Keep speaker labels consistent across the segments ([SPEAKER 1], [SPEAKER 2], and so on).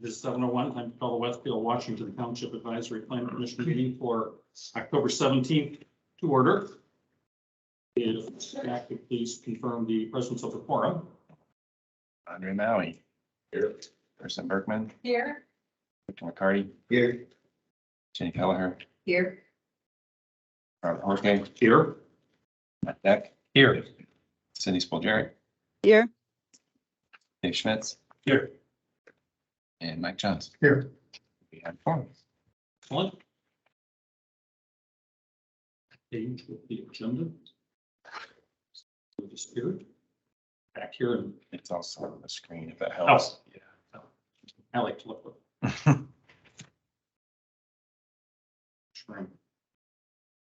[SPEAKER 1] This is 7:01. Time to call the Westfield, Washington Township Advisory Plan Commission meeting for October 17th to order. If Jack could please confirm the presence of the quorum.
[SPEAKER 2] Andre Maui. Here. Kristen Berkman.
[SPEAKER 3] Here.
[SPEAKER 2] Victor McCarty.
[SPEAKER 4] Here.
[SPEAKER 2] Jenny Kelleher.
[SPEAKER 3] Here.
[SPEAKER 2] Robert Horke.
[SPEAKER 1] Here.
[SPEAKER 2] Matt Deck.
[SPEAKER 1] Here.
[SPEAKER 2] Cindy Spolgeri.
[SPEAKER 5] Here.
[SPEAKER 2] Dave Schmitz.
[SPEAKER 1] Here.
[SPEAKER 2] And Mike Jones.
[SPEAKER 4] Here.
[SPEAKER 2] We have four.
[SPEAKER 1] Excellent. Page with the agenda. With the spirit. Back here and
[SPEAKER 2] It's also on the screen if that helps.
[SPEAKER 1] yeah. I like to look at. Sure.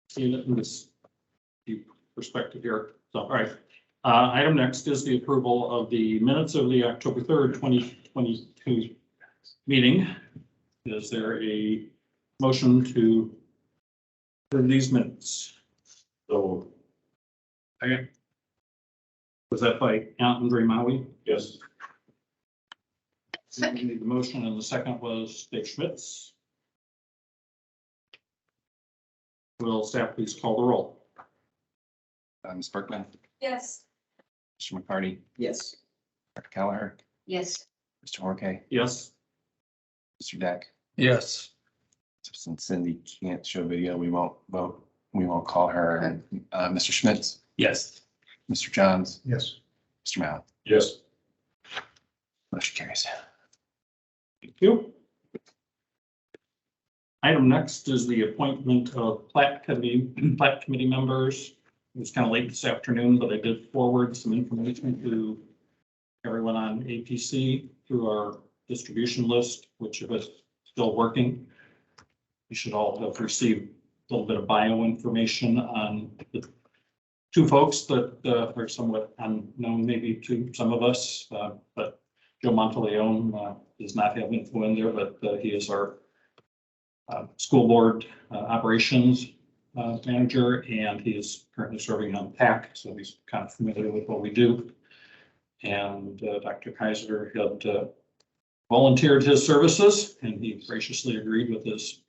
[SPEAKER 1] See that in this perspective here. So, all right. Item next is the approval of the minutes of the October 3rd, 2022 meeting. Is there a motion to approve these minutes? So. Okay. Was that by Andre Maui? Yes. The motion and the second was Dave Schmitz. Will staff please call the roll?
[SPEAKER 2] Ms. Berkman.
[SPEAKER 3] Yes.
[SPEAKER 2] Mr. McCarty.
[SPEAKER 4] Yes.
[SPEAKER 2] Dr. Kelleher.
[SPEAKER 3] Yes.
[SPEAKER 2] Mr. Horke.
[SPEAKER 1] Yes.
[SPEAKER 2] Mr. Deck.
[SPEAKER 4] Yes.
[SPEAKER 2] Since Cindy can't show video, we won't vote. We won't call her. And Mr. Schmitz.
[SPEAKER 1] Yes.
[SPEAKER 2] Mr. Johns.
[SPEAKER 4] Yes.
[SPEAKER 2] Mr. Mallon.
[SPEAKER 1] Yes.
[SPEAKER 2] Motion carries.
[SPEAKER 1] Thank you. Item next is the appointment of plat committee members. It was kind of late this afternoon, but I did forward some information to everyone on APC through our distribution list, which is still working. You should all have received a little bit of bio information on the two folks that are somewhat unknown maybe to some of us, but Joe Monteleone does not have info in there, but he is our school board operations manager, and he is currently serving on PAC, so he's kind of familiar with what we do. And Dr. Kaiser had volunteered his services, and he graciously agreed with his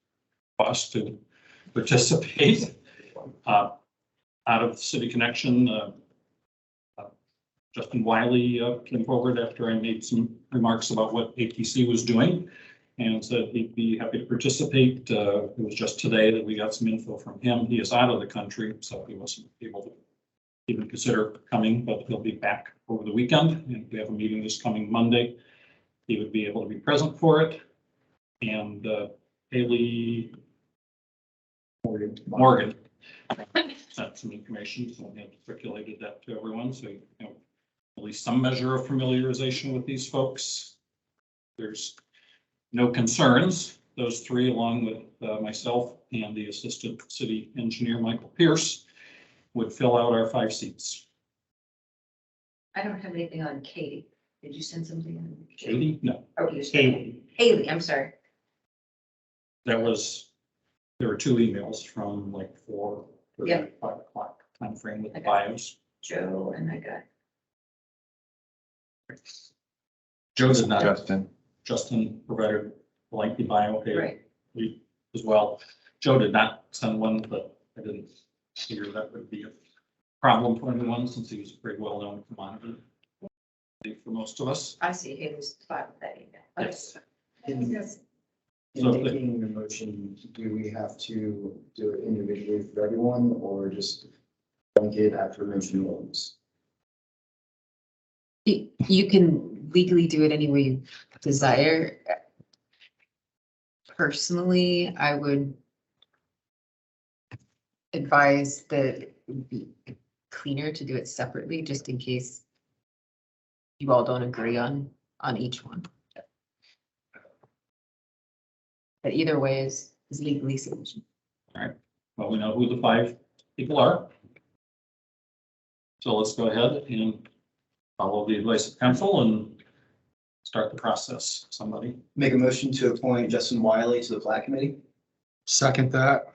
[SPEAKER 1] boss to participate. Out of City Connection, Justin Wiley came forward after I made some remarks about what ATC was doing and said he'd be happy to participate. It was just today that we got some info from him. He is out of the country, so he wasn't able to even consider coming, but he'll be back over the weekend. And we have a meeting this coming Monday. He would be able to be present for it. And Haley Morgan sent some information, so I have circulated that to everyone, so you know at least some measure of familiarization with these folks. There's no concerns. Those three, along with myself and the assistant city engineer, Michael Pierce, would fill out our 5 seats.
[SPEAKER 3] I don't have anything on Katie. Did you send something on?
[SPEAKER 1] Katie? No.
[SPEAKER 3] Oh, you said
[SPEAKER 1] Haley.
[SPEAKER 3] Haley, I'm sorry.
[SPEAKER 1] There were 2 emails from like 4 or
[SPEAKER 3] Yeah.
[SPEAKER 1] 5 o'clock time frame with the
[SPEAKER 3] Okay.
[SPEAKER 1] bios.
[SPEAKER 3] Joe and I got.
[SPEAKER 1] Joe did not.
[SPEAKER 2] Justin.
[SPEAKER 1] Provided a lengthy bio page.
[SPEAKER 3] Right.
[SPEAKER 1] We as well. Joe did not send one, but I didn't figure that would be a problem for anyone since he was a pretty well-known commodity for most of us.
[SPEAKER 3] I see Haley's file with that email. Okay.
[SPEAKER 1] Yes.
[SPEAKER 4] In
[SPEAKER 1] So-
[SPEAKER 4] making the motion, do we have to do it individually for everyone or just blanket affirmation votes?
[SPEAKER 6] You can legally do it any way you desire. Personally, I would advise that it would be cleaner to do it separately, just in case you all don't agree on each one. But either way is legally sufficient.
[SPEAKER 1] Well, we know who the 5 people are. So let's go ahead and follow the advice of council and start the process. Somebody,
[SPEAKER 4] Make a motion to appoint Justin Wiley to the plat committee.
[SPEAKER 7] Second that.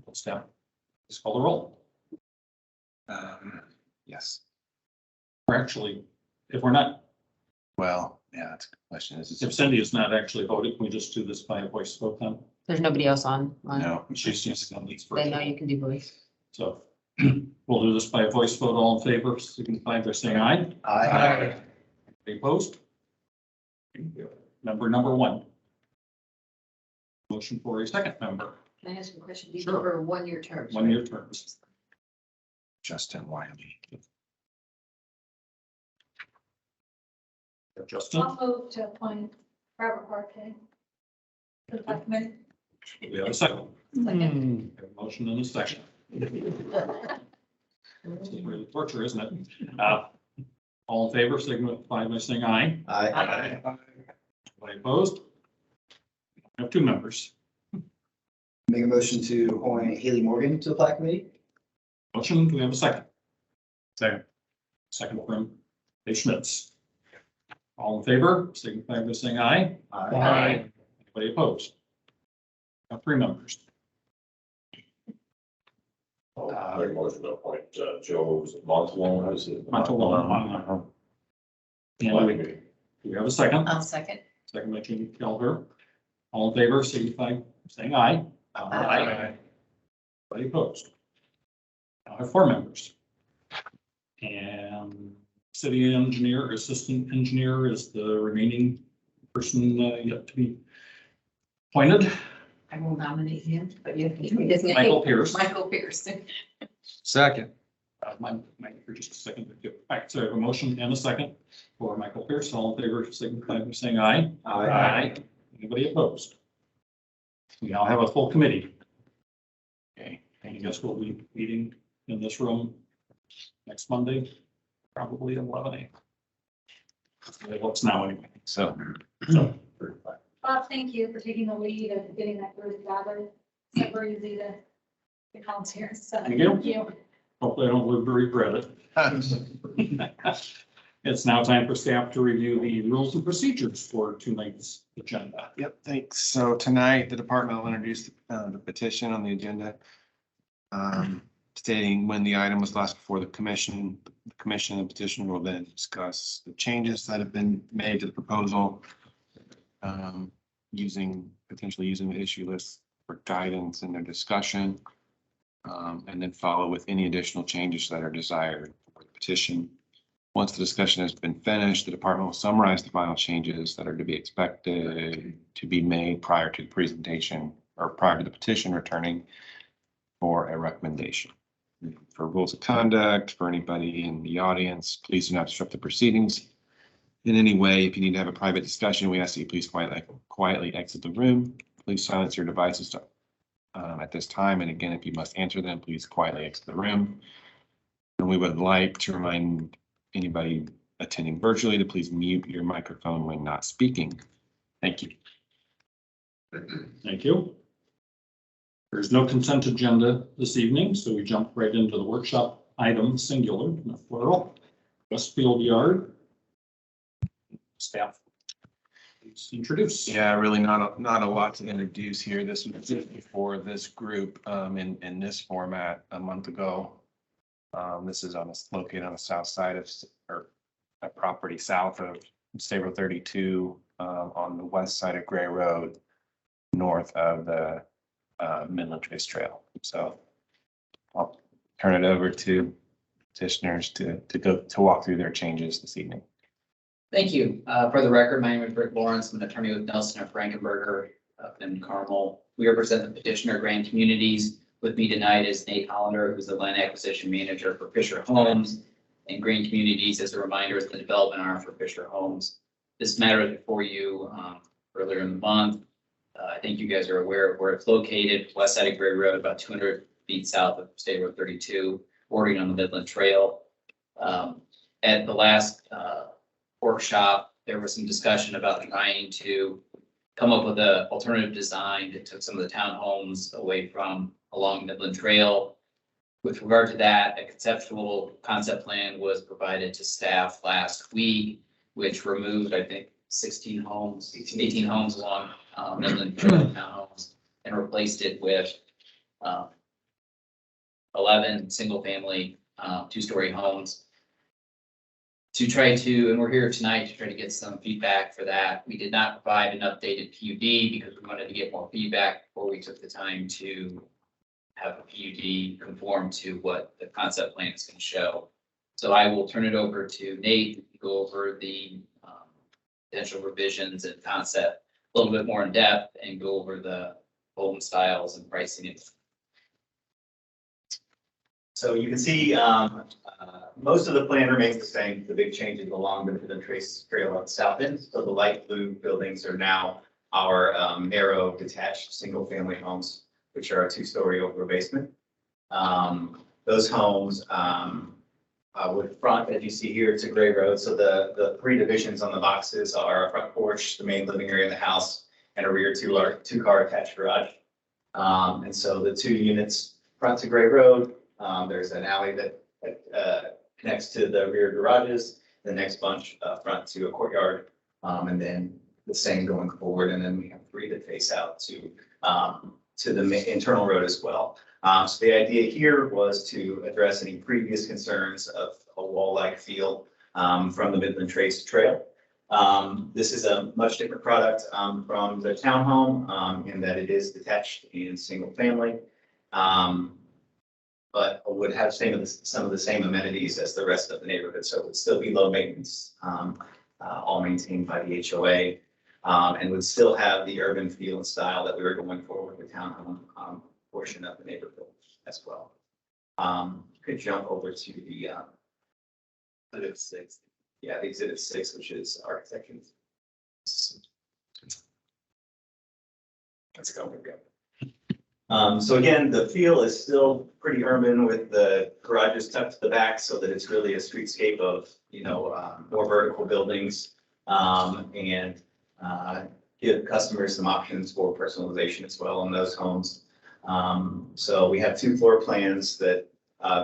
[SPEAKER 1] let's down. Please call the roll.
[SPEAKER 2] Yes.
[SPEAKER 1] Or actually, if we're not
[SPEAKER 2] Well, yeah, that's a good question.
[SPEAKER 1] If Cindy is not actually voting, can we just do this by a voice vote then?
[SPEAKER 6] There's nobody else on.
[SPEAKER 2] No,
[SPEAKER 1] She's just on these
[SPEAKER 6] They know
[SPEAKER 1] first.
[SPEAKER 6] you can do voice.
[SPEAKER 1] So we'll do this by a voice vote. All in favor, signify by saying aye.
[SPEAKER 4] Aye.
[SPEAKER 1] Any opposed? Number one. Motion for a second member,
[SPEAKER 3] Can I ask you a question? These
[SPEAKER 1] Sure.
[SPEAKER 3] are for one-year terms.
[SPEAKER 1] 1 year terms.
[SPEAKER 2] Justin Wiley.
[SPEAKER 1] Justin,
[SPEAKER 5] I'll move to appoint Robert Parquet to the Park Committee.
[SPEAKER 1] we have a second.
[SPEAKER 5] Second.
[SPEAKER 1] We have a motion and a second. This is really torture, isn't it? All in favor, signify by saying aye.
[SPEAKER 4] Aye.
[SPEAKER 1] Anybody opposed? We have two members.
[SPEAKER 4] Make a motion to appoint Haley Morgan to the Plat Committee.
[SPEAKER 1] Motion, do we have a second? Second. Second from Dave Schmitz. All in favor, signify by saying aye. Anybody opposed? We have three members.
[SPEAKER 8] Make a motion to appoint Joe Montalone as the.
[SPEAKER 1] Montalone. And do we have a second?
[SPEAKER 3] I'll second.
[SPEAKER 1] Second by Jean Kelleher. All in favor, signify by saying aye. Anybody opposed? Now I have four members. And city engineer, assistant engineer is the remaining person yet to be appointed.
[SPEAKER 3] I will nominate him, but you have to give me his name.
[SPEAKER 1] Michael Pierce.
[SPEAKER 3] Michael Pierce.
[SPEAKER 7] Second.
[SPEAKER 1] Mine for just a second. All right, so I have a motion and a second for Michael Pierce. All in favor, signify by saying aye. Anybody opposed? We now have a full committee. Okay, and I guess we'll be meeting in this room next Monday, probably at 11 a.m. It looks now anyway.
[SPEAKER 2] So,
[SPEAKER 5] Bob, thank you for taking the lead and getting that group gathered. It's never easy to get volunteers, so
[SPEAKER 1] Thank you.
[SPEAKER 5] thank you.
[SPEAKER 1] Hopefully I don't live to regret it. It's now time for staff to review the rules and procedures for tonight's agenda.
[SPEAKER 2] yep, thanks. So tonight, the department will introduce the petition on the agenda. Stating when the item was last before the commission and petitioner will then discuss the changes that have been made to the proposal. Potentially using the issue list for guidance in their discussion. And then follow with any additional changes that are desired for the petition. Once the discussion has been finished, the department will summarize the final changes that are to be expected to be made prior to the presentation or prior to the petition returning for a recommendation. For rules of conduct, for anybody in the audience, please do not disrupt the proceedings in any way. If you need to have a private discussion, we ask that you please quietly exit the room. Please silence your devices at this time. And again, if you must answer them, please quietly exit the room. And we would like to remind anybody attending virtually to please mute your microphone when not speaking. Thank you.
[SPEAKER 1] Thank you. There's no consent agenda this evening, so we jump right into the workshop item singular, not plural. Westfield Yard. Staff, please introduce.
[SPEAKER 2] Yeah, really not a lot to introduce here. This was just before this group in this format a month ago. This is located on the south side of, or a property south of State Road 32 on the west side of Gray Road, north of the Midland Trace Trail. So I'll turn it over to petitioners to walk through their changes this evening.
[SPEAKER 9] Thank you. For the record, my name is Rick Lawrence. I'm an attorney with Nelson and Frankenberger up in Carmel. We represent the petitioner Grand Communities. With me tonight is Nate Hollander, who's the land acquisition manager for Fisher Homes. And Grand Communities, as a reminder, is the development arm for Fisher Homes. This matter is before you earlier in the month. I think you guys are aware of where it's located, west side of Gray Road, about 200 feet south of State Road 32, bordering on the Midland Trail. At the last workshop, there was some discussion about trying to come up with an alternative design that took some of the townhomes away from along Midland Trail. With regard to that, a conceptual concept plan was provided to staff last week, which removed, I think, 18 homes along Midland Trail townhomes and replaced it with 11 single-family two-story homes. to try to, and we're here tonight to try to get some feedback for that. We did not provide an updated PUD because we wanted to get more feedback before we took the time to have a PUD conform to what the concept plan is going to show. So I will turn it over to Nate to go over the potential revisions and concept a little bit more in depth and go over the home styles and pricing.
[SPEAKER 10] So you can see, most of the plan remains the same. The big change is along the Midland Trace Trail on the south end. So the light blue buildings are now our narrow detached single-family homes, which are a two-story over a basement. Those homes would front, as you see here, to Gray Road. So the three divisions on the boxes are a front porch, the main living area of the house, and a rear two-car attached garage. And so the two units front to Gray Road, there's an alley that connects to the rear garages, the next bunch front to a courtyard, and then the same going forward. And then we have three that face out to the internal road as well. So the idea here was to address any previous concerns of a wall-like feel from the Midland Trace Trail. This is a much different product from the townhome in that it is detached and single family. But would have some of the same amenities as the rest of the neighborhood. So it would still be low maintenance, all maintained by the HOA, and would still have the urban feel and style that we were going for with the townhome portion of the neighborhood as well. Could jump over to the exhibit 6. Yeah, the exhibit 6, which is architecture. Let's go. So again, the feel is still pretty urban with the garages tucked to the back so that it's really a streetscape of, more vertical buildings and give customers some options for personalization as well in those homes. So we have two floor plans that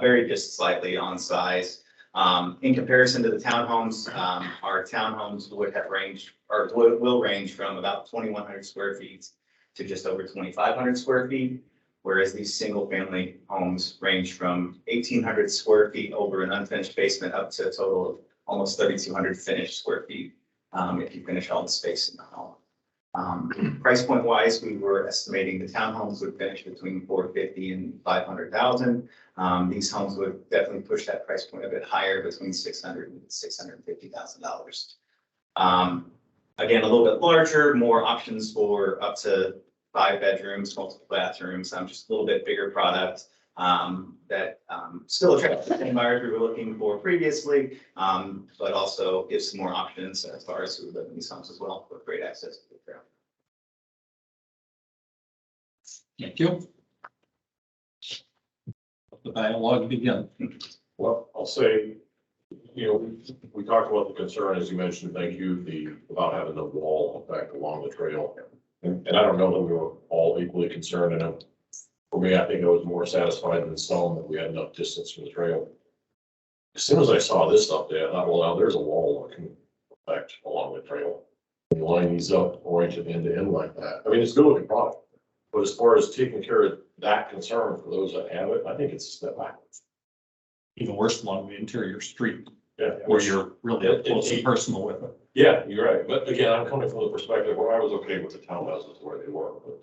[SPEAKER 10] vary just slightly on size. In comparison to the townhomes, our townhomes would have ranged or will range from about 2,100 square feet to just over 2,500 square feet, whereas these single family homes range from 1,800 square feet over an unfinished basement up to a total of almost 3,200 finished square feet if you finish all the space in the home. Price point wise, we were estimating the townhomes would finish between $450,000 and $500,000. These homes would definitely push that price point a bit higher, between $600,000 and $650,000. Again, a little bit larger, more options for up to 5 bedrooms, multiple bathrooms, just a little bit bigger product that still attracts the same buyers we were looking for previously, but also gives some more options as far as who live in these homes as well, with great access to the trail.
[SPEAKER 1] Thank you. Let the dialogue begin.
[SPEAKER 8] Well, I'll say, we talked about the concern, as you mentioned, thank you, about having the wall effect along the trail. And I don't know that we were all equally concerned. And for me, I think I was more satisfied than some that we had enough distance from the trail. As soon as I saw this up there, I thought, well, now there's a wall that can effect along the trail. When you line these up oriented end to end like that, I mean, it's a good looking product. But as far as taking care of that concern for those that have it, I think it's a step backwards.
[SPEAKER 1] Even worse along the interior street,
[SPEAKER 8] Yeah.
[SPEAKER 1] where you're really up close and personal with it.
[SPEAKER 8] Yeah, you're right. But again, I'm coming from the perspective where I was okay with the townhouses where they were, but.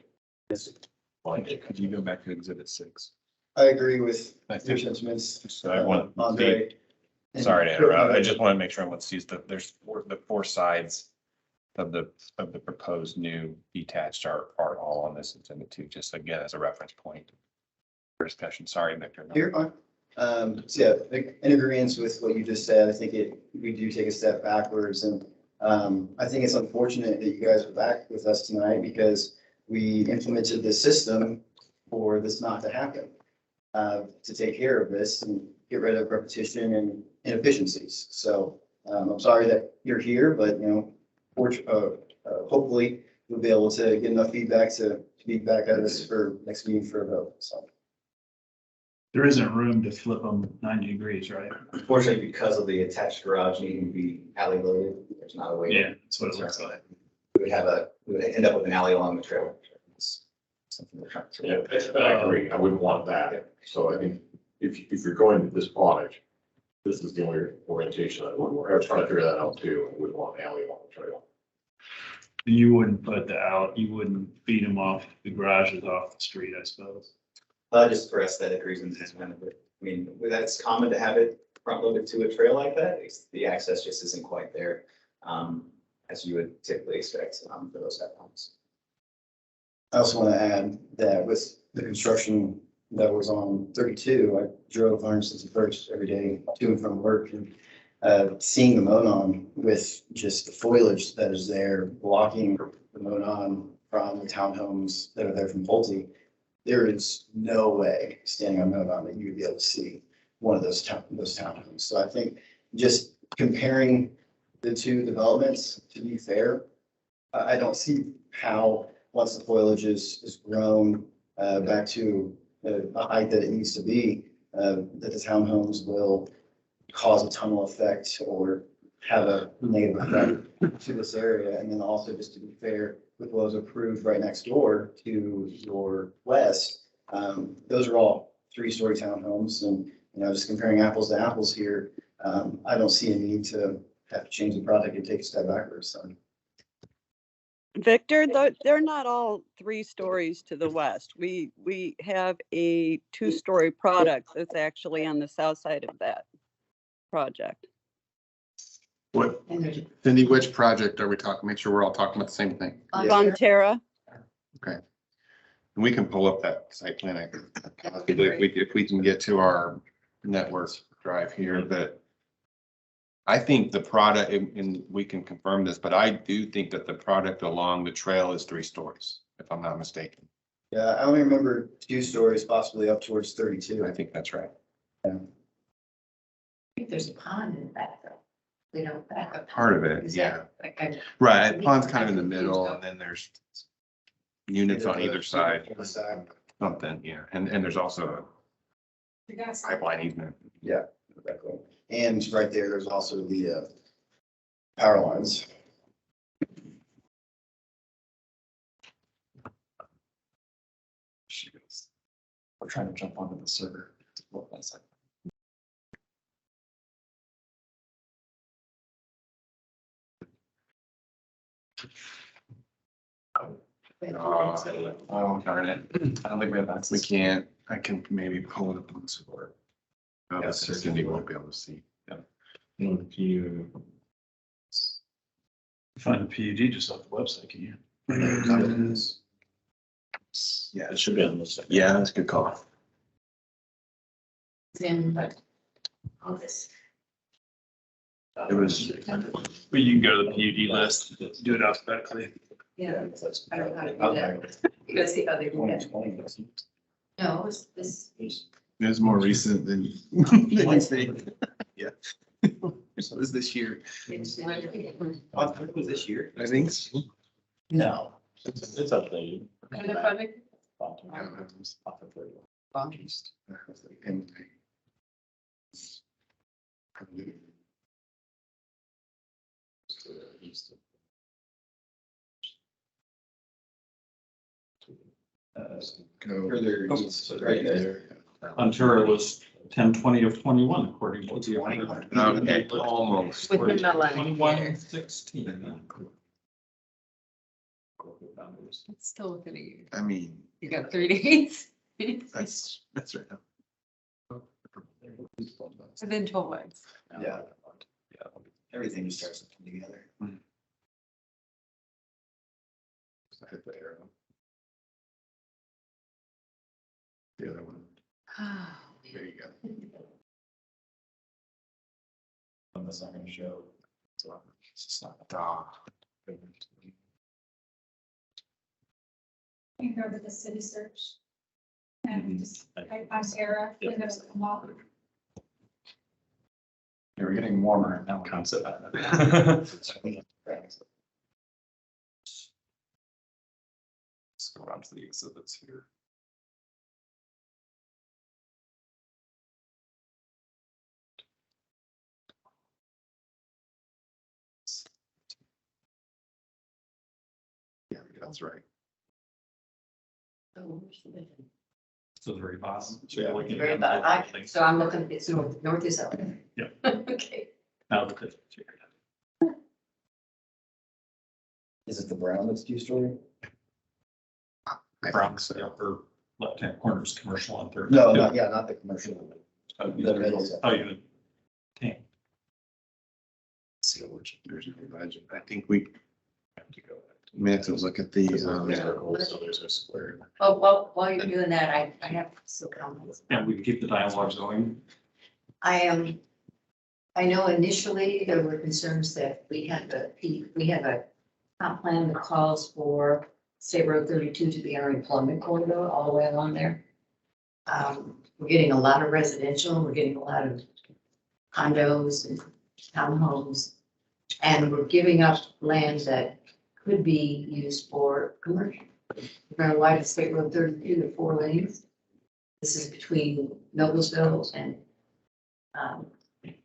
[SPEAKER 2] Could you go back to exhibit 6?
[SPEAKER 4] I agree with
[SPEAKER 2] I
[SPEAKER 4] your
[SPEAKER 2] think,
[SPEAKER 4] sentiments.
[SPEAKER 2] so I want,
[SPEAKER 4] Andre.
[SPEAKER 2] sorry to interrupt, I just want to make sure everyone sees that there's the 4 sides of the proposed new detached are all on this exhibit 2, just again, as a reference point for discussion. Sorry, Victor.
[SPEAKER 4] You're fine. So yeah, like, in agreement with what you just said, I think we do take a step backwards, and I think it's unfortunate that you guys are back with us tonight because we implemented this system for this not to happen, to take care of this and get rid of repetition and inefficiencies. So I'm sorry that you're here, but hopefully we'll be able to get enough feedback to be back at us for next meeting for a vote. So.
[SPEAKER 11] There isn't room to flip them 90 degrees, right?
[SPEAKER 10] Unfortunately, because of the attached garage needing to be alley loaded, there's not a way.
[SPEAKER 11] Yeah, that's what it looks like.
[SPEAKER 10] We would end up with an alley along the trail. It's something we're trying to.
[SPEAKER 8] Yeah, I agree. I wouldn't want that. So I think if you're going to this product, This is the only orientation I was trying to figure that out too. We wouldn't want an alley along the trail.
[SPEAKER 11] You wouldn't put the out, you wouldn't feed them off, the garages off the street, I suppose.
[SPEAKER 10] Just for aesthetic reasons, it's kind of, I mean, that's common to have it front loaded to a trail like that. The access just isn't quite there, as you would typically expect, for those type of homes.
[SPEAKER 4] I also want to add that with the construction that was on 32, I drove 161st every day to and from work, and seeing the Monon with just the foliage that is there blocking the Monon from the townhomes that are there from Pulte, there is no way standing on Monon that you would be able to see one of those townhomes. So I think just comparing the two developments, to be fair, I don't see how, once the foliage is grown back to the height that it needs to be, that the townhomes will cause a tunnel effect or have a negative effect to this area. And then also, just to be fair, with what was approved right next door to your west, those are all 3-story townhomes. And, just comparing apples to apples here, I don't see a need to have to change the project and take a step backwards. So.
[SPEAKER 12] Victor, they're not all 3 stories to the west. We have a 2-story product that's actually on the south side of that project.
[SPEAKER 7] What, Cindy, which project are we talking? Make sure we're all talking about the same thing.
[SPEAKER 12] Bonterra.
[SPEAKER 7] Okay. And we can pull up that site plan. If we can get to our network drive here, but I think the product, and we can confirm this, but I do think that the product along the trail is 3 stories, if I'm not mistaken.
[SPEAKER 4] Yeah, I only remember 2 stories, possibly up towards 32.
[SPEAKER 2] I think that's right.
[SPEAKER 3] I think there's a pond in the back though. We don't back up.
[SPEAKER 2] Part of it,
[SPEAKER 3] Is
[SPEAKER 2] yeah.
[SPEAKER 3] that like I-
[SPEAKER 2] Right, pond's kind of in the middle, and then there's units on either side,
[SPEAKER 4] On the side.
[SPEAKER 2] something, yeah, and there's also
[SPEAKER 5] You guys.
[SPEAKER 2] a pipeline easement.
[SPEAKER 4] Yeah, exactly. And right there's also the power lines.
[SPEAKER 11] We're trying to jump onto the server.
[SPEAKER 2] Oh, darn it.
[SPEAKER 11] I don't think we have that.
[SPEAKER 2] We can't, I can maybe pull it up on support. Oh,
[SPEAKER 11] Yeah,
[SPEAKER 2] but Cindy won't be able to see.
[SPEAKER 11] If you find a PUD just off the website, can you?
[SPEAKER 2] Yeah,
[SPEAKER 11] It should be on this.
[SPEAKER 2] yeah, that's a good call.
[SPEAKER 3] It's in, but all this.
[SPEAKER 2] It was,
[SPEAKER 11] But you can go to the PUD list, do it alphabetically.
[SPEAKER 3] Yeah, I don't know how to do that. You gotta see how they do that. No, it's this.
[SPEAKER 2] it was more recent than you think. Yeah. It was this year.
[SPEAKER 3] It's-
[SPEAKER 4] Was this year?
[SPEAKER 2] I think so.
[SPEAKER 4] No.
[SPEAKER 11] It's updated.
[SPEAKER 5] And the project,
[SPEAKER 2] Go.
[SPEAKER 4] Further east, right there.
[SPEAKER 1] Ontario was 10/20 of 21, according to the.
[SPEAKER 2] Okay, almost.
[SPEAKER 6] Within the last
[SPEAKER 1] 21/16.
[SPEAKER 6] It's still within a year.
[SPEAKER 2] I mean,
[SPEAKER 6] You got 3 days.
[SPEAKER 2] that's right.
[SPEAKER 6] Within 12 months.
[SPEAKER 4] Yeah. Everything just starts to come together.
[SPEAKER 2] The other one, there you go.
[SPEAKER 11] That's not gonna show.
[SPEAKER 2] It's just not, ah.
[SPEAKER 5] you can go to the city search. And just type Ontario, and it'll come up.
[SPEAKER 11] We're getting warmer now. Concept.
[SPEAKER 2] Scroll down to the exhibits here. Yeah, that's right.
[SPEAKER 3] Oh, where's the vision?
[SPEAKER 1] So the very bottom. So
[SPEAKER 4] Yeah.
[SPEAKER 1] you're looking
[SPEAKER 3] Very
[SPEAKER 1] at
[SPEAKER 3] bad.
[SPEAKER 1] the building.
[SPEAKER 3] So I'm looking, it's north is up.
[SPEAKER 1] Yeah.
[SPEAKER 3] Okay.
[SPEAKER 1] Now look at it.
[SPEAKER 4] Is it the brown that's two-story?
[SPEAKER 1] Brown, so the upper left-hand corner is commercial on third.
[SPEAKER 4] No, not, yeah, not the commercial.
[SPEAKER 1] Oh,
[SPEAKER 4] The middle side.
[SPEAKER 1] Oh, you. Okay.
[SPEAKER 7] There's no budget. I think we may have to look at the,
[SPEAKER 10] So there's a square.
[SPEAKER 3] Oh, while you're doing that, I have some comments.
[SPEAKER 1] And we can keep the dialogue going.
[SPEAKER 3] I know initially there were concerns that we have a comp plan that calls for State Road 32 to be our employment corridor all the way along there. We're getting a lot of residential, we're getting a lot of condos and townhomes. And we're giving up land that could be used for commercial. We're gonna widen State Road 32 to 4 lanes. This is between Noblesville and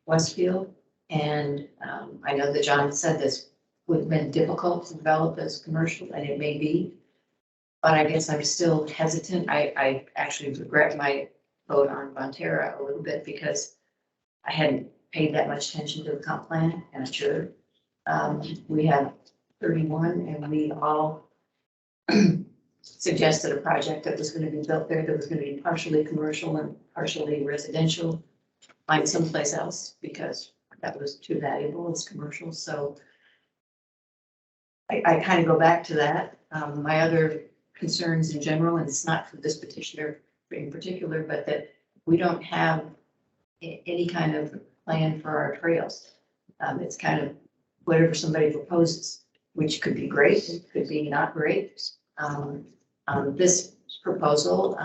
[SPEAKER 3] Westfield. And I know that John said this would have been difficult to develop as commercial, and it may be. But I guess I'm still hesitant. I actually regret my vote on Bonterra a little bit because I hadn't paid that much attention to the comp plan, and I should. We have 31, and we all suggested a project that was going to be built there that was going to be partially commercial and partially residential. Find someplace else because that was too valuable as commercial. So I kind of go back to that. My other concerns in general, and it's not for this petitioner in particular, but that we don't have any kind of plan for our trails. It's kind of whatever somebody proposes, which could be great, it could be not great. This proposal,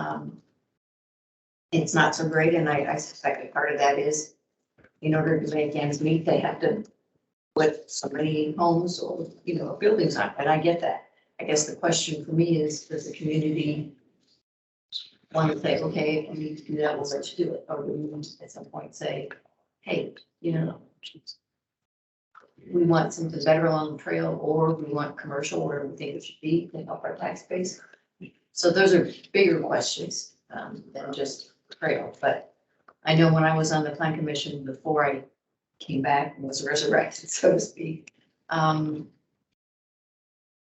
[SPEAKER 3] it's not so great, and I suspect that part of that is in order to make ends meet, they have to put so many homes or, buildings on, and I get that. I guess the question for me is, does the community want to say, okay, if you need to do that, we'll let you do it, or do we at some point say, hey, we want something better along the trail, or we want commercial where we think it should be to help our tax base. So those are bigger questions than just trail. But I know when I was on the plan commission before I came back and was resurrected, so to speak,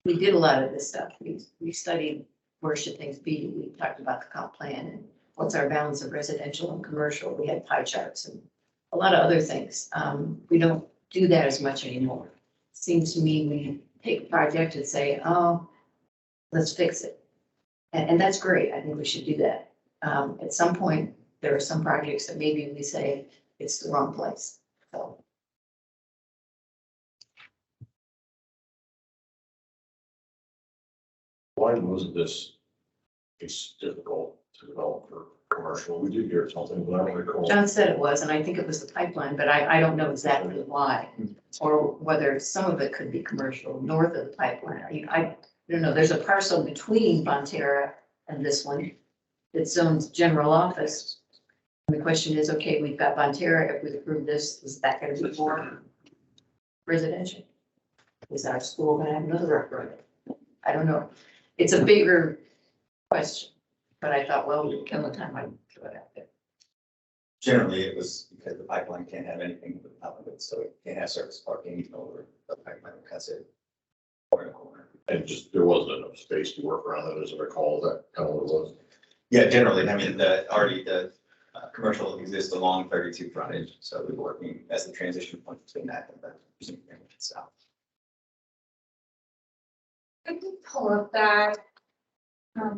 [SPEAKER 3] we did a lot of this stuff. We studied where should things be. We talked about the comp plan and what's our balance of residential and commercial. We had pie charts and a lot of other things. We don't do that as much anymore. Seems to me we take a project and say, oh, let's fix it. And that's great. I think we should do that. At some point, there are some projects that maybe we say it's the wrong place. So.
[SPEAKER 8] Why wasn't this it's difficult to develop for commercial? We did hear something, but I don't recall.
[SPEAKER 3] John said it was, and I think it was the pipeline, but I don't know exactly why. Or whether some of it could be commercial north of the pipeline. I don't know. There's a parcel between Bonterra and this one that zones general office. And the question is, okay, we've got Bonterra. If we approve this, is that going to be more residential? Is our school going to have another referendum? I don't know. It's a bigger question, but I thought, well, we'd kill the time I throw it out there.
[SPEAKER 10] Generally, it was because the pipeline can't have anything with top of it, so it can't have surface parking over the pipeline cuts it. Corner to corner.
[SPEAKER 8] And just, there wasn't enough space to work around it, as I recall, that kind of what it was.
[SPEAKER 10] Yeah, generally, I mean, the commercial exists along 32 frontage, so we're working as the transition point between that and the south.
[SPEAKER 5] Could you pull up that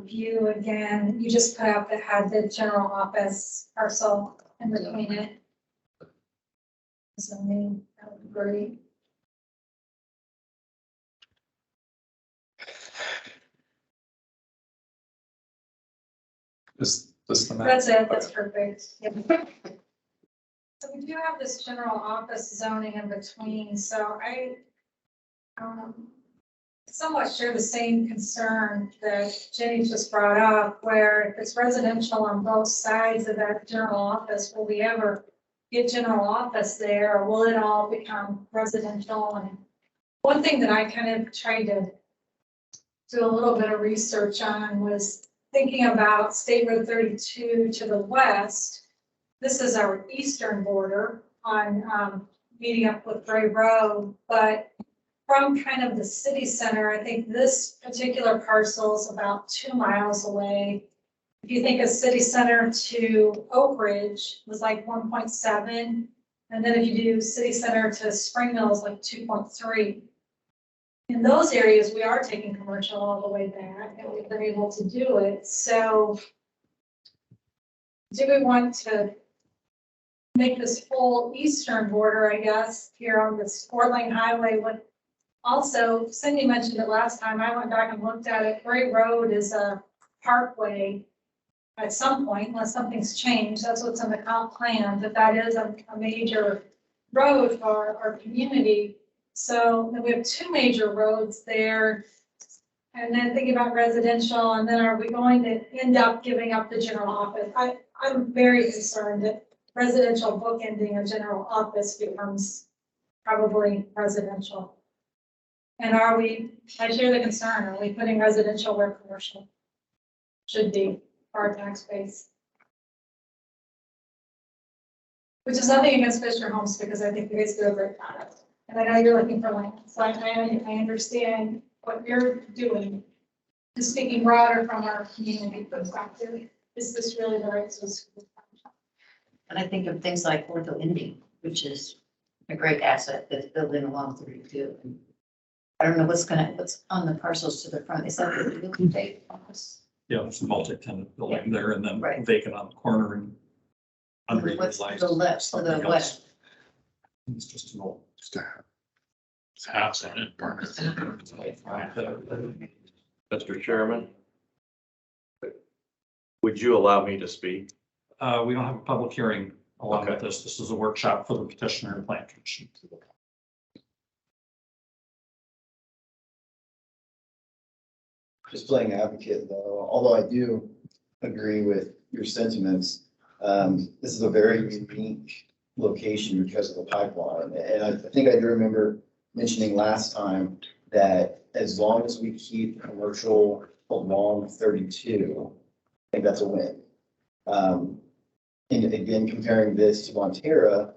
[SPEAKER 5] view again? You just put out that had the general office parcel in between it. Zoning, that would be great.
[SPEAKER 1] Is this the map?
[SPEAKER 5] That's it, that's perfect. Yeah. So we do have this general office zoning in between, so I somewhat share the same concern that Jenny just brought up, where if it's residential on both sides of that general office, will we ever get general office there, or will it all become residential? And one thing that I kind of tried to do a little bit of research on was thinking about State Road 32 to the west, this is our eastern border on, meeting up with Gray Road, but from kind of the city center, I think this particular parcel is about 2 miles away. If you think of city center to Oak Ridge was like 1.7, and then if you do city center to Spring Mill is like 2.3. In those areas, we are taking commercial all the way back, and we've been able to do it. So do we want to make this full eastern border, I guess, here on this 4-lane highway? What also, Cindy mentioned it last time, I went back and looked at it. Gray Road is a parkway at some point, unless something's changed. That's what's in the comp plan, but that is a major road for our community. So then we have 2 major roads there. And then thinking about residential, and then are we going to end up giving up the general office? I'm very concerned that residential bookending a general office becomes probably residential. And are we, I share the concern, are we putting residential where commercial should be for our tax base? Which is nothing against Fisher Homes, because I think you guys do a great product. And I know you're looking for land, so I understand what you're doing. Just speaking broader from our community perspective, is this really the right source?
[SPEAKER 3] And I think of things like Ortho Indy, which is a great asset that's built in along 32. And I don't know what's on the parcels to the front. Is that the real estate office?
[SPEAKER 1] Yeah, there's a multi-tenant building there and then
[SPEAKER 3] Right.
[SPEAKER 1] vacant on the corner and
[SPEAKER 3] What's to
[SPEAKER 1] underutilized.
[SPEAKER 3] the left, to
[SPEAKER 1] something
[SPEAKER 3] the
[SPEAKER 1] else.
[SPEAKER 3] west?
[SPEAKER 1] It's just an old.
[SPEAKER 7] Just a house in it.
[SPEAKER 13] Mr. Chairman, would you allow me to speak?
[SPEAKER 1] We don't have a public hearing along with
[SPEAKER 13] Okay.
[SPEAKER 1] this. This is a workshop for the petitioner and plan commission.
[SPEAKER 4] Just playing advocate though, although I do agree with your sentiments, this is a very unique location because of the pipeline. And I think I do remember mentioning last time that as long as we keep commercial along 32, I think that's a win. And again, comparing this to Montera,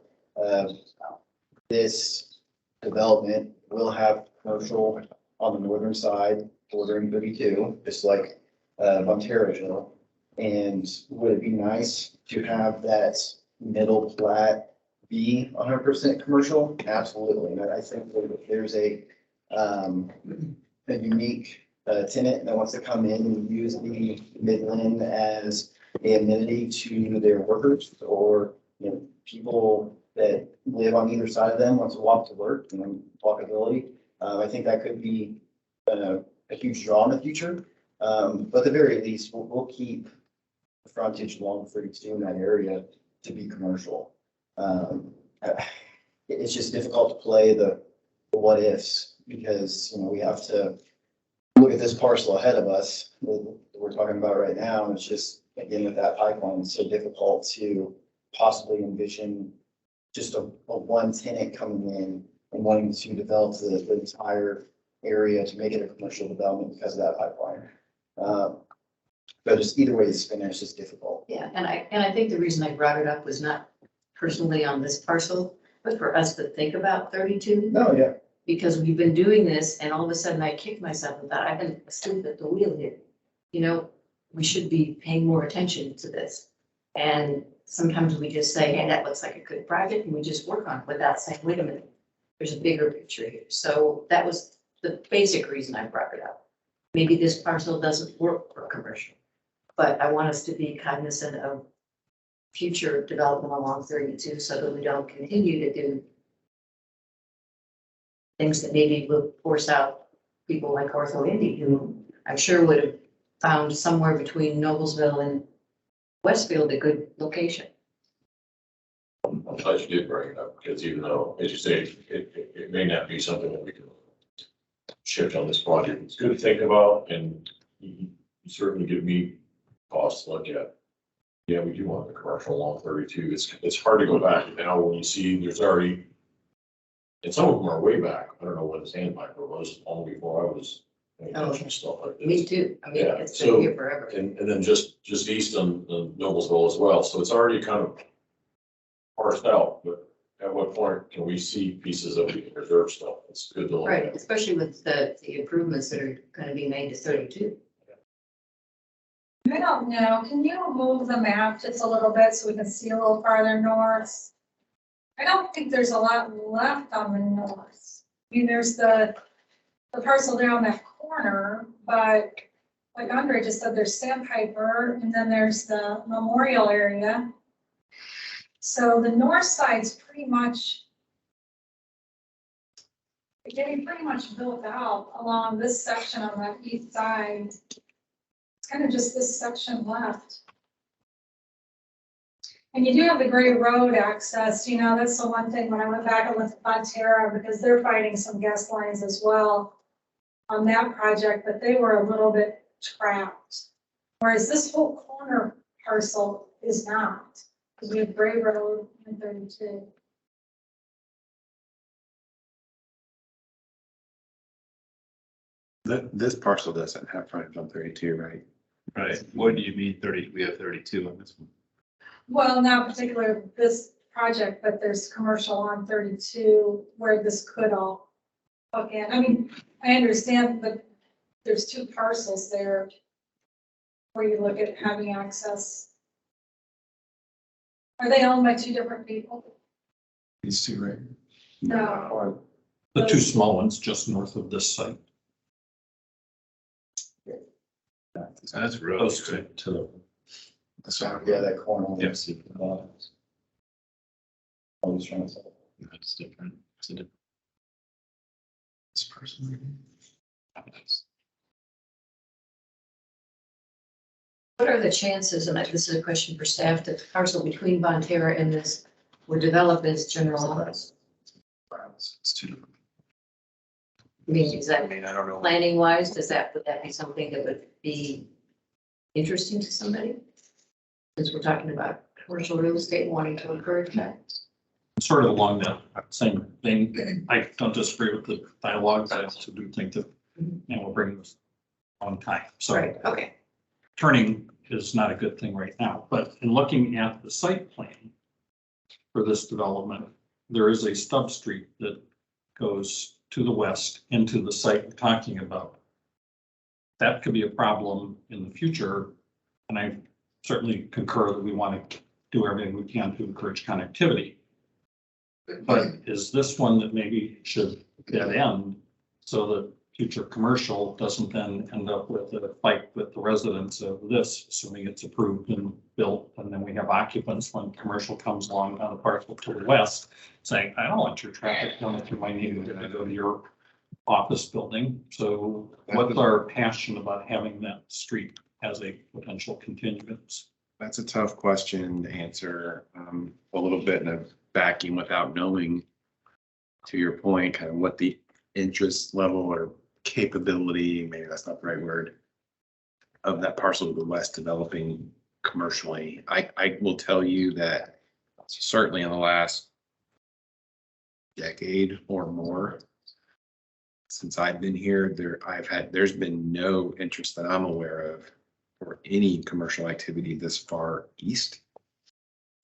[SPEAKER 4] this development will have commercial on the northern side bordering 32, just like Montera will. And would it be nice to have that middle plat be 100% commercial? Absolutely. And I think that if there's a unique tenant that wants to come in and use the Midland as a amenity to their workers, or people that live on either side of them want to walk to work and walkability, I think that could be a huge draw in the future. But at the very least, we'll keep the frontage along 32 in that area to be commercial. It's just difficult to play the what ifs, because we have to look at this parcel ahead of us that we're talking about right now. And it's just, again, with that pipeline, it's so difficult to possibly envision just a one tenant coming in and wanting to develop the entire area to make it a commercial development because of that pipeline. But just either way it's finished is difficult.
[SPEAKER 3] Yeah, and I think the reason I brought it up was not personally on this parcel, but for us to think about 32.
[SPEAKER 4] No, yeah.
[SPEAKER 3] Because we've been doing this and all of a sudden I kicked myself and thought, I've been asleep at the wheel here. We should be paying more attention to this. And sometimes we just say, hey, that looks like a good project, and we just work on it without saying, wait a minute, there's a bigger picture here. So that was the basic reason I brought it up. Maybe this parcel doesn't work for commercial, but I want us to be cognizant of future development along 32 so that we don't continue to do things that maybe will force out people like Ortho Indy, who I'm sure would have found somewhere between Noblesville and Westfield a good location.
[SPEAKER 8] I'm glad you did bring it up, because even though, as you say, it may not be something that we can shift on this project, it's good to think about, and you certainly give me pause to look at. Yeah, we do want the commercial along 32. It's hard to go back now when you see there's already, and some of them are way back. I don't know when the sandpiper was, long before I was and stuff like this.
[SPEAKER 3] Me too. I mean,
[SPEAKER 8] Yeah,
[SPEAKER 3] it's
[SPEAKER 8] so-
[SPEAKER 3] been here forever.
[SPEAKER 8] And then just east on Noblesville as well, so it's already kind of parsed out, but at what point can we see pieces of the reserve stuff? It's good to look
[SPEAKER 3] Right,
[SPEAKER 8] at.
[SPEAKER 3] especially with the improvements that are gonna be made to 32.
[SPEAKER 5] I don't know, can you move the map just a little bit so we can see a little farther north? I don't think there's a lot left on the north. I mean, there's the parcel there on that corner, but like Andre just said, there's Sandpiper, and then there's the memorial area. So the north side's pretty much getting pretty much built out along this section on the east side. It's kind of just this section left. And you do have the Gray Road access, you know, that's the one thing when I went back and looked at Bonterra, because they're fighting some gas lines as well on that project, but they were a little bit trapped. Whereas this whole corner parcel is not, because we have Gray Road and 32.
[SPEAKER 7] This parcel doesn't have frontage on 32, right?
[SPEAKER 11] Right, what do you mean 30, we have 32 on this one?
[SPEAKER 5] Well, not particular this project, but there's commercial on 32 where this could all hook in. I mean, I understand, but there's two parcels there where you look at having access. Are they owned by two different people?
[SPEAKER 2] These two, right?
[SPEAKER 5] No.
[SPEAKER 1] The two small ones just north of this site,
[SPEAKER 11] That's road,
[SPEAKER 1] close
[SPEAKER 11] right?
[SPEAKER 1] to the.
[SPEAKER 4] Yeah, that corner.
[SPEAKER 11] Yes.
[SPEAKER 4] I was trying to say.
[SPEAKER 11] That's different. It's a different. This person.
[SPEAKER 3] What are the chances, and this is a question for staff, that the parcel between Bonterra and this would develop as general office?
[SPEAKER 2] It's two different.
[SPEAKER 3] I mean, is
[SPEAKER 2] I
[SPEAKER 3] that
[SPEAKER 2] mean, I don't know.
[SPEAKER 3] planning wise, would that be something that would be interesting to somebody? Since we're talking about commercial real estate, wanting to encourage that.
[SPEAKER 1] Sort of along that same vein, I don't disagree with the dialogue, but I also do think that, you know, we're bringing this on time. So
[SPEAKER 3] Right, okay.
[SPEAKER 1] turning is not a good thing right now, but in looking at the site plan for this development, there is a stub street that goes to the west into the site we're talking about. That could be a problem in the future, and I certainly concur that we want to do everything we can to encourage connectivity. But is this one that maybe should dead end so that future commercial doesn't then end up with a fight with the residents of this, assuming it's approved and built, and then we have occupants when commercial comes along on the parcel to the west, saying, I don't want your traffic going through my neighborhood, I go to your office building. So what's our passion about having that street as a potential continuance?
[SPEAKER 2] That's a tough question to answer, a little bit in a vacuum without knowing, to your point, kind of what the interest level or capability, maybe that's not the right word, of that parcel to the west developing commercially. I will tell you that certainly in the last decade or more, since I've been here, there's been no interest that I'm aware of for any commercial activity this far east.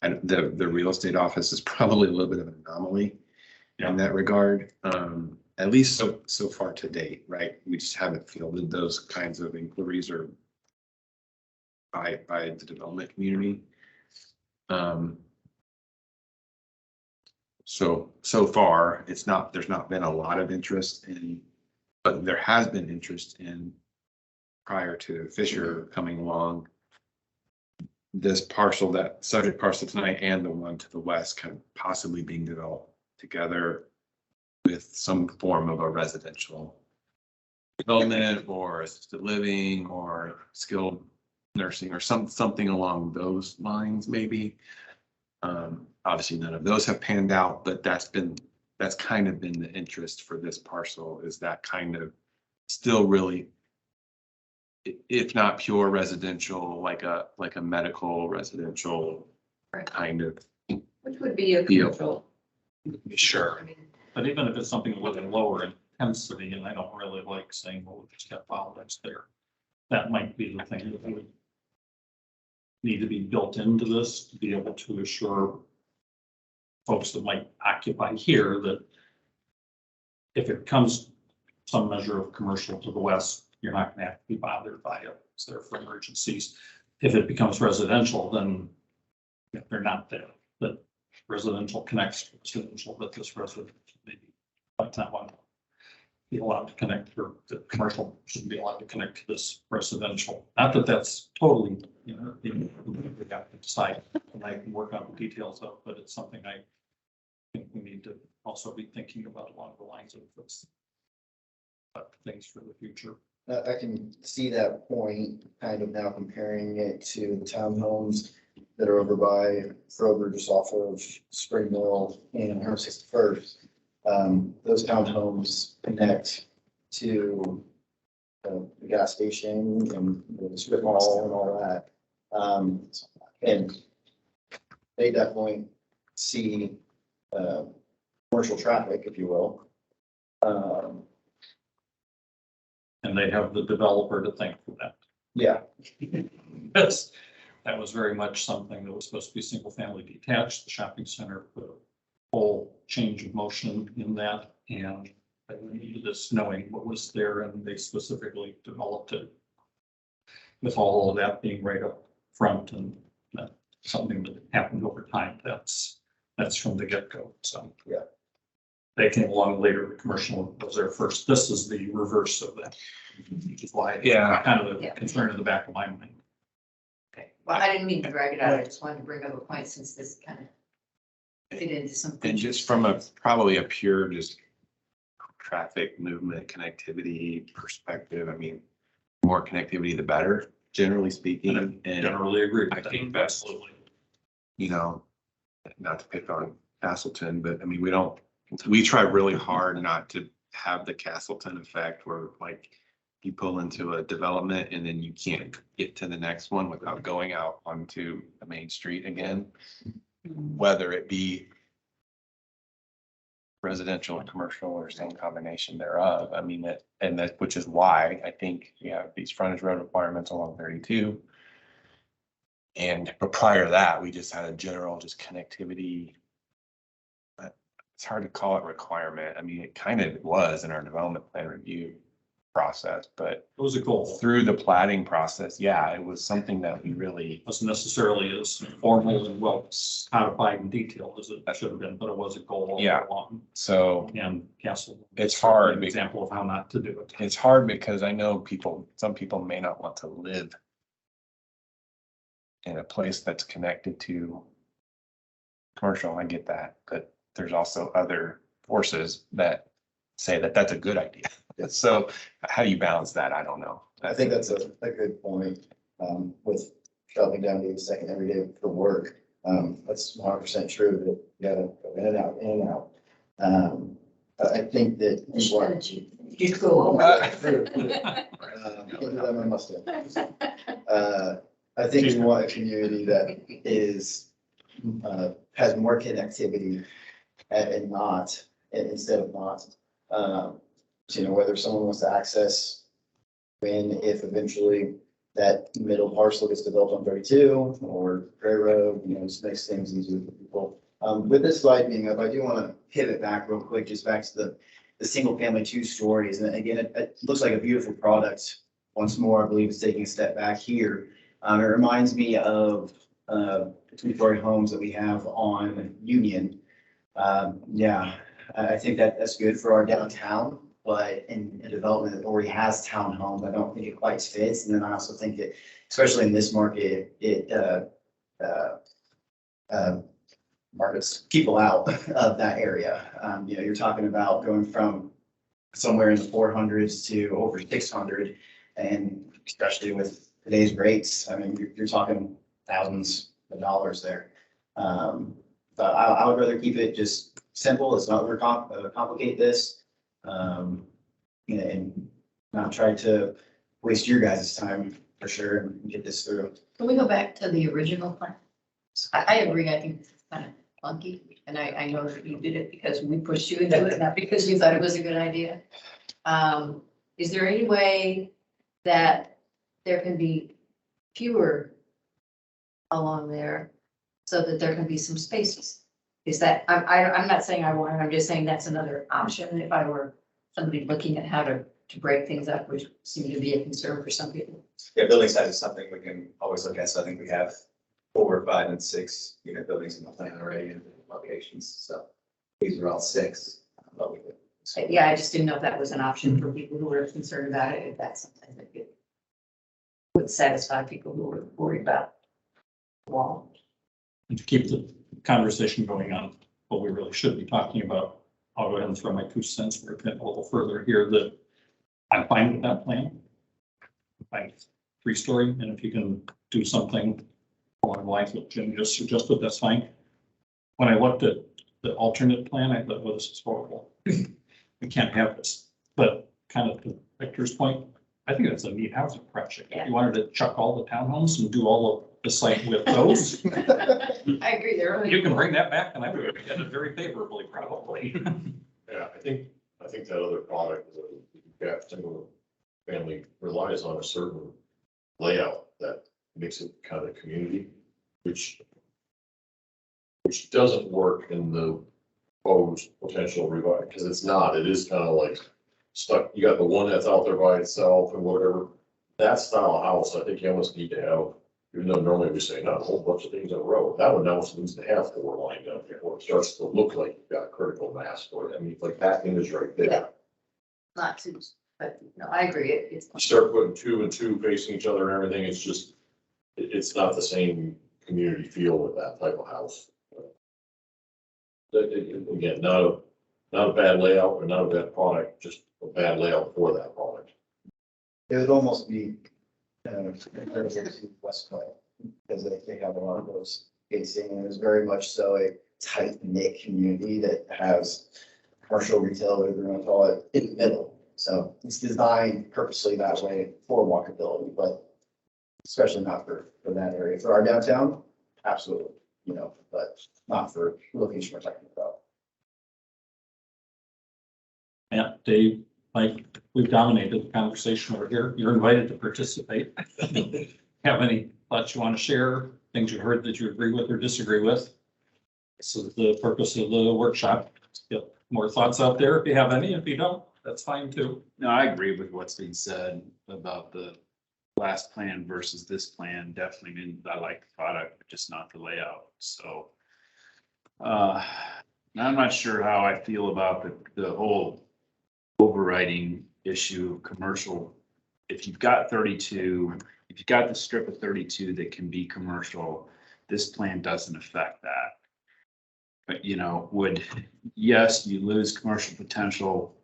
[SPEAKER 2] And the real estate office is probably a little bit of an anomaly in that regard. At least so far to date, right? We just haven't fielded those kinds of inquiries or by the development community. So far, there's not been a lot of interest in, but there has been interest in, prior to Fisher coming along, this parcel, that subject parcel tonight and the one to the west kind of possibly being developed together with some form of a residential development or assisted living or skilled nursing or something along those lines, maybe. Obviously, none of those have panned out, but that's kind of been the interest for this parcel, is that kind of still really, if not pure residential, like a medical residential kind of.
[SPEAKER 3] Which would be a commercial.
[SPEAKER 1] Sure. But even if it's something a little lower, and intensity, and I don't really like saying, well, we just got bollards there. That might be the thing that would need to be built into this to be able to assure folks that might occupy here that if it comes some measure of commercial to the west, you're not gonna have to be bothered by it. It's there for emergencies. If it becomes residential, then they're not there. But residential connects to residential, but this residential maybe might not want to be allowed to connect, or the commercial shouldn't be allowed to connect to this residential. Not that that's totally, we have to decide, and I can work on the details of, but it's something I think we need to also be thinking about along the lines of this. Things for the future.
[SPEAKER 4] I can see that point, kind of now comparing it to the townhomes that are over by Kroger, just off of Spring Mill and 161st. Those townhomes connect to the gas station and the strip mall and all that. And they definitely see commercial traffic, if you will.
[SPEAKER 1] And they have the developer to thank for that.
[SPEAKER 4] Yeah,
[SPEAKER 1] That was very much something that was supposed to be single family detached. The shopping center put a whole change of motion in that, and they needed this knowing what was there, and they specifically developed it with all of that being right up front, and that something that happened over time. That's from the get-go. So
[SPEAKER 4] yeah.
[SPEAKER 1] They came along later, the commercial was there first. This is the reverse of that. Which is why
[SPEAKER 2] Yeah.
[SPEAKER 1] kind of a
[SPEAKER 3] Yeah.
[SPEAKER 1] concern in the back of my mind.
[SPEAKER 3] Okay, well, I didn't mean to drag it out. I just wanted to bring up a point since this kind of fit into something.
[SPEAKER 2] And just from probably a pure just traffic movement connectivity perspective, I mean, more connectivity, the better, generally speaking. And
[SPEAKER 1] Generally agree with
[SPEAKER 2] I
[SPEAKER 1] that.
[SPEAKER 2] think that's,
[SPEAKER 1] Absolutely.
[SPEAKER 2] Not to pick on Castleton, but I mean, we try really hard not to have the Castleton effect where like you pull into a development and then you can't get to the next one without going out onto the main street again, whether it be residential or commercial or some combination thereof. I mean, which is why I think we have these frontage road requirements along 32. But prior to that, we just had a general just connectivity. It's hard to call it requirement. I mean, it kind of was in our development plan review process, but
[SPEAKER 1] It was a goal.
[SPEAKER 2] through the plating process, yeah, it was something that we really,
[SPEAKER 1] Wasn't necessarily as formal and well codified and detailed as it should have been, but it was a goal all
[SPEAKER 2] Yeah.
[SPEAKER 1] along.
[SPEAKER 2] so
[SPEAKER 1] And Castle.
[SPEAKER 2] It's hard
[SPEAKER 1] An example of how not to do it.
[SPEAKER 2] it's hard because I know some people may not want to live in a place that's connected to commercial. I get that, but there's also other forces that say that that's a good idea. So how do you balance that? I don't know.
[SPEAKER 4] I think that's a good point, with traveling down to the second every day for work. That's 100% true, that you gotta go in and out, in and out. I think that.
[SPEAKER 3] You go over.
[SPEAKER 4] Can't do that on my Mustang. I think we want a community that is, has more connectivity and not, instead of not. Whether someone wants to access if eventually that middle parcel gets developed on 32 or Prairie Road, just makes things easier for people. With this slide being up, I do want to pivot back real quick, just back to the single family 2 stories. And again, it looks like a beautiful product. Once more, I believe it's taking a step back here. It reminds me of the 2-story homes that we have on Union. I think that's good for our downtown, but in a development that already has townhomes, I don't think it quite fits. And then I also think that, especially in this market, it markets people out of that area. You're talking about going from somewhere in the 400s to over 600, and especially with today's rates, I mean, you're talking thousands of dollars there. But I would rather keep it just simple. Let's not complicate this, and not try to waste your guys' time for sure and get this through.
[SPEAKER 3] Can we go back to the original plan? I agree. I think this is kind of funky. And I know that you did it because we pushed you into it, not because you thought it was a good idea. Is there any way that there can be fewer along there so that there can be some spaces? Is that, I'm not saying I want it, I'm just saying that's another option if I were somebody looking at how to break things up, which seemed to be a concern for some people.
[SPEAKER 10] Yeah, building size is something we can always look at. So I think we have 4, 5, and 6 unit buildings in the plan already in locations. So these are all 6. But we could.
[SPEAKER 3] Yeah, I just didn't know if that was an option for people who were concerned about it, if that's something that would satisfy people who were worried about the wall.
[SPEAKER 1] And to keep the conversation going on, what we really should be talking about, I'll go ahead and throw my 2 cents worth in a little further here, that I'm fine with that plan. I'm 3-story, and if you can do something along the lines that Jim just suggested, that's fine. When I looked at the alternate plan, I thought, well, this is horrible. We can't have this. But kind of to Victor's point, I think that's a neat housing project. If you wanted to chuck all the townhomes and do all of the site with those,
[SPEAKER 3] I agree, they're really.
[SPEAKER 1] you can bring that back and I would look at it very favorably, probably.
[SPEAKER 8] Yeah, I think that other product, that single family relies on a certain layout that makes it kind of community, which doesn't work in the proposed potential revive, because it's not, it is kind of like stuck, you got the one that's out there by itself and whatever. That style of house, I think you almost need to have, even though normally we say not a whole bunch of things in a row, that one almost needs to have 4 lined up before it starts to look like you've got critical mass for it. I mean, like that image right
[SPEAKER 3] Yeah.
[SPEAKER 8] there.
[SPEAKER 3] Not 2, but no, I agree, it's.
[SPEAKER 8] You start putting 2 and 2 facing each other and everything, it's just, it's not the same community feel with that type of house. Again, not a bad layout or not a bad product, just a bad layout for that product.
[SPEAKER 4] It would almost be comparable to West Point, because they have a lot of those facing, and it's very much so a tight-knit community that has commercial retail, whatever you want to call it, in the middle. So it's designed purposely that way for walkability, but especially not for that area. For our downtown, absolutely, but not for location we're talking about.
[SPEAKER 1] Yeah, Dave, like, we've dominated the conversation over here. You're invited to participate. Have any thoughts you want to share, things you heard that you agree with or disagree with? This is the purpose of the workshop. Get more thoughts out there if you have any. If you don't, that's fine too.
[SPEAKER 11] No, I agree with what's being said about the last plan versus this plan. Definitely mean I like the product, but just not the layout. So I'm not sure how I feel about the whole overriding issue of commercial. If you've got 32, if you've got the strip of 32 that can be commercial, this plan doesn't affect that. But yes, you lose commercial potential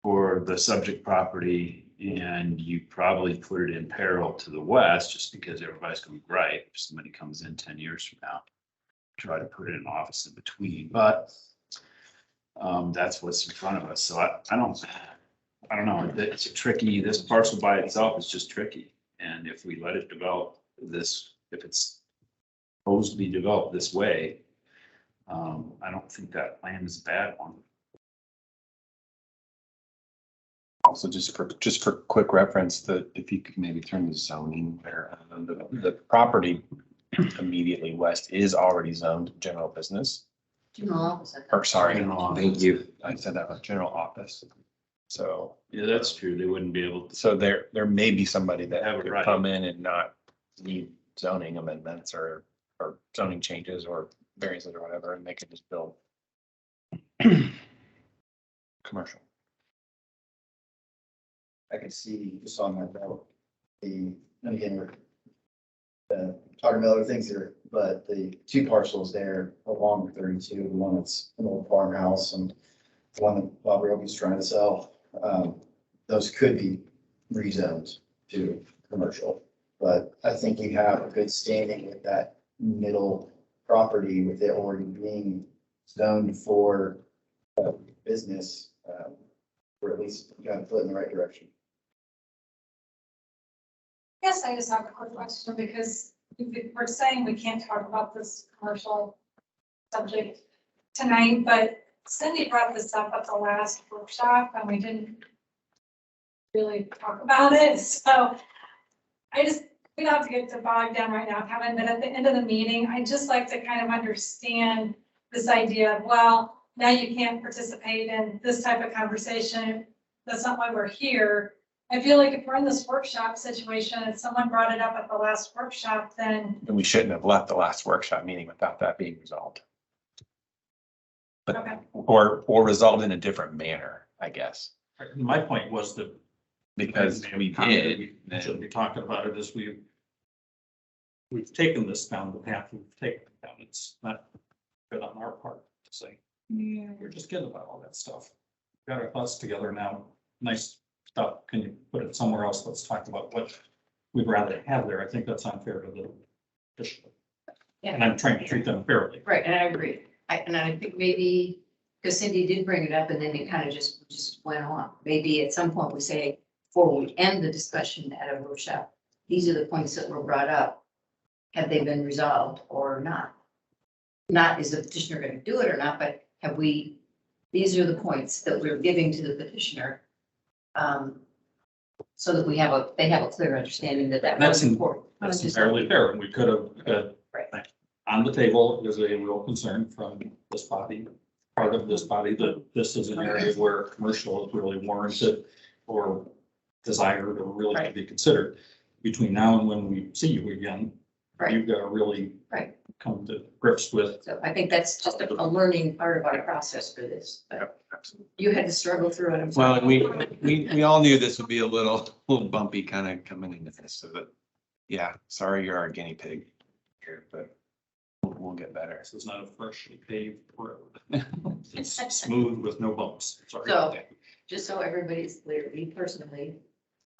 [SPEAKER 11] for the subject property, and you probably put it in peril to the west just because everybody's going to be right if somebody comes in 10 years from now, try to put it in an office in between. But that's what's in front of us. So I don't know. It's tricky. This parcel by itself is just tricky. And if we let it develop this, if it's supposed to be developed this way, I don't think that plan is a bad one.
[SPEAKER 2] Also, just for quick reference, if you could maybe turn the zoning there, the property immediately west is already zoned general business.
[SPEAKER 3] General office.
[SPEAKER 2] Or sorry,
[SPEAKER 11] General office.
[SPEAKER 2] thank you. I said that was general office. So,
[SPEAKER 11] Yeah, that's true. They wouldn't be able to.
[SPEAKER 2] so there may be somebody that
[SPEAKER 11] Have it
[SPEAKER 2] could
[SPEAKER 11] right.
[SPEAKER 2] come in and not need zoning amendments or zoning changes or variances or whatever, and they could just build commercial.
[SPEAKER 4] I could see just on that note, and again, we're talking about other things here, but the 2 parcels there along with 32, the one that's an old farmhouse and the one that Bob Roby's trying to sell, those could be rezoned to commercial. But I think you have a good standing with that middle property with it already being zoned for business, or at least you got a foot in the right direction.
[SPEAKER 5] Yes, I just have a quick question because we're saying we can't talk about this commercial subject tonight, but Cindy brought this up at the last workshop and we didn't really talk about it, so we don't have to get bogged down right now, Kevin, but at the end of the meeting, I'd just like to kind of understand this idea of, well, now you can't participate in this type of conversation. That's not why we're here. I feel like if we're in this workshop situation and someone brought it up at the last workshop, then
[SPEAKER 2] And we shouldn't have left the last workshop meeting without that being resolved. But,
[SPEAKER 5] okay.
[SPEAKER 2] or resolved in a different manner, I guess,
[SPEAKER 1] My point was that.
[SPEAKER 2] because we did.
[SPEAKER 1] We shouldn't be talking about it as we've taken this down the path we've taken it down. It's not good on our part to say, you're just kidding about all that stuff. Got our thoughts together now. Nice stuff. Can you put it somewhere else? Let's talk about what we'd rather have there. I think that's unfair to the official. And I'm trying to treat them fairly.
[SPEAKER 3] Right, and I agree. And I think maybe, because Cindy did bring it up and then it kind of just went on. Maybe at some point we say, before we end the discussion at a workshop, these are the points that were brought up. Have they been resolved or not? Not is the petitioner going to do it or not, but these are the points that we're giving to the petitioner. So that they have a clear understanding that was important.
[SPEAKER 1] That's entirely fair. And we could have,
[SPEAKER 3] Right.
[SPEAKER 1] on the table, there's a real concern from this body, part of this body, that this is an area where commercial is really warranted or desired or really to be considered. Between now and when we see you again,
[SPEAKER 3] Right.
[SPEAKER 1] you've got to really come to grips with.
[SPEAKER 3] So I think that's just a learning part of our process for this. But you had to struggle through it. I'm sorry.
[SPEAKER 2] Well, we all knew this would be a little bumpy kind of coming into this, so that, yeah, sorry, you're our guinea pig here, but we'll get better.
[SPEAKER 1] This is not a freshly paved road. It's smooth with no bumps. Sorry.
[SPEAKER 3] So, just so everybody's clear, me personally,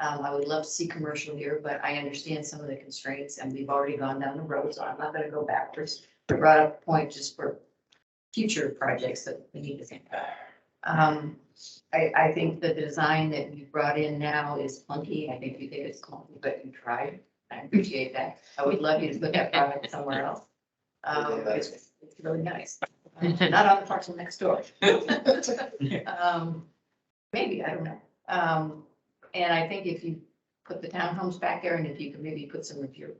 [SPEAKER 3] I would love to see commercial here, but I understand some of the constraints and we've already gone down the road, so I'm not gonna go backwards. I brought up a point just for future projects that we need to think about. I think that the design that you brought in now is clunky. I think you think it's clunky, but you tried. I appreciate that. I would love you to put that product somewhere else. It's really nice. Not on the parcel next door. Maybe, I don't know. And I think if you put the townhomes back there and if you could maybe put some of your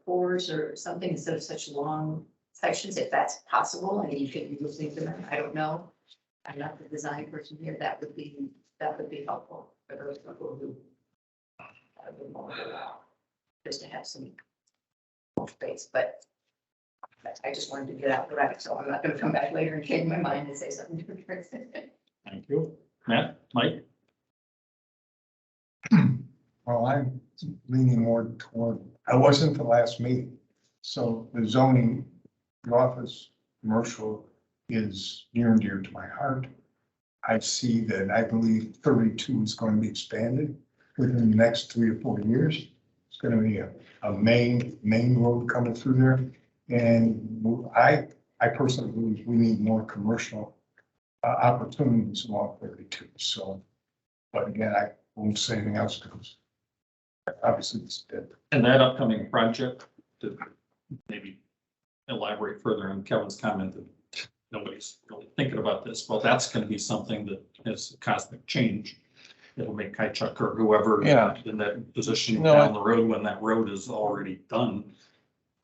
[SPEAKER 3] fours or something instead of such long sections, if that's possible, and you could remove things in them, I don't know. I'm not the design person here. That would be helpful for those people who would want to allow, just to have some more space, but I just wanted to get out the rabbit, so I'm not gonna come back later and change my mind and say something different.
[SPEAKER 1] Thank you. Matt, Mike?
[SPEAKER 14] Well, I'm leaning more toward, I wasn't the last meeting, so the zoning, the office, commercial is near and dear to my heart. I see that I believe 32 is going to be expanded within the next 3 or 4 years. It's going to be a main road coming through there. And I personally believe we need more commercial opportunities along 32. So, but again, I won't say anything else because obviously it's dead.
[SPEAKER 1] And that upcoming project, to maybe elaborate further on Kevin's comment that nobody's really thinking about this. Well, that's going to be something that has a cosmic change. It'll make Kaichuk or whoever in that position down the road, when that road is already done,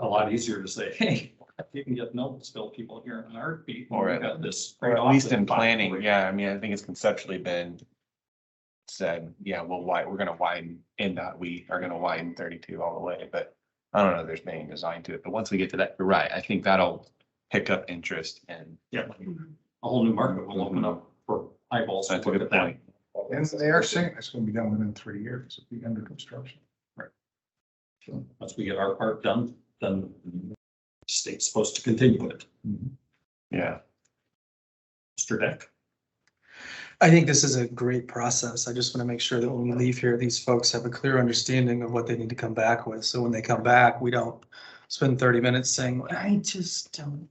[SPEAKER 1] a lot easier to say, hey, you can get Noblesville people here in an heartbeat.
[SPEAKER 2] Or
[SPEAKER 1] We've got this.
[SPEAKER 2] Or at least in planning, yeah, I mean, I think it's conceptually been said, yeah, well, we're gonna widen we are gonna widen 32 all the way, but I don't know if there's any design to it, but once we get to that, you're right, I think that'll pick up interest and.
[SPEAKER 1] Yeah, a whole new market will open up for eyeballs. to
[SPEAKER 2] That's a
[SPEAKER 1] look
[SPEAKER 2] good
[SPEAKER 1] at that.
[SPEAKER 2] point.
[SPEAKER 14] And they are saying it's going to be done within 3 years. It'll be under construction.
[SPEAKER 1] Once we get our part done, then the state's supposed to continue it.
[SPEAKER 2] Yeah.
[SPEAKER 1] Mr. Deck.
[SPEAKER 15] I think this is a great process. I just want to make sure that when we leave here, these folks have a clear understanding of what they need to come back with. So when they come back, we don't spend 30 minutes saying, I just don't.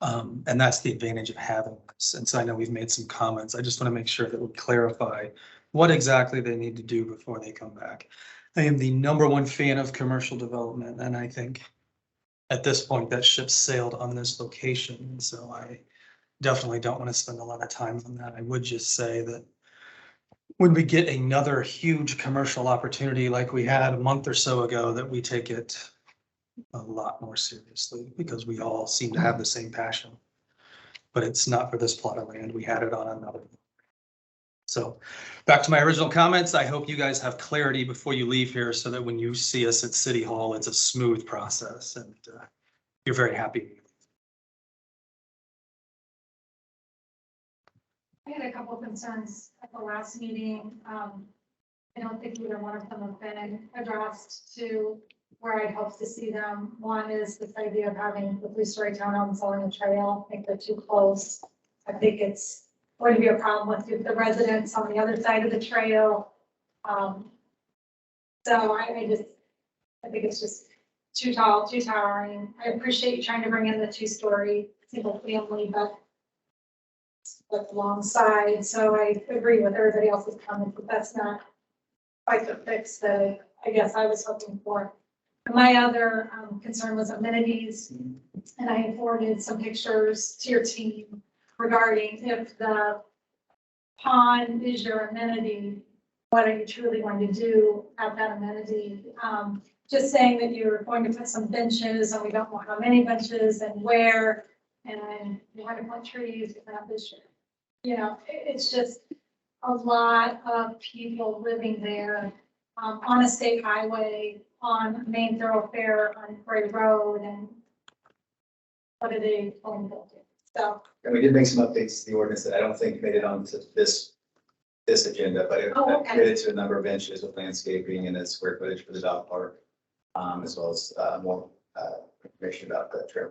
[SPEAKER 15] And that's the advantage of having this. And so I know we've made some comments. I just want to make sure that we clarify what exactly they need to do before they come back. I am the #1 fan of commercial development, and I think at this point, that ship sailed on this location. And so I definitely don't want to spend a lot of time on that. I would just say that when we get another huge commercial opportunity like we had a month or so ago, that we take it a lot more seriously because we all seem to have the same passion. But it's not for this plot of land. We had it on another. So back to my original comments, I hope you guys have clarity before you leave here so that when you see us at City Hall, it's a smooth process and you're very happy.
[SPEAKER 5] I had a couple of concerns at the last meeting. I don't think either one of them have been addressed to where I'd hoped to see them. One is this idea of having the three-story townhomes along the trail. I think they're too close. I think it's going to be a problem with the residents on the other side of the trail. So I think it's just too tall, too towering. I appreciate you trying to bring in the two-story single family, but alongside. So I agree with everybody else's comments, but that's not quite the fix that I guess I was hoping for. My other concern was amenities, and I forwarded some pictures to your team regarding if the pond is your amenity, what are you truly going to do at that amenity? Just saying that you're going to put some benches, and we don't know how many benches and where, and you want to plant trees, you have this year. You know, it's just a lot of people living there on a state highway, on main thoroughfare, on Gray Road, and what are they going to do? So.
[SPEAKER 4] And we did make some updates to the ordinance that I don't think made it onto this agenda, but it committed to a number of benches with landscaping and a square footage for the dog park, as well as more information about the trail.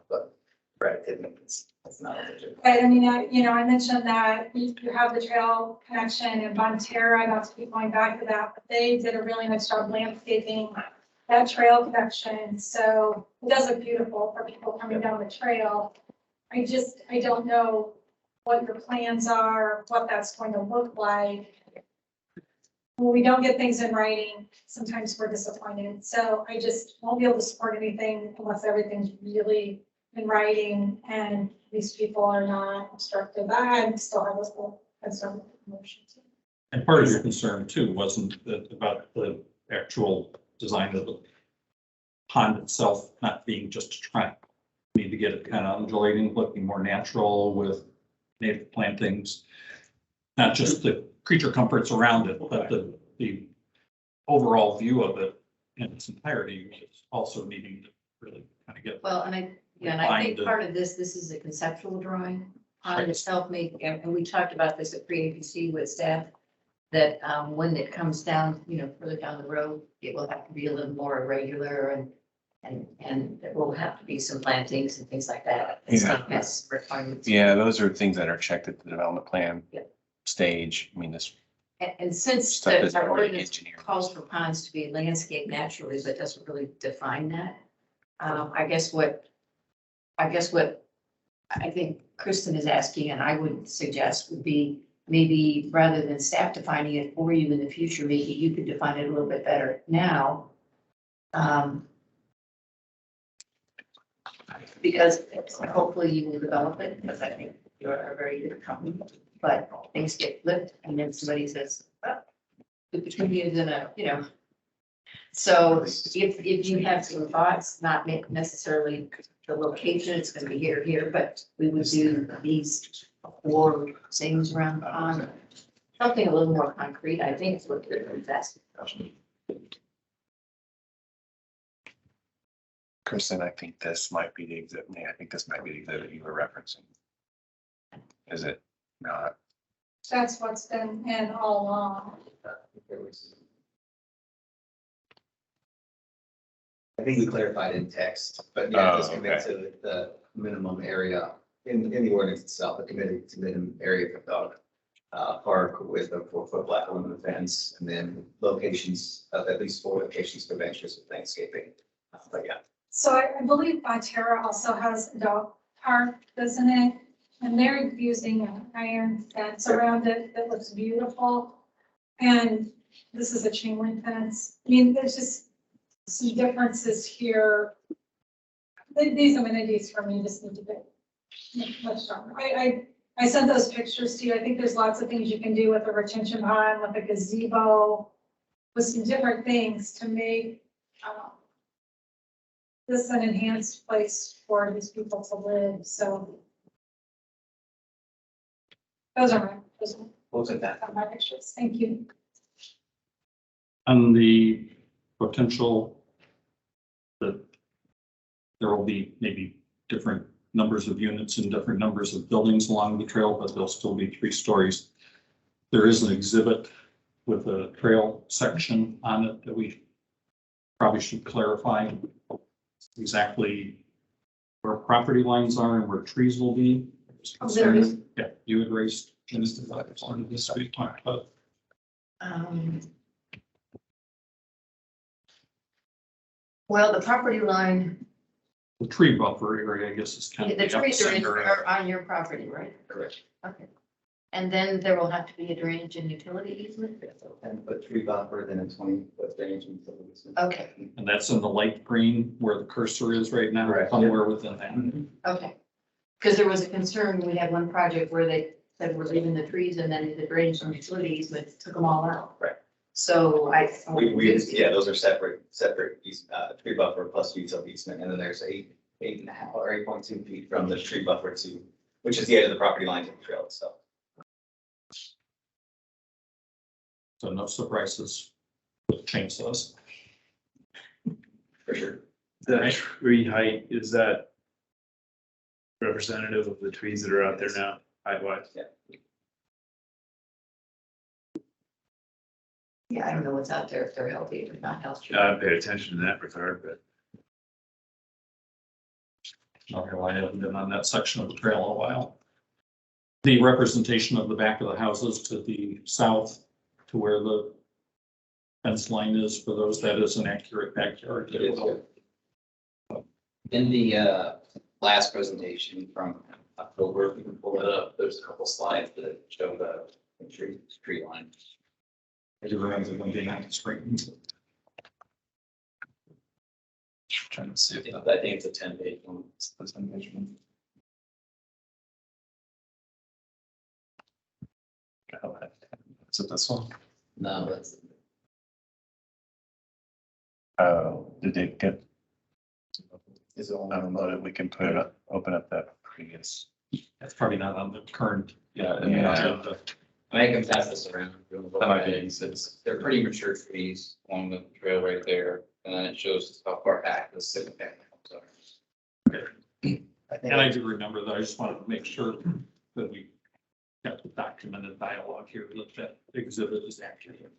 [SPEAKER 4] But Brad didn't, it's not on the agenda.
[SPEAKER 5] Right, I mean, I mentioned that you have the trail connection in Bonterra, not to keep going back to that, but they did a really nice job landscaping that trail connection. So it does look beautiful for people coming down the trail. I don't know what your plans are, what that's going to look like. When we don't get things in writing, sometimes we're disappointed. So I just won't be able to support anything unless everything's really in writing and these people are not obstructive. I still have this whole concern with emotions.
[SPEAKER 1] And part of your concern too wasn't that about the actual design of the pond itself not being just a trap. We need to get it kind of undulating, looking more natural with native plantings, not just the creature comforts around it, but the overall view of it in its entirety is also needing to really kind of get.
[SPEAKER 3] Well, and I think part of this is a conceptual drawing. Pond itself and we talked about this at pre-APC with staff, that when it comes down, further down the road, it will have to be a little more irregular and there will have to be some plantings and things like that. It's not as requirements.
[SPEAKER 2] Yeah, those are things that are checked at the development plan
[SPEAKER 3] Yeah.
[SPEAKER 2] stage. I mean, this
[SPEAKER 3] And since
[SPEAKER 2] stuff is
[SPEAKER 3] our
[SPEAKER 2] already
[SPEAKER 3] ordinance
[SPEAKER 2] engineered.
[SPEAKER 3] calls for ponds to be landscaped naturally, but doesn't really define that. I guess what I think Kristen is asking, and I would suggest would be maybe rather than staff defining it for you in the future, maybe you could define it a little bit better now. Because hopefully you will develop it, because I think you're a very good company, but things get flipped and then somebody says, oh, the petunias in a, So if you have some thoughts, not necessarily the location, it's gonna be here, but we would do these 4 things around the pond. Something a little more concrete, I think is what they're investing.
[SPEAKER 2] Kristen, I think this might be the exhibit. Yeah, I think this might be the exhibit you were referencing. Is it not?
[SPEAKER 5] That's what's been in all along.
[SPEAKER 4] I think we clarified in text, but yeah, just
[SPEAKER 2] Oh,
[SPEAKER 4] commit
[SPEAKER 2] okay.
[SPEAKER 4] to the minimum area in the ordinance itself, a committed to minimum area for dog park with a 4-foot black aluminum fence, and then locations of at least 4 locations for benches with landscaping. But yeah.
[SPEAKER 5] So I believe Bonterra also has a dog park, doesn't it? And they're using an iron fence around it that looks beautiful. And this is a chain link fence. I mean, there's just some differences here these amenities for me just need to be much stronger. I sent those pictures to you. I think there's lots of things you can do with a retention pond, with a gazebo, with some different things to make this an enhanced place for these people to live. So those are my pictures. Thank you.
[SPEAKER 1] On the potential that there will be maybe different numbers of units and different numbers of buildings along the trail, but there'll still be 3 stories. There is an exhibit with a trail section on it that we probably should clarify exactly where property lines are and where trees will be.
[SPEAKER 3] Oh, there is.
[SPEAKER 1] Yeah, you had raised on this week, talked about.
[SPEAKER 3] Well, the property line,
[SPEAKER 1] The tree buffer area, I guess, is kind of.
[SPEAKER 3] the trees
[SPEAKER 1] epicenter of-
[SPEAKER 3] are on your property, right?
[SPEAKER 10] Correct.
[SPEAKER 3] Okay. And then there will have to be a drainage and utility easement?
[SPEAKER 4] So 10-foot tree buffer, then a 20-foot drainage and utility easement.
[SPEAKER 3] Okay,
[SPEAKER 1] And that's in the light green where the cursor is right now,
[SPEAKER 4] Correct.
[SPEAKER 1] somewhere within that.
[SPEAKER 3] okay. Because there was a concern, we had one project where they said we're leaving the trees and then the drainage and utility easement took them all out.
[SPEAKER 10] Right.
[SPEAKER 3] So
[SPEAKER 10] Yeah, those are separate, tree buffer plus utility easement, and then there's 8.5 or 8.2 feet from the tree buffer to, which is the edge of the property line to the trail itself.
[SPEAKER 1] So no surprises with chainsaws.
[SPEAKER 10] For sure.
[SPEAKER 11] That tree height, is that representative of the trees that are out there now, height wise?
[SPEAKER 3] Yeah, I don't know what's out there, if they're healthy or not healthy.
[SPEAKER 11] I paid attention in that regard, but
[SPEAKER 1] Okay, well, I haven't been on that section of the trail in a while. The representation of the back of the houses to the south to where the fence line is, for those, that is an accurate backyard.
[SPEAKER 10] It is. In the last presentation from October, if you can pull it up, there's a couple slides that show the tree line.
[SPEAKER 1] I do remember them being on the screen.
[SPEAKER 11] trying to see if
[SPEAKER 10] I think it's a 10-page one.
[SPEAKER 11] that's an measurement. Is it this one?
[SPEAKER 10] No, that's.
[SPEAKER 11] Did it get
[SPEAKER 4] Is it on
[SPEAKER 11] downloaded? We can put it up, open up that previous.
[SPEAKER 1] That's probably not on the current.
[SPEAKER 11] Yeah.
[SPEAKER 1] agenda.
[SPEAKER 10] I can pass this around.
[SPEAKER 11] That might be easy.
[SPEAKER 10] They're pretty mature trees along the trail right there, and then it shows how far back the civic path are.
[SPEAKER 4] I think
[SPEAKER 1] And I do remember that. I just wanted to make sure that we kept the documented dialogue here, that that exhibit is accurate.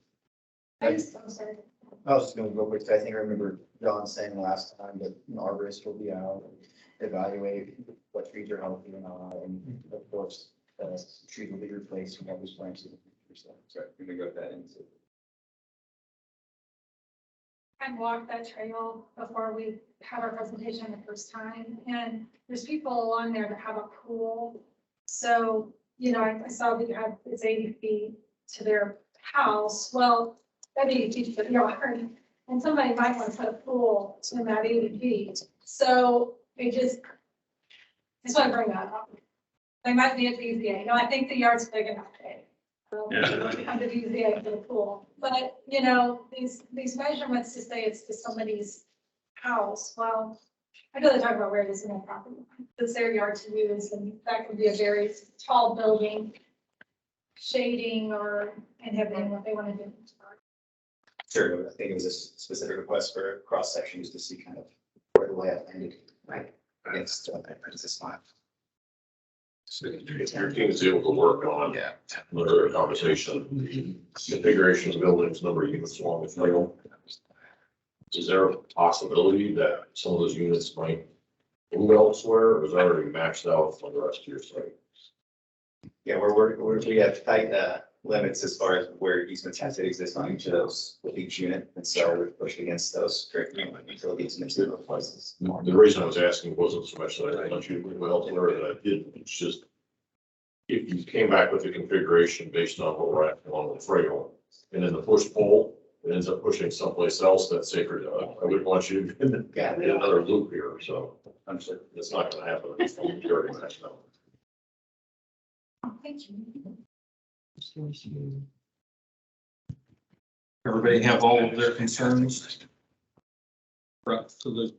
[SPEAKER 5] I'm sorry.
[SPEAKER 4] I was just gonna go quick, I think I remember John saying last time that an arborist will be out, evaluate what trees are healthy and not, and of course, trees will be replaced when those branches.
[SPEAKER 10] So we can go with that into.
[SPEAKER 5] I walked that trail before we had our presentation the first time, and there's people along there that have a pool. So, I saw that you have, it's 80 feet to their house. Well, that 80 feet to the yard, and somebody might want to put a pool in that 80 feet. So I just want to bring that up. They might be at BZA. I think the yard's big enough. Come to BZA for the pool. But, these measurements to say it's to somebody's house, well, I know they're talking about where it is in their property. It's their yard to use, and that could be a very tall building, shading or inhibiting what they want to do.
[SPEAKER 10] Sure, I think it was a specific request for cross sections to see kind of where the layout ended.
[SPEAKER 3] Right.
[SPEAKER 10] Against this line.
[SPEAKER 8] So your team is able to work on another conversation, configuration of buildings, number of units along the trail. Is there a possibility that some of those units might move elsewhere, or is that already maxed out on the rest of your site?
[SPEAKER 10] Yeah, we have tight limits as far as where easements have to exist on each of those with each unit, and so we're pushed against those utility easements in those places.
[SPEAKER 8] The reason I was asking wasn't so much that I want you to move elsewhere, that I didn't, it's just if you came back with a configuration based on what we're at along the trail, and then the push pull, and ends up pushing someplace else that's sacred, I wouldn't want you to get another loop here, so I'm saying it's not gonna happen. It's very much so.
[SPEAKER 5] Thank you.
[SPEAKER 1] Everybody have all of their concerns brought to the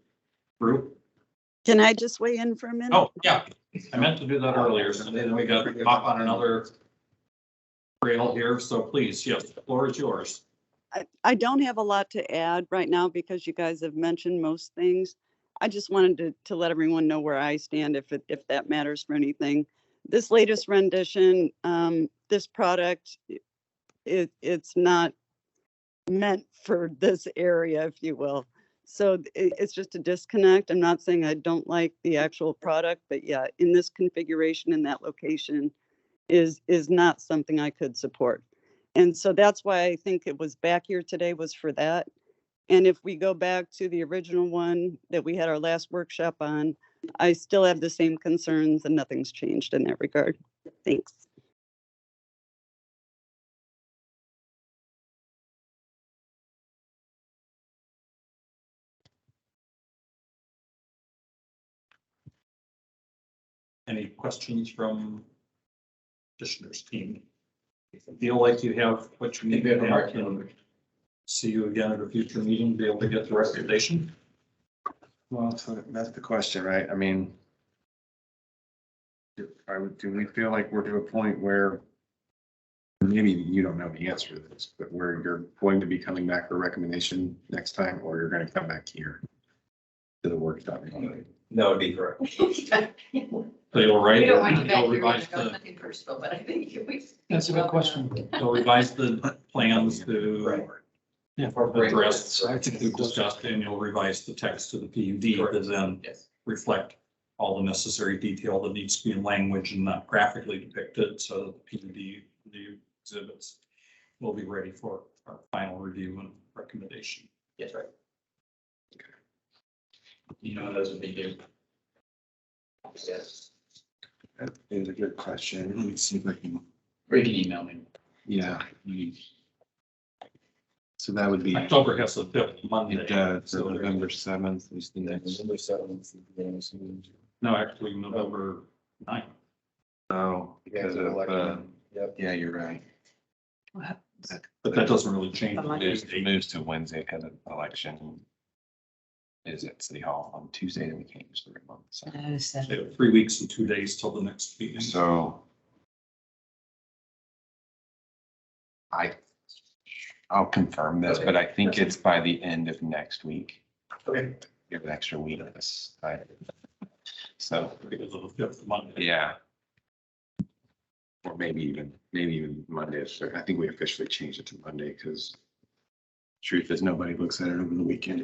[SPEAKER 1] group?
[SPEAKER 12] Can I just weigh in for a minute?
[SPEAKER 1] Oh, yeah, I meant to do that earlier, so then we got to hop on another trail here, so please, yes, the floor is yours.
[SPEAKER 12] I don't have a lot to add right now because you guys have mentioned most things. I just wanted to let everyone know where I stand if that matters for anything. This latest rendition, this product, it's not meant for this area, if you will. So it's just a disconnect. I'm not saying I don't like the actual product, but yeah, in this configuration, in that location is not something I could support. And so that's why I think it was back here today, was for that. And if we go back to the original one that we had our last workshop on, I still have the same concerns and nothing's changed in that regard. Thanks.
[SPEAKER 1] Any questions from petitioner's team? If you feel like you have what you need to have, and see you again at a future meeting, be able to get the recommendation.
[SPEAKER 7] Well, so that's the question, right? I mean, do we feel like we're to a point where maybe you don't know the answer to this, but where you're going to be coming back for a recommendation next time, or you're going to come back here to the workshop?
[SPEAKER 10] That would be correct.
[SPEAKER 1] So you'll write,
[SPEAKER 3] We don't want you back
[SPEAKER 1] you'll
[SPEAKER 3] here when
[SPEAKER 1] revise
[SPEAKER 3] I go
[SPEAKER 1] the,
[SPEAKER 3] nothing personal, but I think we.
[SPEAKER 15] That's a good question.
[SPEAKER 1] you'll revise the plans to
[SPEAKER 15] Yeah.
[SPEAKER 1] address, I think we've discussed, and you'll revise the text to the PUD to then
[SPEAKER 9] Yes.
[SPEAKER 1] reflect all the necessary detail that needs to be in language and not graphically depicted, so that the PUD, the exhibits will be ready for our final review and recommendation.
[SPEAKER 10] Yes, right.
[SPEAKER 9] You know, those would be due.
[SPEAKER 10] Yes.
[SPEAKER 7] That is a good question. Let me see if I can,
[SPEAKER 9] Or you can email me.
[SPEAKER 7] yeah. So that would be,
[SPEAKER 1] October has the fifth Monday.
[SPEAKER 7] so November 7th is the next.
[SPEAKER 1] No, actually, November 9th.
[SPEAKER 7] Oh, because of, yeah, you're right.
[SPEAKER 1] But that doesn't really change.
[SPEAKER 2] It moves to Wednesday because of election is at City Hall on Tuesday, and we can't use the remote. So,
[SPEAKER 1] They have 3 weeks and 2 days till the next meeting.
[SPEAKER 2] so I'll confirm this, but I think it's by the end of next week.
[SPEAKER 10] Okay.
[SPEAKER 2] Give an extra week on this. So,
[SPEAKER 1] Because of the fifth Monday.
[SPEAKER 2] yeah. Or maybe even Monday. So I think we officially changed it to Monday because truth is nobody looks at it over the weekend.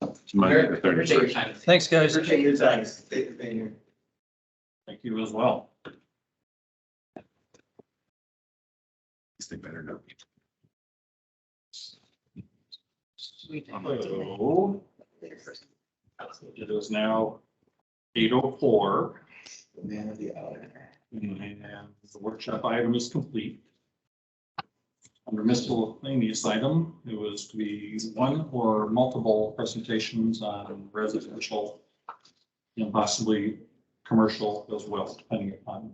[SPEAKER 2] It's Monday the
[SPEAKER 9] Appreciate your
[SPEAKER 2] 31st.
[SPEAKER 9] time.
[SPEAKER 15] Thanks, guys.
[SPEAKER 10] Appreciate your time. Thank you for being here.
[SPEAKER 1] Thank you as well.
[SPEAKER 2] They better know.
[SPEAKER 1] So, it is now 8:04.
[SPEAKER 10] Man of the hour.
[SPEAKER 1] And the workshop item is complete. Under miscellaneous item, it was to be one or multiple presentations on residential and possibly commercial as well, depending upon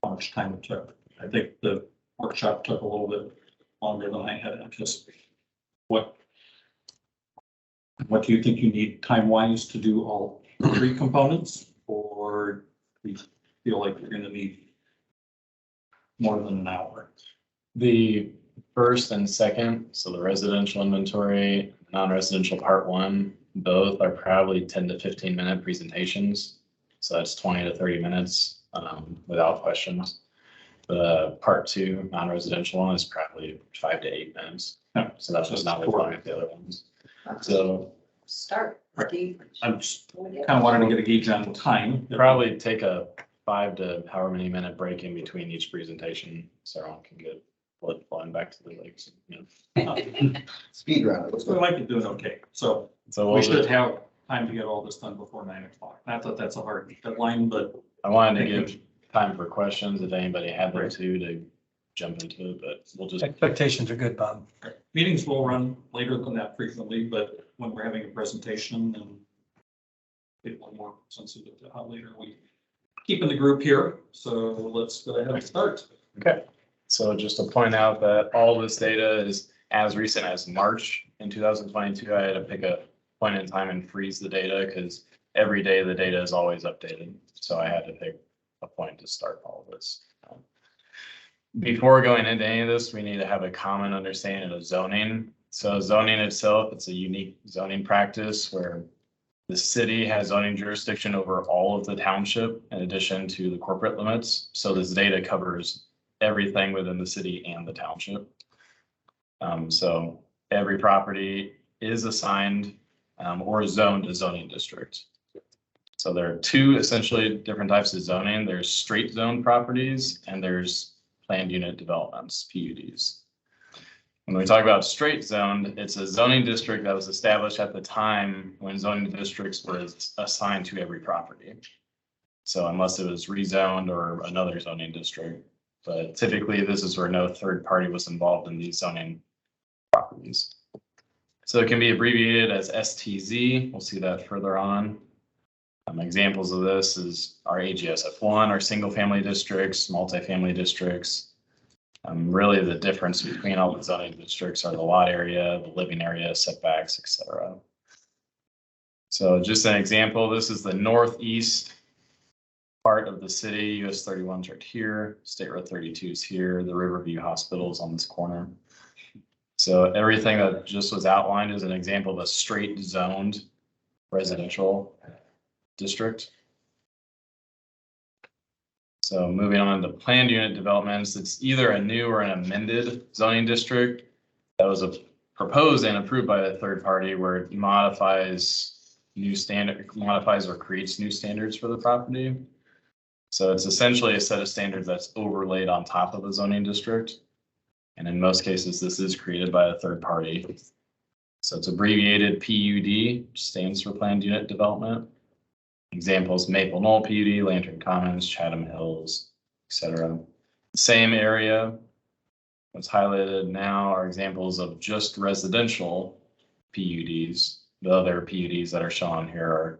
[SPEAKER 1] how much time it took. I think the workshop took a little bit longer than I had anticipated. What do you think you need time-wise to do all three components? Or do you feel like you're gonna need more than an hour?
[SPEAKER 16] The first and second, so the residential inventory, non-residential part one, both are probably 10 to 15 minute presentations. So that's 20 to 30 minutes without questions. The part two, non-residential one is probably 5 to 8 minutes.
[SPEAKER 1] Yeah.
[SPEAKER 16] So that's just not with the other ones. So
[SPEAKER 3] Start, Steve.
[SPEAKER 1] I'm just kind of wanting to get a gauge on time.
[SPEAKER 16] probably take a 5 to however many minute break in between each presentation. So everyone can get blood flowing back to the legs. You know.
[SPEAKER 4] Speed round.
[SPEAKER 1] We might be doing okay. So
[SPEAKER 16] So
[SPEAKER 1] we
[SPEAKER 16] we'll
[SPEAKER 1] should
[SPEAKER 16] just-
[SPEAKER 1] have time to get all this done before 9 o'clock. Not that that's a hard deadline, but
[SPEAKER 16] I wanted to give time for questions if anybody had them too, to jump into it, but we'll just.
[SPEAKER 15] Expectations are good, Bob.
[SPEAKER 1] Meetings will run later than that frequently, but when we're having a presentation, then people are more sensitive to how later we keep in the group here. So let's go ahead and start.
[SPEAKER 16] Okay, so just to point out that all this data is as recent as March in 2022. I had to pick a point in time and freeze the data because every day the data is always updated. So I had to pick a point to start all of this. Before going into any of this, we need to have a common understanding of zoning. So zoning itself, it's a unique zoning practice where the city has zoning jurisdiction over all of the township in addition to the corporate limits. So this data covers everything within the city and the township. So every property is assigned or zoned a zoning district. So there are two essentially different types of zoning. There's straight zone properties and there's planned unit developments, PUDs. When we talk about straight zoned, it's a zoning district that was established at the time when zoning districts were assigned to every property. So unless it was rezoned or another zoning district, but typically this is where no third party was involved in these zoning properties. So it can be abbreviated as STZ. We'll see that further on. Examples of this is our AGSF1, our single family districts, multifamily districts. Really the difference between all the zoning districts are the lot area, the living area, setbacks, etc. So just an example, this is the northeast part of the city. US 31's right here, State Road 32 is here, the Riverview Hospital is on this corner. So everything that just was outlined is an example of a straight zoned residential district. So moving on to planned unit developments, it's either a new or an amended zoning district that was proposed and approved by a third party where it modifies or creates new standards for the property. So it's essentially a set of standards that's overlaid on top of the zoning district. And in most cases, this is created by a third party. So it's abbreviated PUD, which stands for planned unit development. Examples: Maple Knoll PUD, Lantern Commons, Chatham Hills, etc. Same area. What's highlighted now are examples of just residential PUDs. The other PUDs that are shown here are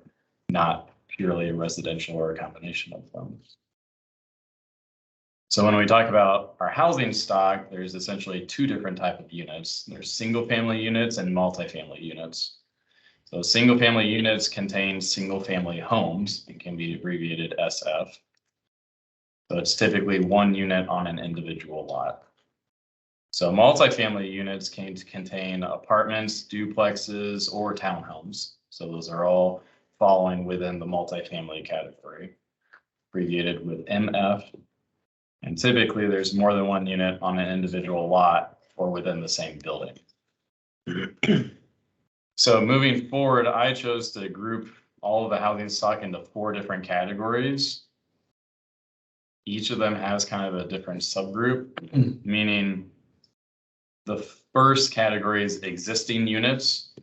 [SPEAKER 16] not purely residential or a combination of them. So when we talk about our housing stock, there's essentially two different types of units. There's single family units and multifamily units. So single family units contain single family homes and can be abbreviated SF. So it's typically one unit on an individual lot. So multifamily units can contain apartments, duplexes, or townhomes. So those are all falling within the multifamily category, abbreviated with MF. And typically there's more than one unit on an individual lot or within the same building. So moving forward, I chose to group all of the housing stock into 4 different categories. Each of them has kind of a different subgroup, meaning the first category is existing units.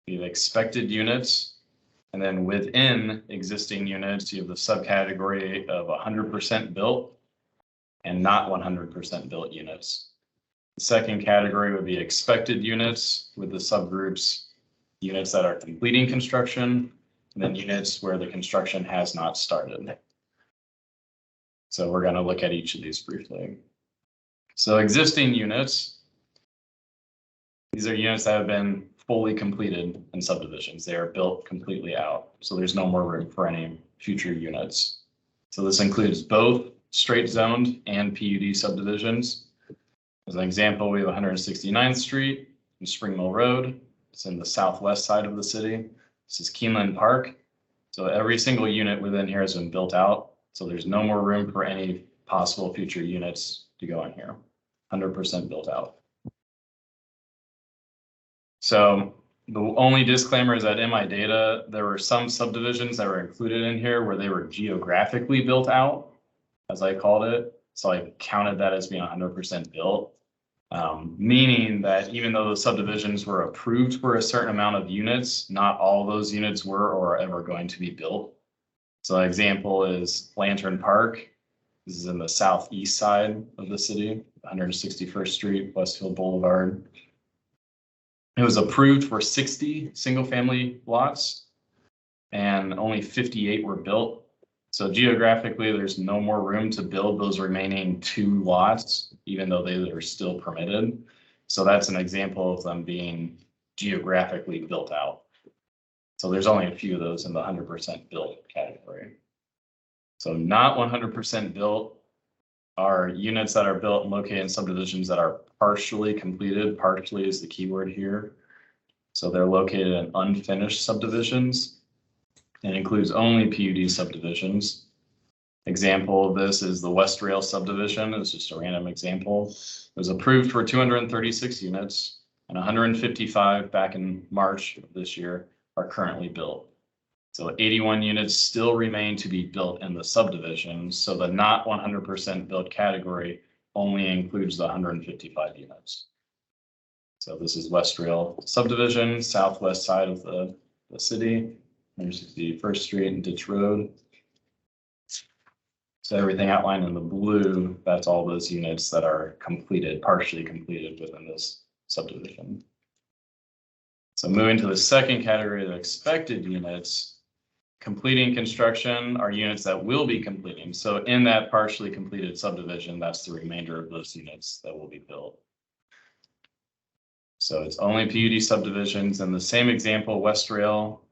[SPEAKER 16] We have expected units, and then within existing units, you have the subcategory of 100% built and not 100% built units. The second category would be expected units with the subgroups units that are completing construction, and then units where the construction has not started. So we're going to look at each of these briefly. So existing units, these are units that have been fully completed in subdivisions. They are built completely out. So there's no more room for any future units. So this includes both straight zoned and PUD subdivisions. As an example, we have 169th Street and Spring Mill Road. It's in the southwest side of the city. This is Keeneland Park. So every single unit within here has been built out. So there's no more room for any possible future units to go in here. 100% built out. So the only disclaimer is that in my data, there were some subdivisions that were included in here where they were geographically built out, as I called it. So I counted that as being 100% built. Meaning that even though the subdivisions were approved for a certain amount of units, not all those units were or are ever going to be built. So an example is Lantern Park. This is in the southeast side of the city. 161st Street, Westfield Boulevard. It was approved for 60 single-family lots, and only 58 were built. So geographically, there's no more room to build those remaining 2 lots, even though they are still permitted. So that's an example of them being geographically built out. So there's only a few of those in the 100% built category. So not 100% built are units that are built and located in subdivisions that are partially completed. Partially is the keyword here. So they're located in unfinished subdivisions and includes only PUD subdivisions. Example of this is the West Rail subdivision. It's just a random example. It was approved for 236 units, and 155 back in March of this year are currently built. So 81 units still remain to be built in the subdivision. So the not 100% built category only includes the 155 units. So this is West Rail subdivision, southwest side of the city. There's 61st Street and Ditch Road. So everything outlined in the blue, that's all those units that are completed, partially completed within this subdivision. So moving to the second category, the expected units, completing construction are units that will be completing. So in that partially completed subdivision, that's the remainder of those units that will be built. So it's only PUD subdivisions. And the same example, West Rail,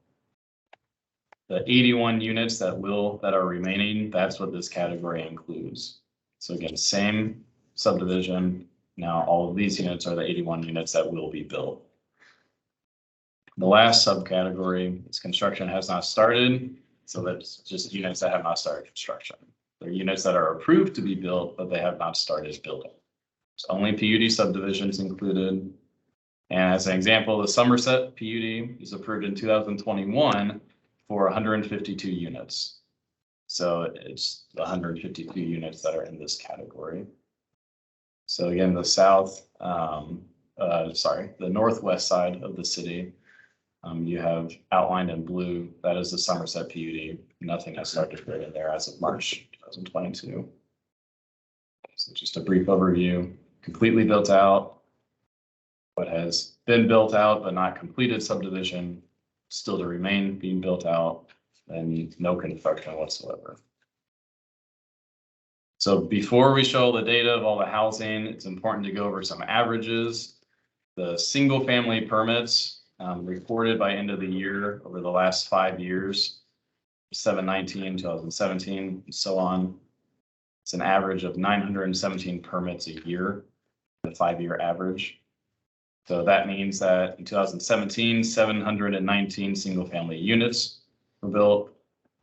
[SPEAKER 16] the 81 units that are remaining, that's what this category includes. So again, same subdivision. Now all of these units are the 81 units that will be built. The last subcategory is construction has not started. So that's just units that have not started construction. They're units that are approved to be built, but they have not started building. It's only PUD subdivisions included. And as an example, the Somerset PUD is approved in 2021 for 152 units. So it's the 152 units that are in this category. So again, the the northwest side of the city, you have outlined in blue, that is the Somerset PUD. Nothing has started building there as of March 2022. So just a brief overview, completely built out. What has been built out but not completed subdivision, still to remain being built out, and no construction whatsoever. So before we show the data of all the housing, it's important to go over some averages. The single family permits reported by end of the year over the last 5 years, 719, 2017, and so on. It's an average of 917 permits a year, the 5-year average. So that means that in 2017, 719 single family units were built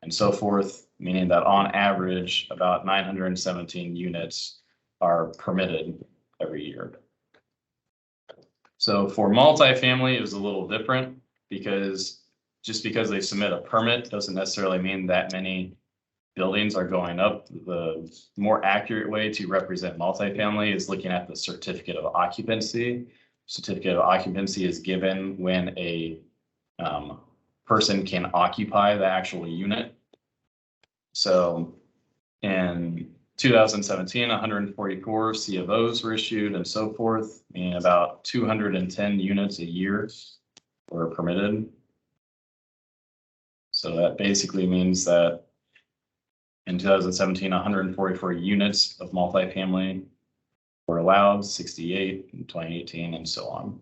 [SPEAKER 16] and so forth, meaning that on average, about 917 units are permitted every year. So for multifamily, it was a little different because just because they submit a permit doesn't necessarily mean that many buildings are going up. The more accurate way to represent multifamily is looking at the certificate of occupancy. Certificate of occupancy is given when a person can occupy the actual unit. So in 2017, 144 C of Os were issued and so forth, meaning about 210 units a year were permitted. So that basically means that in 2017, 144 units of multifamily were allowed, 68 in 2018, and so on.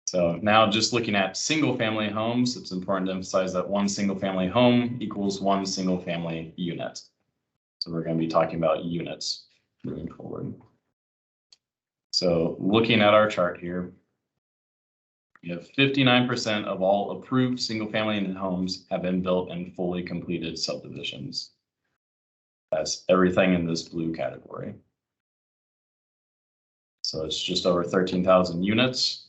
[SPEAKER 16] So now just looking at single family homes, it's important to emphasize that one single family home equals one single family unit. So we're going to be talking about units moving forward. So looking at our chart here, we have 59% of all approved single family homes have been built in fully completed subdivisions. That's everything in this blue category. So it's just over 13,000 units.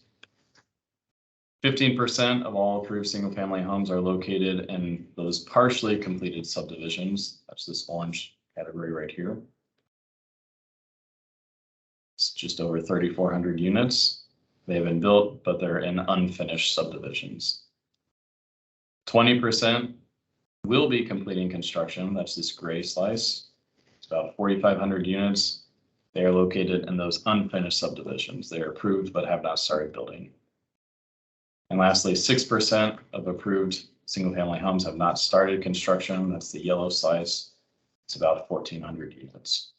[SPEAKER 16] 15% of all approved single family homes are located in those partially completed subdivisions. That's this orange category right here. It's just over 3,400 units. They've been built, but they're in unfinished subdivisions. 20% will be completing construction. That's this gray slice. about 4,500 units. They are located in those unfinished subdivisions. They are approved but have not started building. And lastly, 6% of approved single-family homes have not started construction. That's the yellow slice. It's about 1,400 units.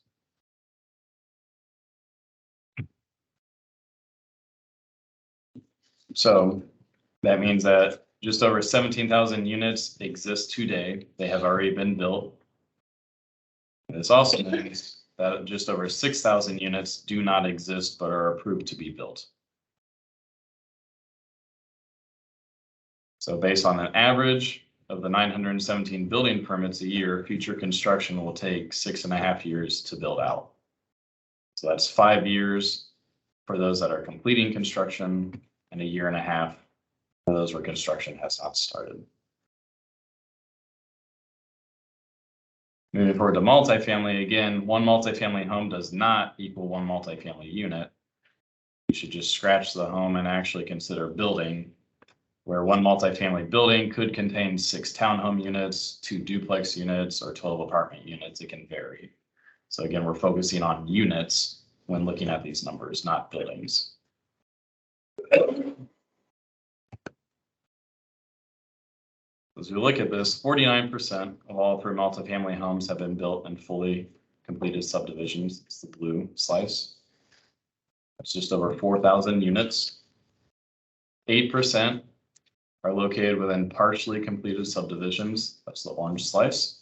[SPEAKER 16] So that means that just over 17,000 units exist today. They have already been built. And this also means that just over 6,000 units do not exist but are approved to be built. So based on an average of the 917 building permits a year, future construction will take 6.5 years to build out. So that's 5 years for those that are completing construction and 1.5 years for those where construction has not started. Moving forward to multifamily, again, one multifamily home does not equal one multifamily unit. You should just scratch the home and actually consider building, where one multifamily building could contain 6 townhome units, 2 duplex units, or 12 apartment units. It can vary. So again, we're focusing on units when looking at these numbers, not buildings. As we look at this, 49% of all approved multifamily homes have been built in fully completed subdivisions. It's the blue slice. That's just over 4,000 units. 8% are located within partially completed subdivisions. That's the orange slice.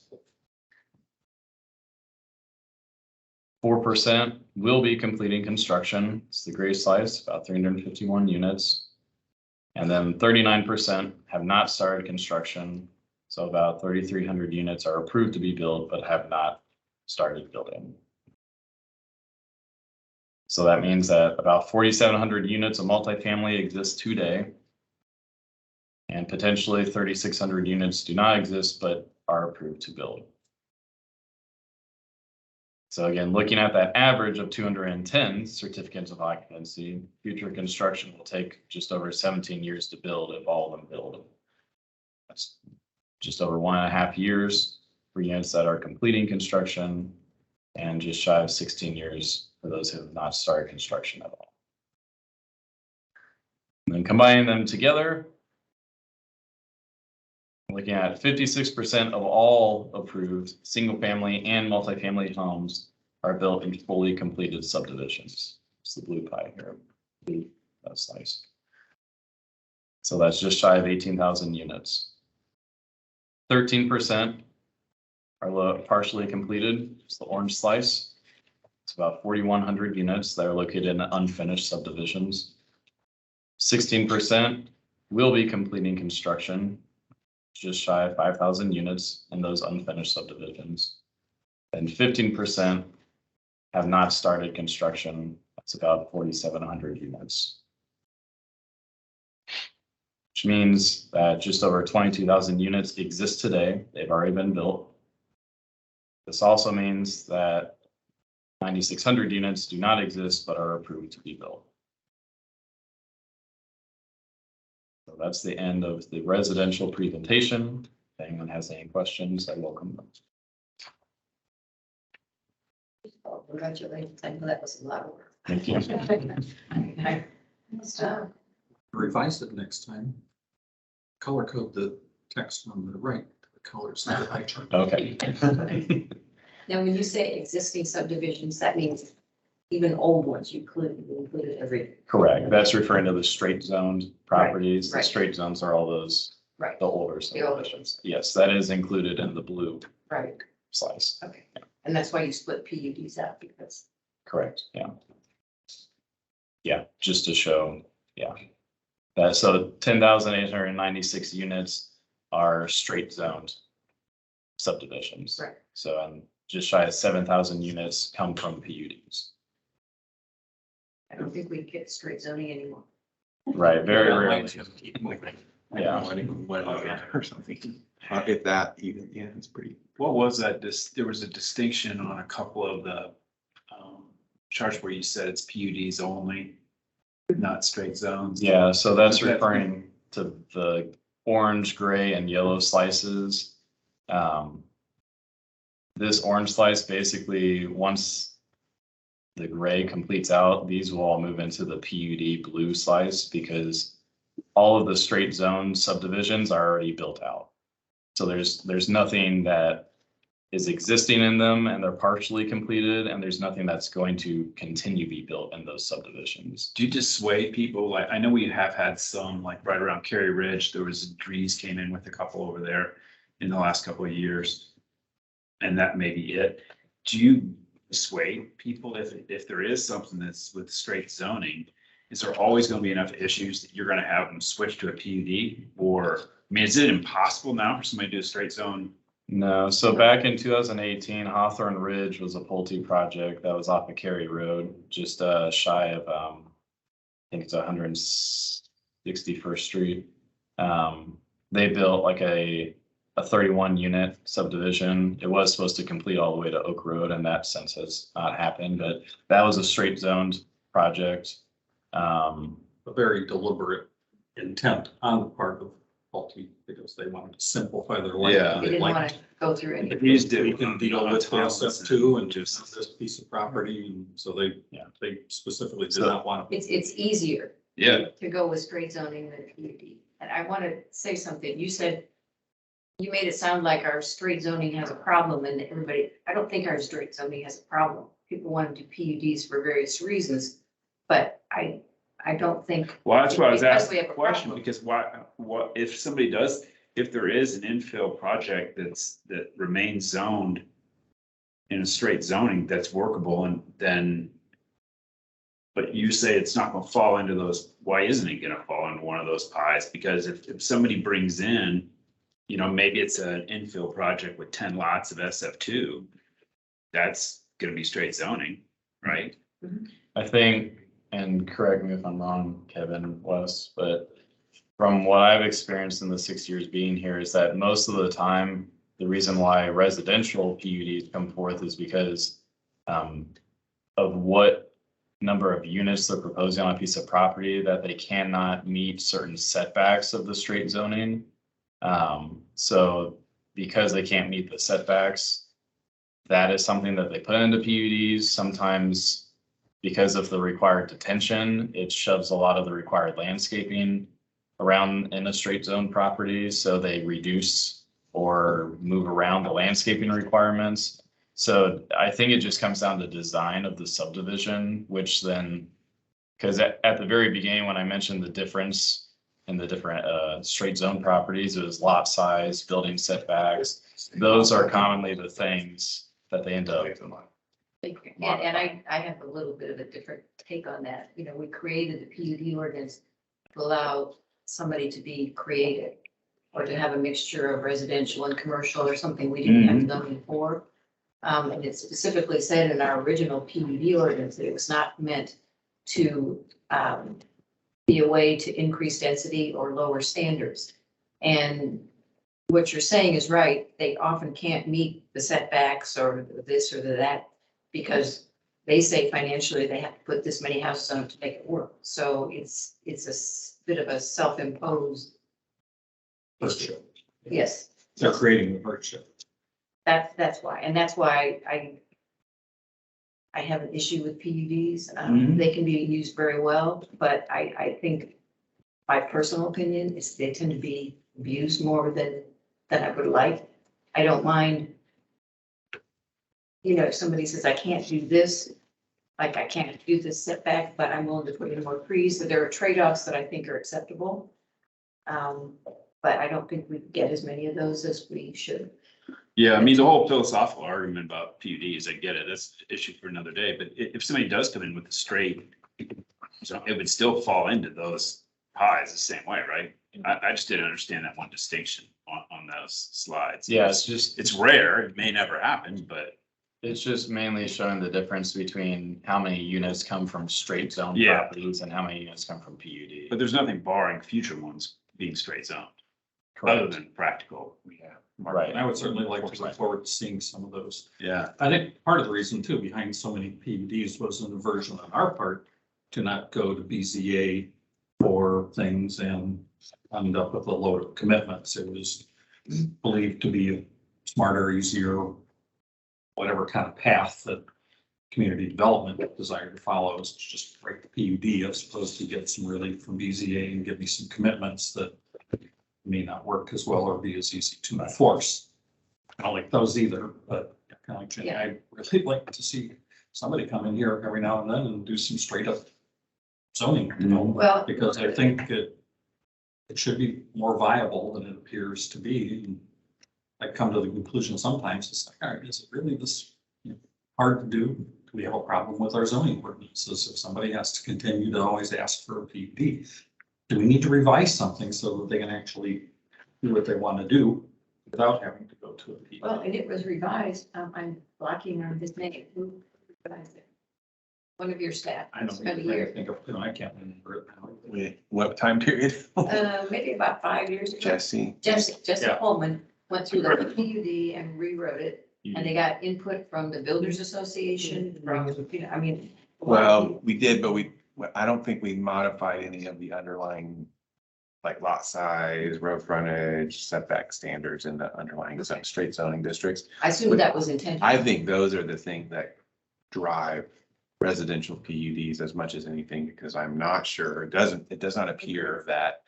[SPEAKER 16] 4% will be completing construction. It's the gray slice, about 351 units. And then 39% have not started construction. So about 3,300 units are approved to be built, but have not started building. So that means that about 4,700 units of multifamily exist today. And potentially 3,600 units do not exist, but are approved to build. So again, looking at that average of 210 certificates of occupancy, future construction will take just over 17 years to build if all of them build. That's just over 1.5 years for units that are completing construction and just shy of 16 years for those who have not started construction at all. And then combining them together, looking at 56% of all approved single-family and multifamily homes are built in fully completed subdivisions. It's the blue pie here, blue slice. So that's just shy of 18,000 units. 13% are partially completed. It's the orange slice. It's about 4,100 units that are located in unfinished subdivisions. 16% will be completing construction, just shy of 5,000 units in those unfinished subdivisions. And 15% have not started construction. That's about 4,700 units. Which means that just over 22,000 units exist today. They've already been built. This also means that 9,600 units do not exist, but are approved to be built. So that's the end of the residential presentation. If anyone has any questions, I welcome them.
[SPEAKER 3] Oh, congratulations. I know that was a lot of work.
[SPEAKER 16] Thank you.
[SPEAKER 1] Revise it next time. Color code the text on the right, the colors of the eye chart.
[SPEAKER 16] Okay.
[SPEAKER 3] Now, when you say existing subdivisions, that means even old ones, you included every.
[SPEAKER 16] Correct. That's referring to the straight zoned properties.
[SPEAKER 3] Right.
[SPEAKER 16] The straight zones are all those,
[SPEAKER 3] Right.
[SPEAKER 16] the older
[SPEAKER 3] The older
[SPEAKER 16] subdivisions. Yes, that is included in the blue
[SPEAKER 3] Right.
[SPEAKER 16] slice.
[SPEAKER 3] Okay. And that's why you split PUDs out, because.
[SPEAKER 16] Correct, yeah. Yeah, just to show, yeah. So 10,896 units are straight zoned subdivisions.
[SPEAKER 3] Right.
[SPEAKER 16] So just shy of 7,000 units come from PUDs.
[SPEAKER 3] I don't think we get straight zoning anymore.
[SPEAKER 16] Right, very rarely.
[SPEAKER 7] Yeah. Or something. If that even, yeah, it's pretty.
[SPEAKER 11] What was that? There was a distinction on a couple of the charts where you said it's PUDs only, not straight zones.
[SPEAKER 16] Yeah, so that's referring to the orange, gray, and yellow slices. this orange slice, basically, once the gray completes out, these will all move into the PUD blue slice because all of the straight zone subdivisions are already built out. So there's nothing that is existing in them and they're partially completed, and there's nothing that's going to continue to be built in those subdivisions.
[SPEAKER 11] Do you dissuade people? Like, I know we have had some, like right around Cary Ridge, there was Drees came in with a couple over there in the last couple of years. And that may be it. Do you dissuade people if there is something that's with straight zoning? Is there always going to be enough issues that you're going to have them switch to a PUD? Or, I mean, is it impossible now for somebody to do a straight zone?
[SPEAKER 16] No, so back in 2018, Hawthorne Ridge was a Pulte project that was off of Cary Road, just shy of, I think it's 161st Street. They built like a 31 unit subdivision. It was supposed to complete all the way to Oak Road, and that since has not happened, but that was a straight zoned project.
[SPEAKER 1] A very deliberate intent on the part of Pulte because they wanted to simplify their life.
[SPEAKER 11] Yeah.
[SPEAKER 3] They didn't want to go through any.
[SPEAKER 1] These do, we can deal with SF2 and just this piece of property, and so they specifically did not want to.
[SPEAKER 3] It's easier.
[SPEAKER 11] Yeah.
[SPEAKER 3] To go with straight zoning than PUD. And I want to say something. You said, you made it sound like our straight zoning has a problem and everybody, I don't think our straight zoning has a problem. People want to do PUDs for various reasons, but I don't think.
[SPEAKER 11] Well, that's why I was
[SPEAKER 3] because
[SPEAKER 11] asking
[SPEAKER 3] we
[SPEAKER 11] the
[SPEAKER 3] have a
[SPEAKER 11] question,
[SPEAKER 3] problem.
[SPEAKER 11] because what, if somebody does, if there is an infill project that remains zoned in a straight zoning that's workable, and then, but you say it's not gonna fall into those, why isn't it gonna fall into one of those pies? Because if somebody brings in, you know, maybe it's an infill project with 10 lots of SF2, that's gonna be straight zoning, right?
[SPEAKER 16] I think, and correct me if I'm wrong, Kevin, Wes, but from what I've experienced in the 6 years being here is that most of the time, the reason why residential PUDs come forth is because of what number of units they're proposing on a piece of property, that they cannot meet certain setbacks of the straight zoning. So because they can't meet the setbacks, that is something that they put into PUDs. Sometimes because of the required detention, it shoves a lot of the required landscaping around in a straight zone property. So they reduce or move around the landscaping requirements. So I think it just comes down to design of the subdivision, which then, because at the very beginning, when I mentioned the difference in the different straight zone properties, it was lot size, building setbacks. Those are commonly the things that they end up.
[SPEAKER 3] And I have a little bit of a different take on that. You know, we created the PUD ordinance to allow somebody to be creative or to have a mixture of residential and commercial or something we didn't have zoning for. And it specifically said in our original PUD ordinance that it was not meant to be a way to increase density or lower standards. And what you're saying is right. They often can't meet the setbacks or this or that because they say financially they have to put this many houses on it to make it work. So it's a bit of a self-imposed.
[SPEAKER 1] Hardship.
[SPEAKER 3] Yes.
[SPEAKER 1] They're creating the hardship.
[SPEAKER 3] That's why, and that's why I have an issue with PUDs. They can be used very well, but I think my personal opinion is they tend to be abused more than I would like. I don't mind, you know, if somebody says, I can't do this, like I can't do this setback, but I'm willing to put in more trees. So there are trade-offs that I think are acceptable. But I don't think we get as many of those as we should.
[SPEAKER 11] Yeah, I mean, the whole philosophical argument about PUDs, I get it, that's an issue for another day, but if somebody does come in with a straight, so it would still fall into those pies the same way, right? I just didn't understand that one distinction on those slides.
[SPEAKER 16] Yeah, it's
[SPEAKER 11] rare, it may never happen, but.
[SPEAKER 16] It's just mainly showing the difference between how many units come from straight zone
[SPEAKER 11] Yeah.
[SPEAKER 16] properties and how many units come from PUD.
[SPEAKER 11] But there's nothing barring future ones being straight zoned, other
[SPEAKER 16] Correct.
[SPEAKER 11] than practical.
[SPEAKER 16] Right.
[SPEAKER 1] And I would certainly like to look forward to seeing some of those.
[SPEAKER 11] Yeah.
[SPEAKER 1] I think part of the reason too, behind so many PUDs was an aversion on our part to not go to BZA for things and end up with a load of commitments. It was believed to be a smarter, easier whatever kind of path that community development desired to follow is just break the PUD as opposed to get some relief from BZA and give me some commitments that may not work as well or be as easy to enforce. I don't like those either, but kind of like Jenny,
[SPEAKER 3] Yeah.
[SPEAKER 1] I really like to see somebody come in here every now and then and do some straight up zoning, you know,
[SPEAKER 3] Well,
[SPEAKER 1] because I think it should be more viable than it appears to be. And I come to the conclusion sometimes, it's like, all right, is it really this hard to do? Do we have a problem with our zoning ordinances if somebody has to continue to always ask for a PUD? Do we need to revise something so that they can actually do what they want to do without having to go to a PUD?
[SPEAKER 3] well, and it was revised, I'm blocking on his name, who revised it? One of your staff.
[SPEAKER 1] I know,
[SPEAKER 3] Spent a year.
[SPEAKER 1] I can't remember it now.
[SPEAKER 7] Wait, what time period?
[SPEAKER 3] Maybe about 5 years ago.
[SPEAKER 7] Jesse.
[SPEAKER 3] Jesse
[SPEAKER 1] Yeah.
[SPEAKER 3] Coleman went through the PUD and rewrote it, and they got input from the Builders Association, from, you know, I mean.
[SPEAKER 7] Well, we did, but I don't think we modified any of the underlying, like lot size, road frontage, setback standards in the underlying straight zoning districts.
[SPEAKER 3] I assume that was intentional.
[SPEAKER 7] I think those are the things that drive residential PUDs as much as anything, because I'm not sure, it does not appear that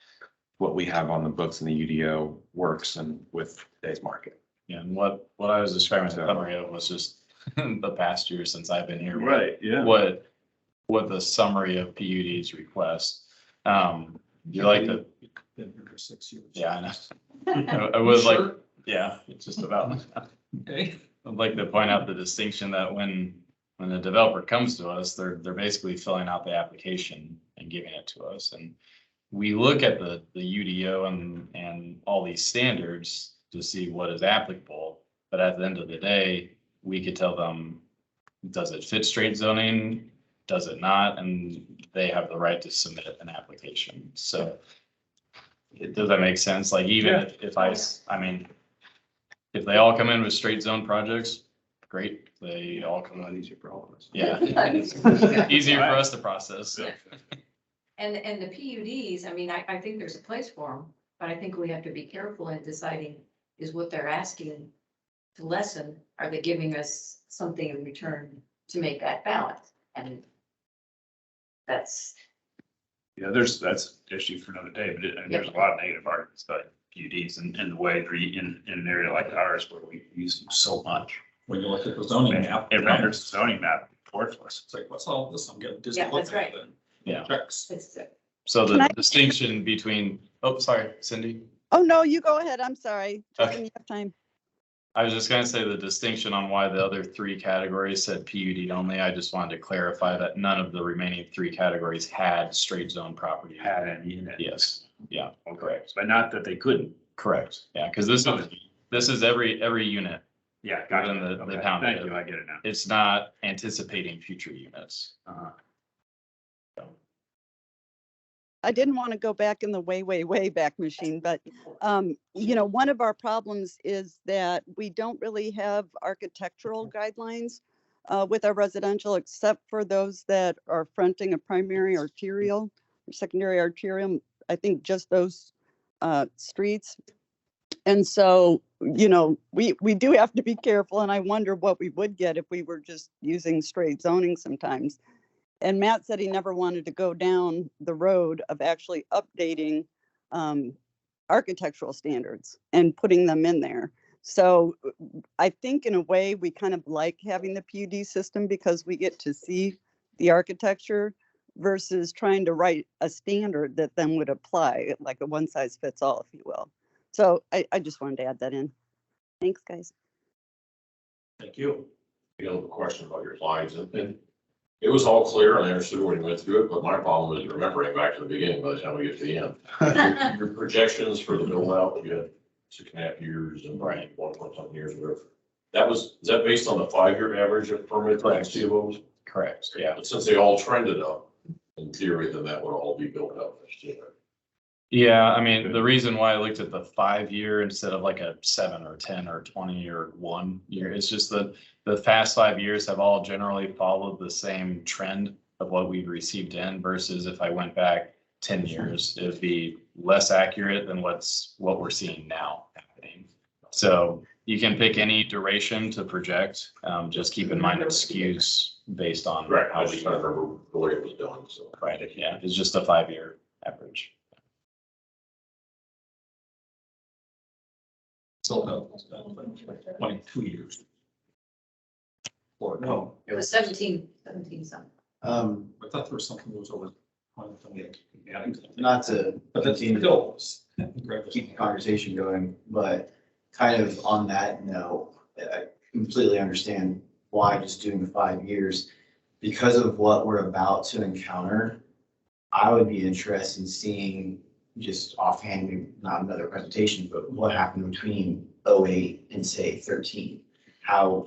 [SPEAKER 7] what we have on the books in the UDO works and with today's market.
[SPEAKER 16] Yeah, and what I was describing as a summary of was just the past year since I've been here.
[SPEAKER 11] Yeah.
[SPEAKER 16] What the summary of PUDs request. You like the,
[SPEAKER 1] Been here for 6 years.
[SPEAKER 16] yeah, I know. I would like,
[SPEAKER 1] Sure.
[SPEAKER 16] yeah, it's just about.
[SPEAKER 1] Okay.
[SPEAKER 16] I'd like to point out the distinction that when the developer comes to us, they're basically filling out the application and giving it to us. And we look at the UDO and all these standards to see what is applicable. But at the end of the day, we could tell them, does it fit straight zoning? Does it not? And they have the right to submit an application. So does that make sense? Like even if I mean, if they all come in with straight zone projects, great. They all come in.
[SPEAKER 7] Easier for all of us.
[SPEAKER 16] Yeah. Easier for us to process.
[SPEAKER 3] And the PUDs, I mean, I think there's a place for them, but I think we have to be careful in deciding is what they're asking to lessen, are they giving us something in return to make that balance? And that's,
[SPEAKER 11] Yeah, that's an issue for another day, but and there's a lot of negative arguments about PUDs and the way they're in an area like ours where we use them so much.
[SPEAKER 1] When you look at the zoning map.
[SPEAKER 11] It renders the zoning map worthless.
[SPEAKER 1] It's like, what's all this? I'm getting dizzy.
[SPEAKER 3] Yeah, that's
[SPEAKER 1] looking at
[SPEAKER 3] right.
[SPEAKER 1] it.
[SPEAKER 16] Yeah.
[SPEAKER 1] Checks.
[SPEAKER 3] it's,
[SPEAKER 16] So
[SPEAKER 12] Can
[SPEAKER 16] the
[SPEAKER 12] I-
[SPEAKER 16] distinction between, oh, sorry, Cindy.
[SPEAKER 12] Oh, no, you go ahead. I'm sorry.
[SPEAKER 16] Okay.
[SPEAKER 12] Justin, you have time.
[SPEAKER 16] I was just gonna say the distinction on why the other three categories said PUD only. I just wanted to clarify that none of the remaining three categories had straight zone property.
[SPEAKER 11] Had any in it.
[SPEAKER 16] Yes, yeah,
[SPEAKER 11] Correct. But not that they couldn't.
[SPEAKER 16] correct. Yeah, because this is every unit.
[SPEAKER 11] Yeah,
[SPEAKER 16] Within
[SPEAKER 11] gotcha.
[SPEAKER 16] the
[SPEAKER 11] Okay,
[SPEAKER 16] town.
[SPEAKER 11] Thank you, I get it now.
[SPEAKER 16] It's not anticipating future units.
[SPEAKER 11] Uh-huh.
[SPEAKER 12] I didn't want to go back in the way back machine, but, you know, one of our problems is that we don't really have architectural guidelines with our residential, except for those that are fronting a primary arterial or secondary arterial. I think just those streets. And so, you know, we do have to be careful, and I wonder what we would get if we were just using straight zoning sometimes. And Matt said he never wanted to go down the road of actually updating architectural standards and putting them in there. So I think in a way we kind of like having the PUD system because we get to see the architecture versus trying to write a standard that then would apply, like a one size fits all, if you will. So I just wanted to add that in. Thanks, guys.
[SPEAKER 8] Thank you. You know, the question about your slides and it was all clear and I understood when you went through it, but my problem is remembering back to the beginning by the time we get to the end. Your projections for the build out, you had 6.5 years and 1.something years, whatever. Is that based on the 5-year average of permits and CBOs?
[SPEAKER 16] Correct, yeah.
[SPEAKER 8] But since they all trended up, in theory, then that would all be built out next year.
[SPEAKER 16] Yeah, I mean, the reason why I looked at the 5-year instead of like a 7 or 10 or 20 or 1 year, it's just that the past 5 years have all generally followed the same trend of what we've received in versus if I went back 10 years, it'd be less accurate than what we're seeing now happening. So You can pick any duration to project. Just keep in mind it skews based on.
[SPEAKER 8] Right, I
[SPEAKER 16] how
[SPEAKER 8] just
[SPEAKER 16] we
[SPEAKER 8] trying to remember the way it was done, so.
[SPEAKER 16] Right, yeah, it's just a 5-year average.
[SPEAKER 1] So, 22 years. Or no,
[SPEAKER 3] It was 17 something.
[SPEAKER 1] I thought there was something that was over.
[SPEAKER 4] Not to
[SPEAKER 1] But that's
[SPEAKER 4] continue
[SPEAKER 1] still.
[SPEAKER 4] keep the conversation going, but kind of on that note, I completely understand why just doing the 5 years. Because of what we're about to encounter, I would be interested in seeing just offhand, not another presentation, but what happened between 08 and say 13. How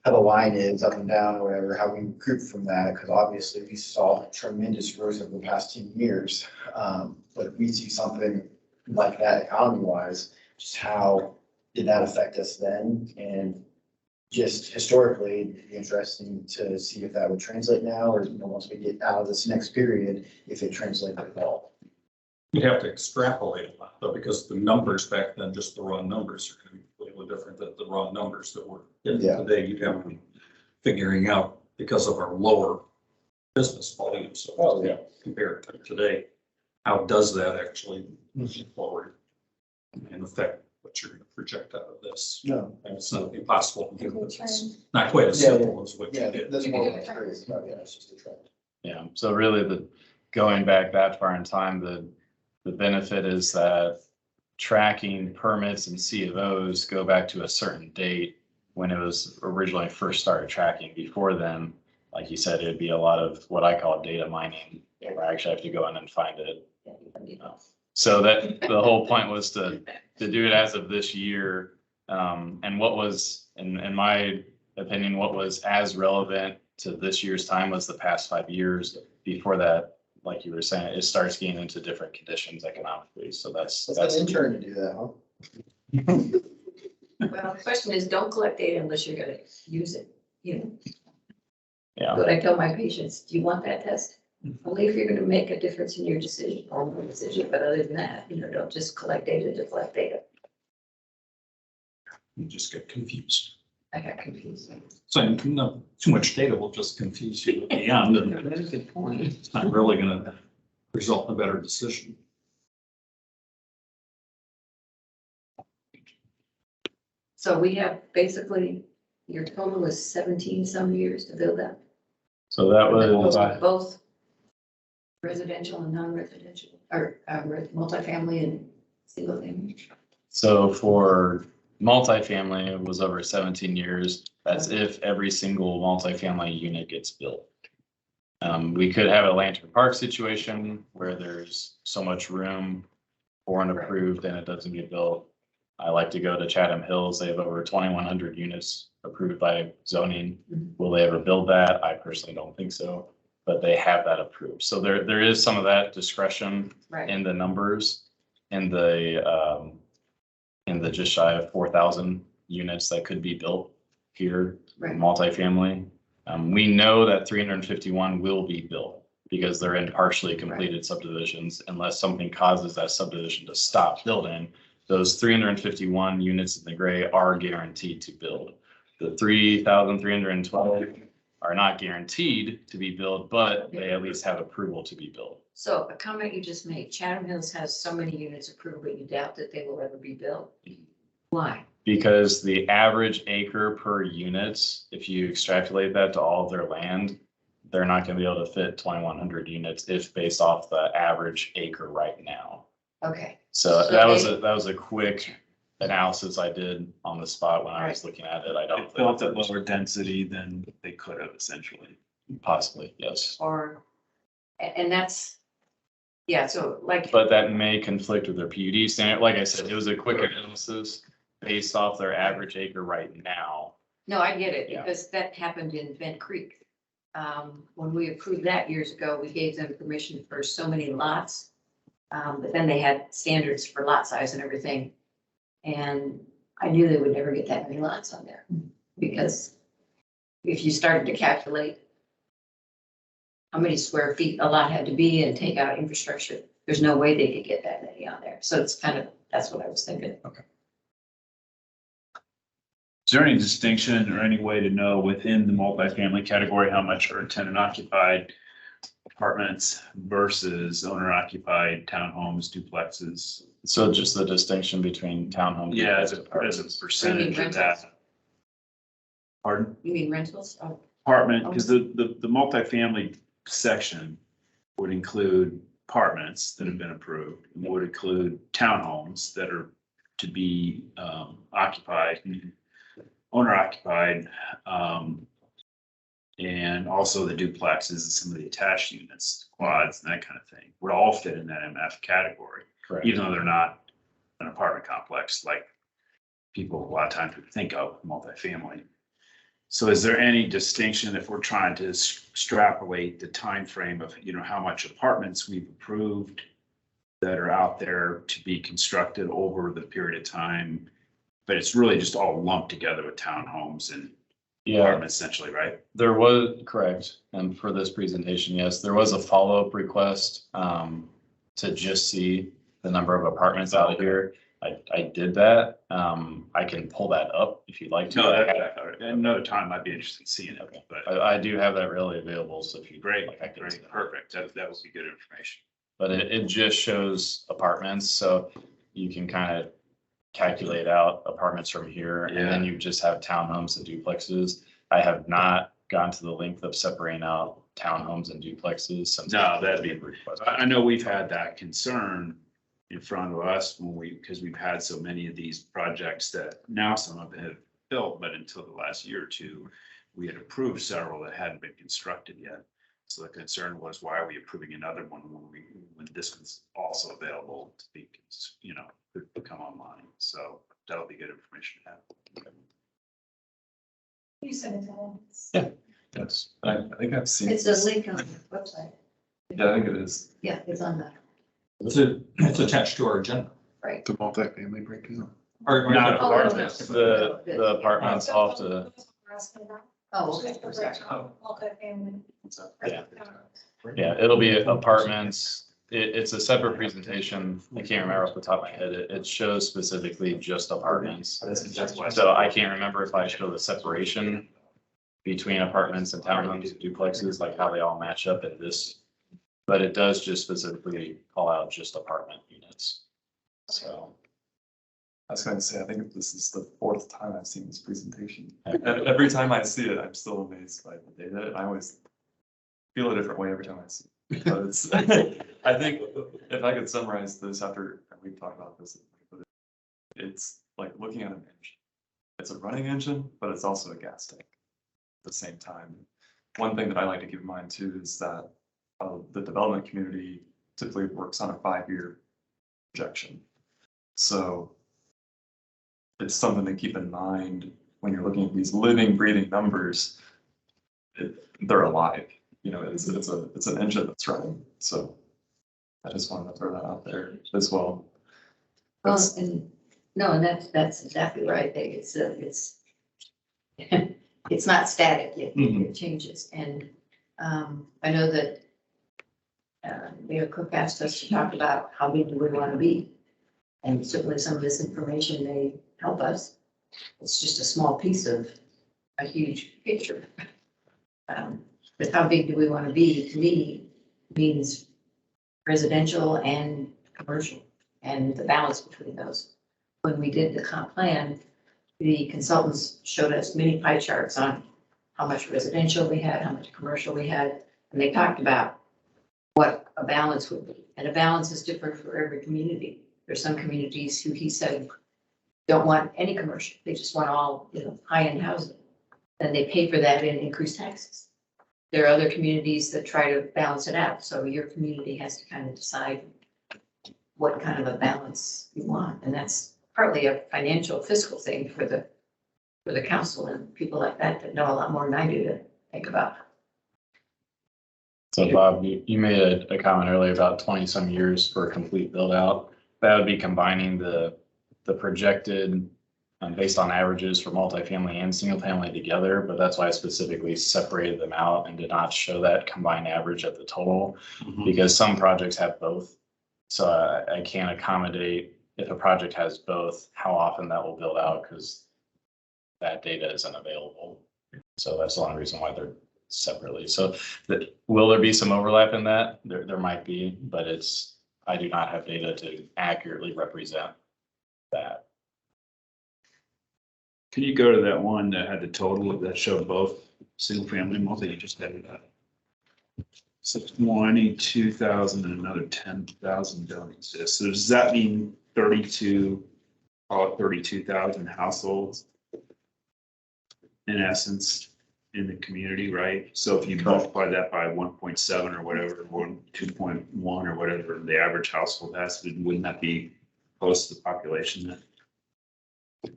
[SPEAKER 4] the line is up and down or whatever, how we recruit from that, because obviously we saw tremendous growth over the past 10 years. But if we see something like that economy wise, just how did that affect us then? And just historically, it'd be interesting to see if that would translate now, or, once we get out of this next period, if it translates at all.
[SPEAKER 1] You'd have to extrapolate a lot though, because the numbers back then, just the raw numbers are going to be completely different than the raw numbers that we're getting today. You'd have to be figuring out because of our lower business volume. So compared to today, how does that actually move forward and affect what you're going to project out of this?
[SPEAKER 4] No.
[SPEAKER 1] And it's not impossible. It's not quite as simple as what you did.
[SPEAKER 4] That's more what I'm curious about. Yeah, it's just a trend.
[SPEAKER 16] Yeah, so really going back that far in time, the benefit is that tracking permits and C of Os go back to a certain date when it was originally first started tracking. Before then, like you said, it'd be a lot of what I call data mining, where I actually have to go in and find it. So that the whole point was to do it as of this year. And what was, in my opinion, what was as relevant to this year's time was the past 5 years. Before that, like you were saying, it starts getting into different conditions economically. So that's
[SPEAKER 4] an intern to do that, huh?
[SPEAKER 3] Well, the question is, don't collect data unless you're gonna use it,
[SPEAKER 16] Yeah.
[SPEAKER 3] But I tell my patients, do you want that test? Only if you're gonna make a difference in your decision, or no decision, but other than that, don't just collect data to collect data.
[SPEAKER 1] You just get confused.
[SPEAKER 3] I got confused.
[SPEAKER 1] So no, too much data will just confuse you at the end, and
[SPEAKER 3] That's a good point.
[SPEAKER 1] it's not really going to result in a better decision.
[SPEAKER 3] So we have basically, your total is 17 some years to build that.
[SPEAKER 16] So that was,
[SPEAKER 3] Both residential and non-residential, or multifamily and single family.
[SPEAKER 16] so for multifamily, it was over 17 years. That's if every single multifamily unit gets built. We could have a Lantern Park situation where there's so much room for an approved and it doesn't get built. I like to go to Chatham Hills. They have over 2,100 units approved by zoning. Will they ever build that? I personally don't think so, but they have that approved. So there is some of that discretion in the numbers, in the just shy of 4,000 units that could be built here, multifamily. We know that 351 will be built because they're in partially completed subdivisions. Unless something causes that subdivision to stop building, those 351 units in the gray are guaranteed to build. The 3,312 are not guaranteed to be built, but they at least have approval to be built.
[SPEAKER 3] So a comment you just made, Chatham Hills has so many units approved, but you doubt that they will ever be built. Why?
[SPEAKER 16] Because the average acre per unit, if you extrapolate that to all of their land, they're not going to be able to fit 2,100 units if based off the average acre right now.
[SPEAKER 3] Okay.
[SPEAKER 16] So that was a quick analysis I did on the spot when I was looking at it. I don't.
[SPEAKER 11] They built at lower density than they could have essentially.
[SPEAKER 16] Possibly, yes.
[SPEAKER 3] And that's, yeah, so like.
[SPEAKER 16] But that may conflict with their PUD standard. Like I said, it was a quick analysis based off their average acre right now.
[SPEAKER 3] No, I get it, because that happened in Bent Creek. When we approved that years ago, we gave them permission for so many lots. But then they had standards for lot size and everything. And I knew they would never get that many lots on there, because if you started to calculate how many square feet a lot had to be and take out infrastructure, there's no way they could get that many on there. So it's kind of, that's what I was thinking.
[SPEAKER 16] Okay.
[SPEAKER 11] Is there any distinction or any way to know within the multifamily category, how much are tenant occupied apartments versus owner occupied townhomes, duplexes?
[SPEAKER 16] So just the distinction between townhome.
[SPEAKER 11] Yeah, as
[SPEAKER 16] duplex,
[SPEAKER 11] a percentage of that. Pardon?
[SPEAKER 3] You mean rentals? Oh,
[SPEAKER 11] Apartment, because the multifamily section would include apartments that have been approved, and would include townhomes that are to be occupied, owner occupied, and also the duplexes and some of the attached units, quads and that kind of thing, would all fit in that MF category,
[SPEAKER 16] correct.
[SPEAKER 11] even though they're not an apartment complex like people a lot of times would think of multifamily. So is there any distinction if we're trying to extrapolate the time frame of, how much apartments we've approved that are out there to be constructed over the period of time? But it's really just all lumped together with townhomes and
[SPEAKER 16] Yeah,
[SPEAKER 11] apartments essentially, right?
[SPEAKER 16] there was, correct. And for this presentation, yes, there was a follow-up request to just see the number of apartments out here. I did that. I can pull that up if you'd like to.
[SPEAKER 11] No, another time I'd be interested in seeing it,
[SPEAKER 16] Okay.
[SPEAKER 11] but
[SPEAKER 16] I do have that readily available, so if you.
[SPEAKER 11] great,
[SPEAKER 16] like, I can
[SPEAKER 11] great,
[SPEAKER 16] send it.
[SPEAKER 11] perfect. That would be good information.
[SPEAKER 16] But it just shows apartments, so you can kind of calculate out apartments from here, and then you just have townhomes and duplexes. I have not gone to the length of separating out townhomes and duplexes. Since
[SPEAKER 11] No, that'd be, I know we've had that concern in front of us because we've had so many of these projects that now some of them have built, but until the last year or two, we had approved several that hadn't been constructed yet. So the concern was, why are we approving another one when this was also available to be, could come online? So that'll be good information to have.
[SPEAKER 5] You sent it to us.
[SPEAKER 16] Yeah.
[SPEAKER 7] Yes, I think I've seen.
[SPEAKER 3] it's a link on the website.
[SPEAKER 7] Yeah, I think it is.
[SPEAKER 3] Yeah, it's on the,
[SPEAKER 1] It's attached to our agenda.
[SPEAKER 3] right.
[SPEAKER 7] The multifamily breakdown.
[SPEAKER 1] Or
[SPEAKER 11] Not
[SPEAKER 3] Oh,
[SPEAKER 11] apartments.
[SPEAKER 16] The apartments off to,
[SPEAKER 3] Oh, okay, I'm sorry.
[SPEAKER 5] Multifamily.
[SPEAKER 16] Yeah. yeah, it'll be apartments. It's a separate presentation. I can't remember off the top of my head. It shows specifically just apartments.
[SPEAKER 11] That's why.
[SPEAKER 16] So I can't remember if I show the separation between apartments and townhomes, duplexes, like how they all match up in this. But it does just specifically call out just apartment units. So.
[SPEAKER 17] I was going to say, I think this is the fourth time I've seen this presentation. Every time I see it, I'm still amazed by the data. I always feel a different way every time I see it. But it's, I think if I could summarize this after we've talked about this, it's like looking at an engine. It's a running engine, but it's also a gas tank at the same time. One thing that I like to keep in mind too is that the development community typically works on a 5-year projection. So it's something to keep in mind when you're looking at these living, breathing numbers. They're alive. It's an engine that's running. So I just wanted to throw that out there as well.
[SPEAKER 3] Well, and that's exactly right. It's it's not static. It changes. And I know that Mayor Cook asked us to talk about how big do we want to be. And certainly some of this information may help us. It's just a small piece of a huge picture. But how big do we want to be, to me, means residential and commercial and the balance between those. When we did the comp plan, the consultants showed us many pie charts on how much residential we had, how much commercial we had, and they talked about what a balance would be. And a balance is different for every community. There's some communities who he said don't want any commercial. They just want all, high-end housing. Then they pay for that in increased taxes. There are other communities that try to balance it out. So your community has to kind of decide what kind of a balance you want. And that's partly a financial fiscal thing for the council and people like that know a lot more than I do to think about.
[SPEAKER 16] So Bob, you made a comment earlier about 20 some years for a complete build out. That would be combining the projected based on averages for multifamily and single family together, but that's why I specifically separated them out and did not show that combined average at the total, because some projects have both. So I can't accommodate if a project has both, how often that will build out, because that data isn't available. So that's the only reason why they're separately. So will there be some overlap in that? There might be, but I do not have data to accurately represent that.
[SPEAKER 11] Can you go to that one that had the total that showed both single family and multi? You just had it up. So 22,000 and another 10,000 don't exist. So does that mean 32,000 households in essence in the community, right? So if you multiply that by 1.7 or whatever, 2.1 or whatever the average household has, wouldn't that be close to the population then?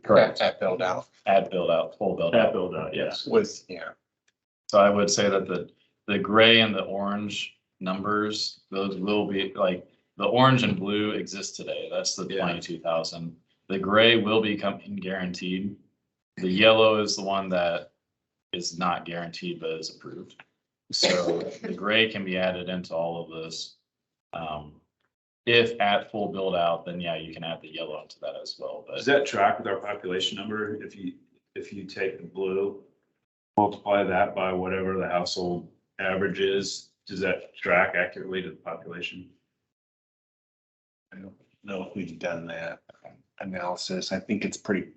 [SPEAKER 16] Correct.
[SPEAKER 2] At build out.
[SPEAKER 16] Add build out, full build
[SPEAKER 11] That
[SPEAKER 16] out.
[SPEAKER 11] build out, yes.
[SPEAKER 2] Was, yeah.
[SPEAKER 16] So I would say that the gray and the orange numbers, those will be like, the orange and blue exist today. That's the 22,000. The gray will be coming guaranteed. The yellow is the one that is not guaranteed, but is approved. So the gray can be added into all of this. If at full build out, then yeah, you can add the yellow into that as well. But
[SPEAKER 11] Does that track with our population number? If you take the blue, multiply that by whatever the household average is, does that track accurately to the population?
[SPEAKER 2] I don't know if we've done that analysis. I think it's pretty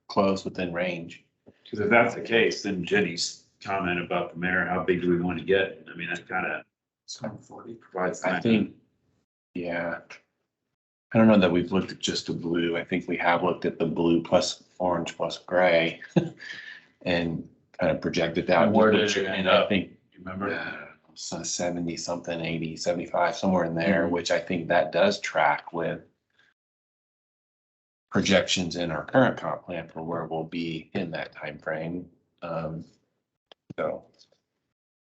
[SPEAKER 2] close within range.
[SPEAKER 11] Because if that's the case, then Jenny's comment about the mayor, how big do we want to get? I mean, that kind of
[SPEAKER 1] 40.
[SPEAKER 11] provides.
[SPEAKER 2] I think, yeah. I don't know that we've looked at just the blue. I think we have looked at the blue plus orange plus gray and kind of projected that.
[SPEAKER 11] And where did it end
[SPEAKER 2] And I
[SPEAKER 11] up?
[SPEAKER 2] think,
[SPEAKER 11] You remember?
[SPEAKER 2] so 70 something, 80, 75, somewhere in there, which I think that does track with projections in our current comp plan for where we'll be in that time frame. So,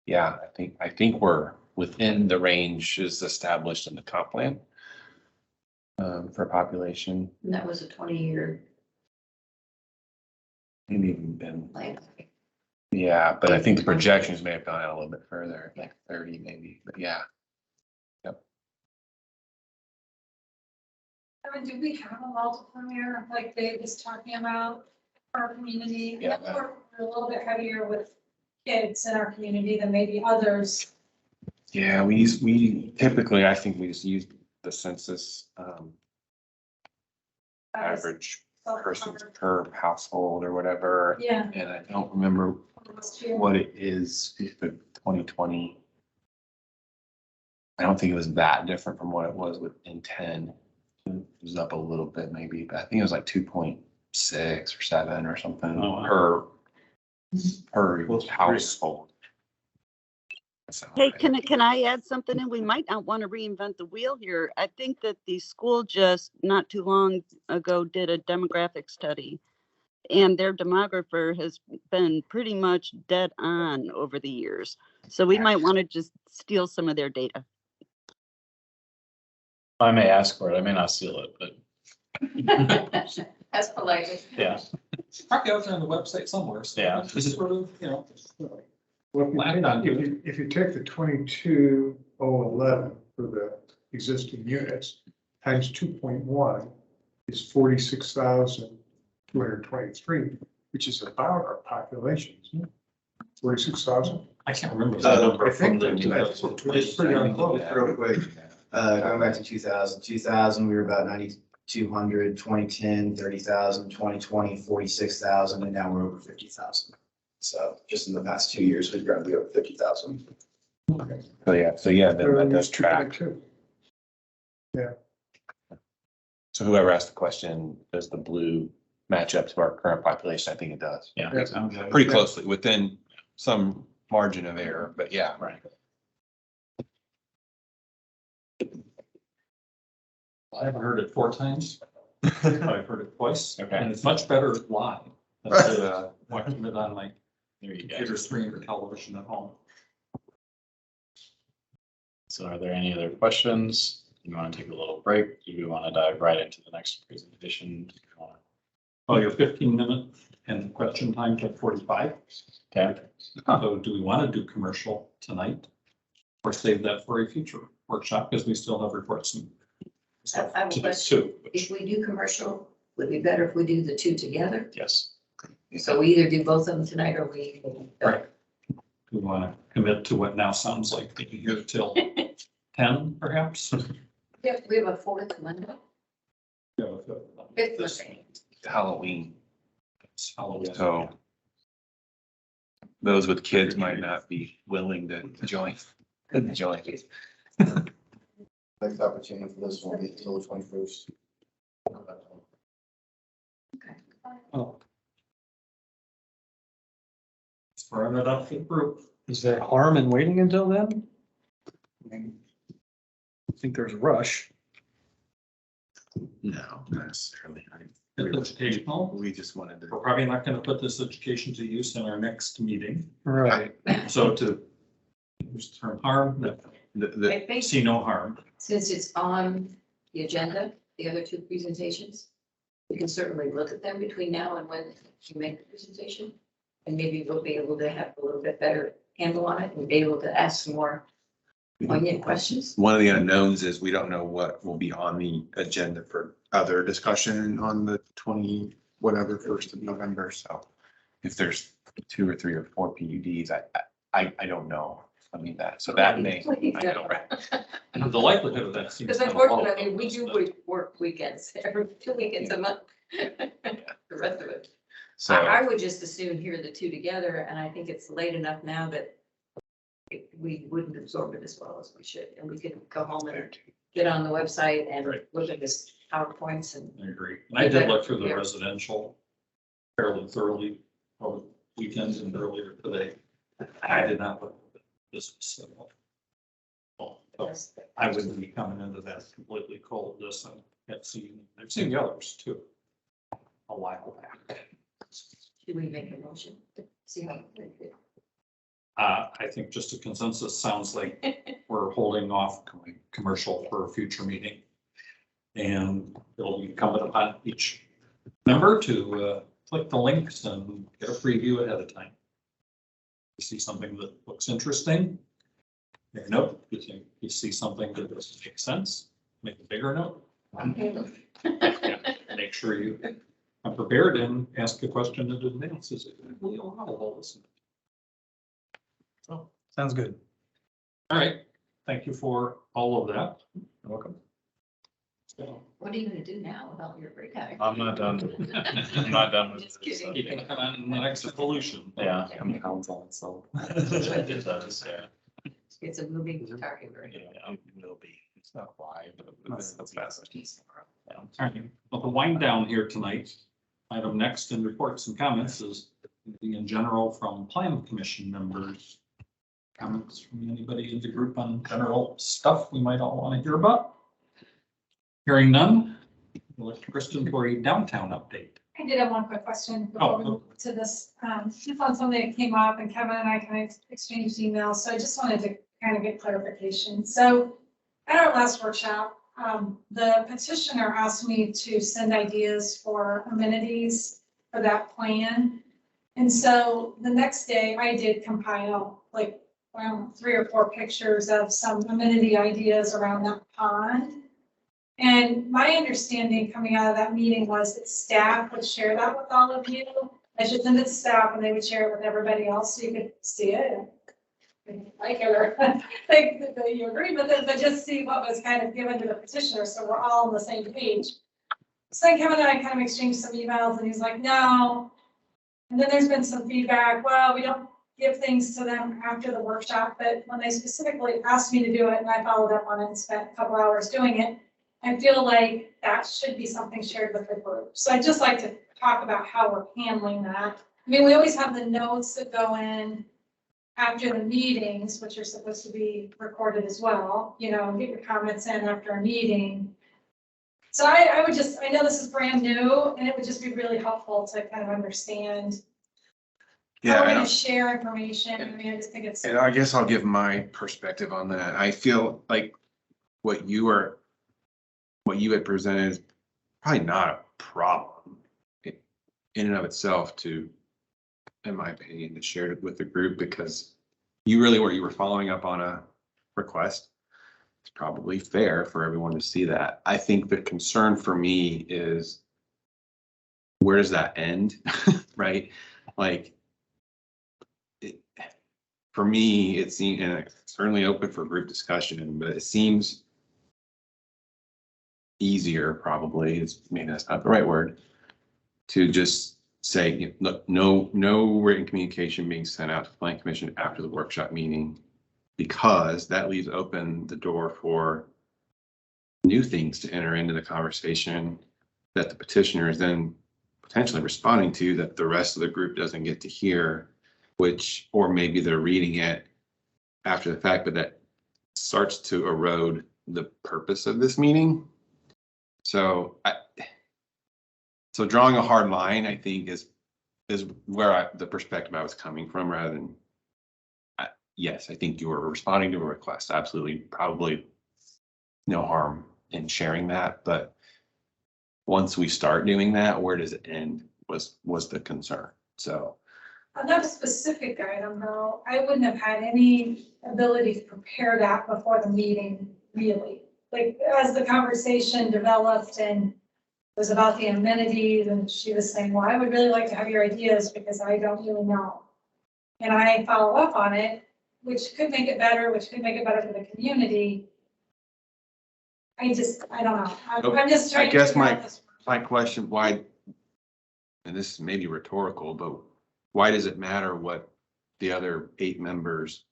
[SPEAKER 2] yeah, I think we're within the range is established in the comp plan for population.
[SPEAKER 3] And that was a 20-year
[SPEAKER 2] Maybe even been,
[SPEAKER 3] plan.
[SPEAKER 2] yeah, but I think the projections may have gone out a little bit further, like 30 maybe, but yeah.
[SPEAKER 5] I mean, do we have a multiplier like Dave was talking about for our community?
[SPEAKER 2] Yeah.
[SPEAKER 5] We're a little bit heavier with kids in our community than maybe others.
[SPEAKER 2] Yeah, we typically, I think we just use the census average persons per household or whatever.
[SPEAKER 5] Yeah.
[SPEAKER 2] And I don't remember what it is for 2020. I don't think it was that different from what it was in 10. It was up a little bit maybe, but I think it was like 2.6 or 7 or something per household. So,
[SPEAKER 12] Hey, can I add something in? We might not want to reinvent the wheel here. I think that the school just not too long ago did a demographic study, and their demographer has been pretty much dead on over the years. So we might want to just steal some of their data.
[SPEAKER 16] I may ask for it. I may not steal it, but
[SPEAKER 3] As politely.
[SPEAKER 16] yeah.
[SPEAKER 1] Probably out there on the website somewhere. So
[SPEAKER 16] Yeah.
[SPEAKER 1] This is sort of,
[SPEAKER 14] Well,
[SPEAKER 1] Land on
[SPEAKER 14] if you take the 22,011 for the existing units times 2.1 is 46,223, which is about our population, isn't it? 46,000.
[SPEAKER 1] I can't remember that number.
[SPEAKER 14] I think
[SPEAKER 1] from the-
[SPEAKER 14] that's pretty on close.
[SPEAKER 4] Real quick, going back to 2000, we were about 9,200, 2010, 30,000, 2020, 46,000, and now we're over 50,000. So just in the past 2 years, we've grown to be over 50,000.
[SPEAKER 2] so yeah, then that does track.
[SPEAKER 14] Too.
[SPEAKER 2] So whoever asked the question, does the blue match up to our current population? I think it does.
[SPEAKER 16] Yeah.
[SPEAKER 2] Pretty closely within some margin of error, but yeah.
[SPEAKER 16] Right.
[SPEAKER 1] I haven't heard it 4 times. I've heard it twice.
[SPEAKER 16] Okay.
[SPEAKER 1] And it's much better live than watching it on my
[SPEAKER 16] There you go.
[SPEAKER 1] computer screen or television at home.
[SPEAKER 16] So are there any other questions? Do you want to take a little break? Do you want to dive right into the next presentation? Do you wanna-
[SPEAKER 1] Oh, your 15-minute and question time to 45.
[SPEAKER 16] Okay.
[SPEAKER 1] So do we want to do commercial tonight? Or save that for a future workshop because we still have reports and
[SPEAKER 3] I have a
[SPEAKER 1] to do
[SPEAKER 3] question.
[SPEAKER 1] too.
[SPEAKER 3] If we do commercial, would it be better if we do the two together?
[SPEAKER 16] Yes.
[SPEAKER 3] So we either do both of them tonight or we.
[SPEAKER 1] Right. We want to commit to what now sounds like being here till 10 perhaps.
[SPEAKER 3] We have a fourth Monday, fifth Monday.
[SPEAKER 2] Halloween,
[SPEAKER 1] It's Halloween.
[SPEAKER 2] so those with kids might not be willing to join. Join.
[SPEAKER 4] Next opportunity for this one will be until the 21st.
[SPEAKER 1] Oh. It's burn it up for the group.
[SPEAKER 15] Is there harm in waiting until then? I mean, I think there's a rush.
[SPEAKER 2] No, not necessarily.
[SPEAKER 1] It's educational.
[SPEAKER 2] We just wanted
[SPEAKER 1] We're
[SPEAKER 2] to.
[SPEAKER 1] probably not going to put this education to use in our next meeting.
[SPEAKER 15] Right.
[SPEAKER 1] So to use the term harm,
[SPEAKER 3] I think
[SPEAKER 1] see no harm.
[SPEAKER 3] since it's on the agenda, the other two presentations, we can certainly look at them between now and when you make the presentation. And maybe we'll be able to have a little bit better handle on it and be able to ask some more poignant questions.
[SPEAKER 2] One of the unknowns is we don't know what will be on the agenda for other discussion on the 20, whatever, 1st of November. So if there's 2 or 3 or 4 PUDs, I don't know. I mean that, so that may. I know, right?
[SPEAKER 1] And the likelihood of that seems.
[SPEAKER 3] Because
[SPEAKER 1] kind of low,
[SPEAKER 3] unfortunately, we do
[SPEAKER 1] but-
[SPEAKER 3] work weekends, every 2 weekends a month. The rest of it.
[SPEAKER 2] So
[SPEAKER 3] I would just as soon hear the two together, and I think it's late enough now that we wouldn't absorb it as well as we should, and we could go home and get on the website and
[SPEAKER 1] Right.
[SPEAKER 3] look at this PowerPoints and.
[SPEAKER 1] I agree. And I did look through the
[SPEAKER 3] Yeah.
[SPEAKER 1] residential fairly thoroughly over weekends and earlier today. I did not look at this. So I wouldn't be coming into that completely cold. This I've seen the others too. A while back.
[SPEAKER 3] Do we make a motion? See how.
[SPEAKER 1] I think just a consensus sounds like we're holding off commercial for a future meeting. And it'll be incumbent upon each member to click the links and get a preview ahead of time. You see something that looks interesting, make a note. You think you see something that doesn't make sense, make a bigger note. Make sure you are prepared and ask a question in advance. Is it really allowable? Listen. So,
[SPEAKER 15] Sounds good.
[SPEAKER 1] all right. Thank you for all of that.
[SPEAKER 2] you're welcome.
[SPEAKER 1] So,
[SPEAKER 3] What are you gonna do now about your breakout?
[SPEAKER 16] I'm not done. I'm not done with
[SPEAKER 3] Just
[SPEAKER 16] this.
[SPEAKER 3] kidding.
[SPEAKER 1] keeping an eye on the next evolution.
[SPEAKER 16] Yeah, I'm counsel, so.
[SPEAKER 3] It's a moving target, right?
[SPEAKER 16] Yeah, it will be. It's not why, but that's fast.
[SPEAKER 1] All right, well, the wind down here tonight, item next in reports and comments is in general from Plan Commission members. Comments from anybody in the group on general stuff we might all want to hear about? Hearing none, we'll look to Kristen for a downtown update.
[SPEAKER 5] I did have one quick question before we move to this, just on something that came up and Kevin and I kind of exchanged emails, so I just wanted to kind of get clarification. So at our last workshop, the petitioner asked me to send ideas for amenities for that plan. And so the next day I did compile like 3 or 4 pictures of some amenity ideas around that pond. And my understanding coming out of that meeting was that staff would share that with all of you. I should send it to staff and they would share it with everybody else so you could see it. Like it or think that you agree with it, but just see what was kind of given to the petitioner, so we're all on the same page. So then Kevin and I kind of exchanged some emails and he's like, no. And then there's been some feedback, well, we don't give things to them after the workshop, but when they specifically asked me to do it and I followed up on it and spent a couple hours doing it, I feel like that should be something shared with the group. So I'd just like to talk about how we're handling that. I mean, we always have the notes that go in after the meetings, which are supposed to be recorded as well, you know, get your comments in after a meeting. So I would just, I know this is brand new and it would just be really helpful to kind of understand how we're gonna share information. I mean, I just think it's.
[SPEAKER 2] And I guess I'll give my perspective on that. I feel like what you had presented is probably not a problem in and of itself to, in my opinion, to share it with the group, because you were following up on a request. It's probably fair for everyone to see that. I think the concern for me is where does that end? Right? Like, for me, it seems, and it's certainly open for group discussion, but it seems easier, probably, is maybe that's not the right word, to just say, look, no written communication being sent out to the planning commission after the workshop meeting, because that leaves open the door for new things to enter into the conversation that the petitioner is then potentially responding to, that the rest of the group doesn't get to hear, which, or maybe they're reading it after the fact, but that starts to erode the purpose of this meeting. So drawing a hard line, I think, is where the perspective I was coming from, rather than, yes, I think you were responding to a request. Absolutely, probably no harm in sharing that, but once we start doing that, where does it end was the concern. So
[SPEAKER 5] On that specific item though, I wouldn't have had any ability to prepare that before the meeting, really. Like, as the conversation developed and was about the amenities, and she was saying, well, I would really like to have your ideas because I don't really know. And I follow up on it, which could make it better, which could make it better for the community. I don't know. I'm just trying.
[SPEAKER 2] I guess
[SPEAKER 5] to figure out this.
[SPEAKER 2] my question, why, and this is maybe rhetorical, but why does it matter what the other 8 members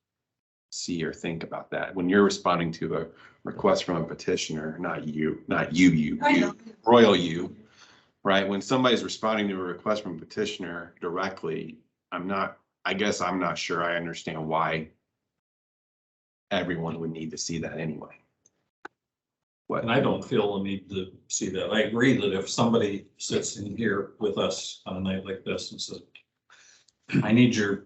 [SPEAKER 2] see or think about that? When you're responding to a request from a petitioner, not you, royal you, right? When somebody's responding to a request from a petitioner directly, I guess I'm not sure I understand why everyone would need to see that anyway.
[SPEAKER 1] And I don't feel the need to see that. I agree that if somebody sits in here with us on a night like this and says, I need your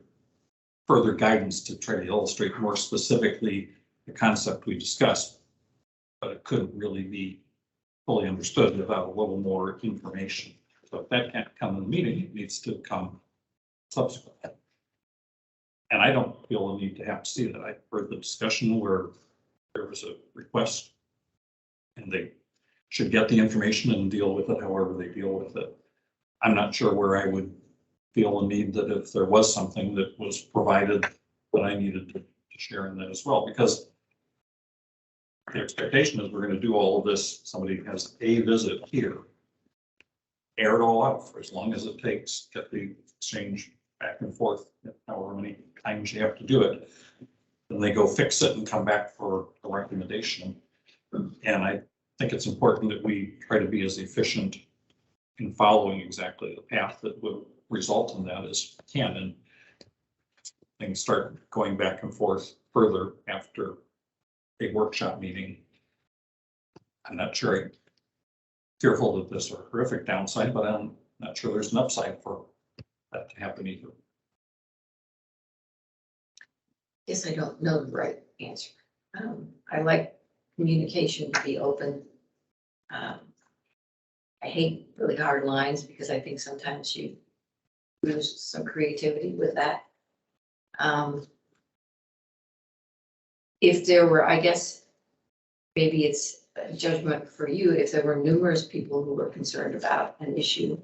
[SPEAKER 1] further guidance to try to illustrate more specifically the concept we discussed, but it couldn't really be fully understood without a little more information. So if that can't come in the meeting, it needs to come subsequently. And I don't feel the need to have to see that. I heard the discussion where there was a request and they should get the information and deal with it however they deal with it. I'm not sure where I would feel a need that if there was something that was provided that I needed to share in that as well, because the expectation is we're going to do all of this. Somebody has a visit here, air it all out for as long as it takes, get the exchange back and forth, however many times you have to do it. Then they go fix it and come back for a recommendation. And I think it's important that we try to be as efficient in following exactly the path that will result in that as we can. And things start going back and forth further after a workshop meeting. I'm not sure, I'm fearful that there's a horrific downside, but I'm not sure there's an upside for that to happen either.
[SPEAKER 3] Guess I don't know the right answer. I like communication to be open. I hate really hard lines because I think sometimes you lose some creativity with that. If there were, I guess, maybe it's a judgment for you, if there were numerous people who were concerned about an issue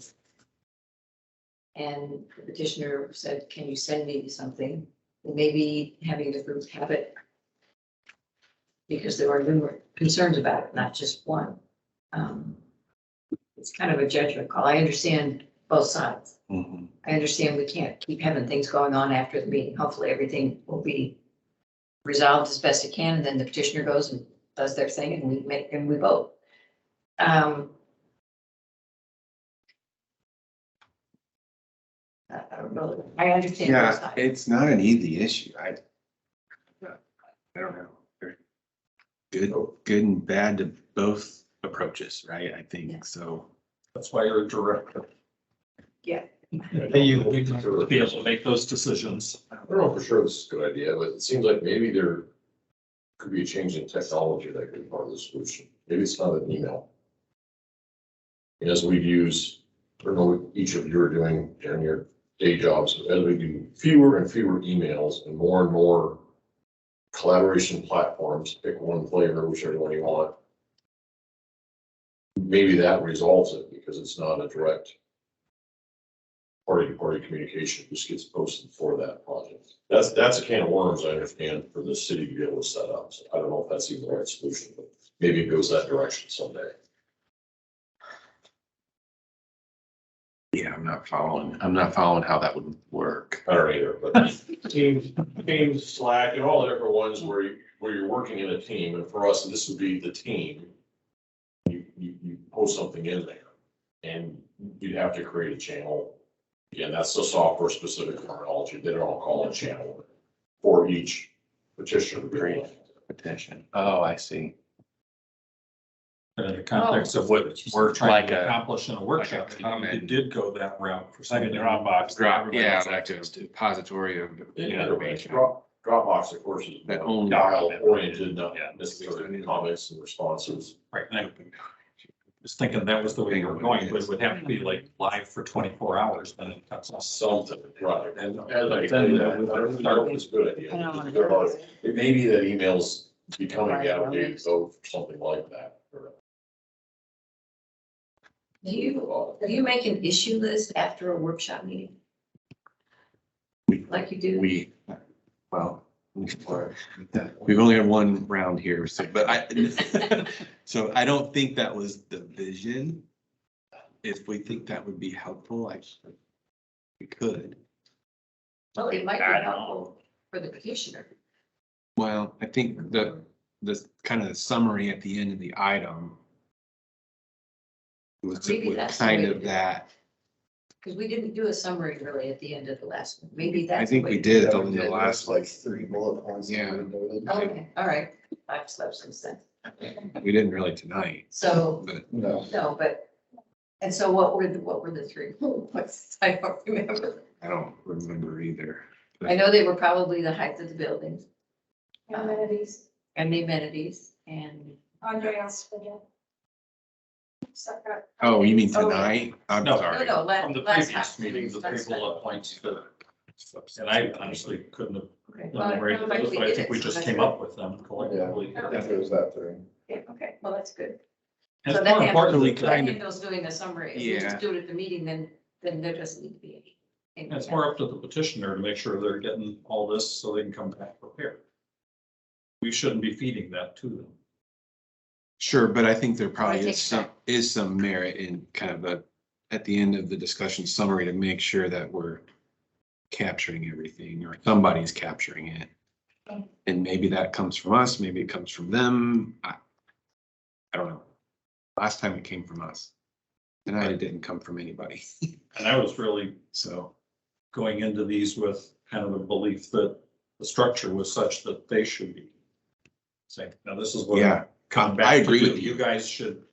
[SPEAKER 3] and the petitioner said, can you send me something? And maybe having the group have it because there are numerous concerns about it, not just one. It's kind of a judgment call. I understand both sides.
[SPEAKER 2] Mm-hmm.
[SPEAKER 3] I understand we can't keep having things going on after the meeting. Hopefully everything will be resolved as best it can, and then the petitioner goes and does their thing and we vote. I don't know. I understand both
[SPEAKER 2] Yeah,
[SPEAKER 3] sides.
[SPEAKER 2] it's not an easy issue. I don't know. Good and bad to both approaches, right? I think
[SPEAKER 3] Yeah.
[SPEAKER 2] so.
[SPEAKER 1] That's why you're a director.
[SPEAKER 3] Yeah.
[SPEAKER 1] You need to be able to make those decisions.
[SPEAKER 8] I don't know for sure this is a good idea, but it seems like maybe there could be a change in technology that could be part of the solution. Maybe it's not an email. And as we use, I don't know what each of you are doing during your day jobs, as we do fewer and fewer emails and more collaboration platforms, pick one flavor, whichever one you want. Maybe that resolves it because it's not a direct party-to-party communication just gets posted for that project. That's a can of worms, I understand, for the city to be able to set up. So I don't know if that's even the right solution, but maybe it goes that direction someday.
[SPEAKER 2] Yeah, I'm not following how that would work.
[SPEAKER 8] I don't either, but Teams, Slack, and all the different ones where you're working in a team, and for us, this would be the team. You post something in there, and you'd have to create a channel. Again, that's the software specific terminology. They don't all call it a channel for each petition.
[SPEAKER 2] Petition. Oh, I see.
[SPEAKER 1] But in the context of what we're trying
[SPEAKER 2] Like
[SPEAKER 1] to
[SPEAKER 2] a-
[SPEAKER 1] accomplish in a workshop,
[SPEAKER 2] like a comment.
[SPEAKER 1] it did go that route for some.
[SPEAKER 11] Like a Dropbox.
[SPEAKER 2] Yeah, like a depository of information.
[SPEAKER 8] Dropbox, of course, is
[SPEAKER 2] That only-
[SPEAKER 8] dial oriented, not
[SPEAKER 11] Yeah.
[SPEAKER 8] necessarily comments and responses.
[SPEAKER 1] Right, and I was thinking that was the way we were going, but it would have to be like live for 24 hours, then it cuts off.
[SPEAKER 8] Something, right, and as I
[SPEAKER 11] Then
[SPEAKER 8] say,
[SPEAKER 11] that
[SPEAKER 8] that was a good idea.
[SPEAKER 3] I don't wanna do this.
[SPEAKER 8] It may be that emails becoming outdated, so something like that.
[SPEAKER 3] Do you make an issue list after a workshop meeting? Like you do?
[SPEAKER 2] We've only had one round here, so, but so I don't think that was the vision. If we think that would be helpful, we could.
[SPEAKER 3] Well, it might be
[SPEAKER 11] I don't
[SPEAKER 3] helpful for the petitioner.
[SPEAKER 2] Well, I think the kind of the summary at the end of the item was
[SPEAKER 3] Maybe that's the
[SPEAKER 2] kind
[SPEAKER 3] way to
[SPEAKER 2] of
[SPEAKER 3] do it.
[SPEAKER 2] that.
[SPEAKER 3] Because we didn't do a summary really at the end of the last one. Maybe that's.
[SPEAKER 2] I think
[SPEAKER 3] the way
[SPEAKER 2] we
[SPEAKER 3] to do
[SPEAKER 2] did
[SPEAKER 3] it.
[SPEAKER 2] on the last one.
[SPEAKER 4] Like 3 bullet points.
[SPEAKER 2] Yeah.
[SPEAKER 3] Okay, all right. I've slept since then.
[SPEAKER 2] We didn't really tonight,
[SPEAKER 3] So,
[SPEAKER 2] but
[SPEAKER 4] No.
[SPEAKER 3] no, but, and so what were the three bullet points? I don't remember.
[SPEAKER 2] I don't remember either.
[SPEAKER 3] I know they were probably the height of the buildings
[SPEAKER 5] Amenities,
[SPEAKER 3] and the amenities and.
[SPEAKER 5] Andre asked for that. Separate.
[SPEAKER 2] Oh, you mean
[SPEAKER 3] Oh, yeah.
[SPEAKER 2] tonight? I'm
[SPEAKER 1] No.
[SPEAKER 2] sorry.
[SPEAKER 3] No,
[SPEAKER 1] From the
[SPEAKER 3] last
[SPEAKER 1] previous
[SPEAKER 3] time.
[SPEAKER 1] meetings, the
[SPEAKER 3] Last
[SPEAKER 1] three
[SPEAKER 3] time.
[SPEAKER 1] bullet points that, and I honestly couldn't have
[SPEAKER 3] Okay.
[SPEAKER 1] enumerated
[SPEAKER 3] Well,
[SPEAKER 1] those, but I
[SPEAKER 3] did
[SPEAKER 1] think
[SPEAKER 3] it,
[SPEAKER 1] we
[SPEAKER 3] so
[SPEAKER 1] just
[SPEAKER 3] that's
[SPEAKER 1] came
[SPEAKER 3] good.
[SPEAKER 1] up with them collectively.
[SPEAKER 3] Yeah.
[SPEAKER 4] It was that 3.
[SPEAKER 3] Yeah, okay, well, that's good.
[SPEAKER 1] And
[SPEAKER 3] So
[SPEAKER 1] it's
[SPEAKER 3] that
[SPEAKER 1] more importantly,
[SPEAKER 3] handles, that
[SPEAKER 2] kind of-
[SPEAKER 3] handles doing the summary. If we
[SPEAKER 2] Yeah.
[SPEAKER 3] just do it at the meeting, then there doesn't need to be any.
[SPEAKER 1] it's more up to the petitioner to make sure they're getting all this so they can come back prepared. We shouldn't be feeding that to them.
[SPEAKER 2] Sure, but I think there probably
[SPEAKER 3] take
[SPEAKER 2] is some merit in kind of at the end of the discussion summary to make sure that we're capturing everything or somebody's capturing it. And maybe that comes from us, maybe it comes from them. I don't know. Last time it came from us. Tonight it didn't come from anybody.
[SPEAKER 1] And I was really
[SPEAKER 2] So,
[SPEAKER 1] going into these with kind of a belief that the structure was such that they should be saying, now this is what.
[SPEAKER 2] yeah,
[SPEAKER 1] Come
[SPEAKER 2] I
[SPEAKER 1] back to
[SPEAKER 2] agree
[SPEAKER 1] do.
[SPEAKER 2] with you.
[SPEAKER 1] You guys should,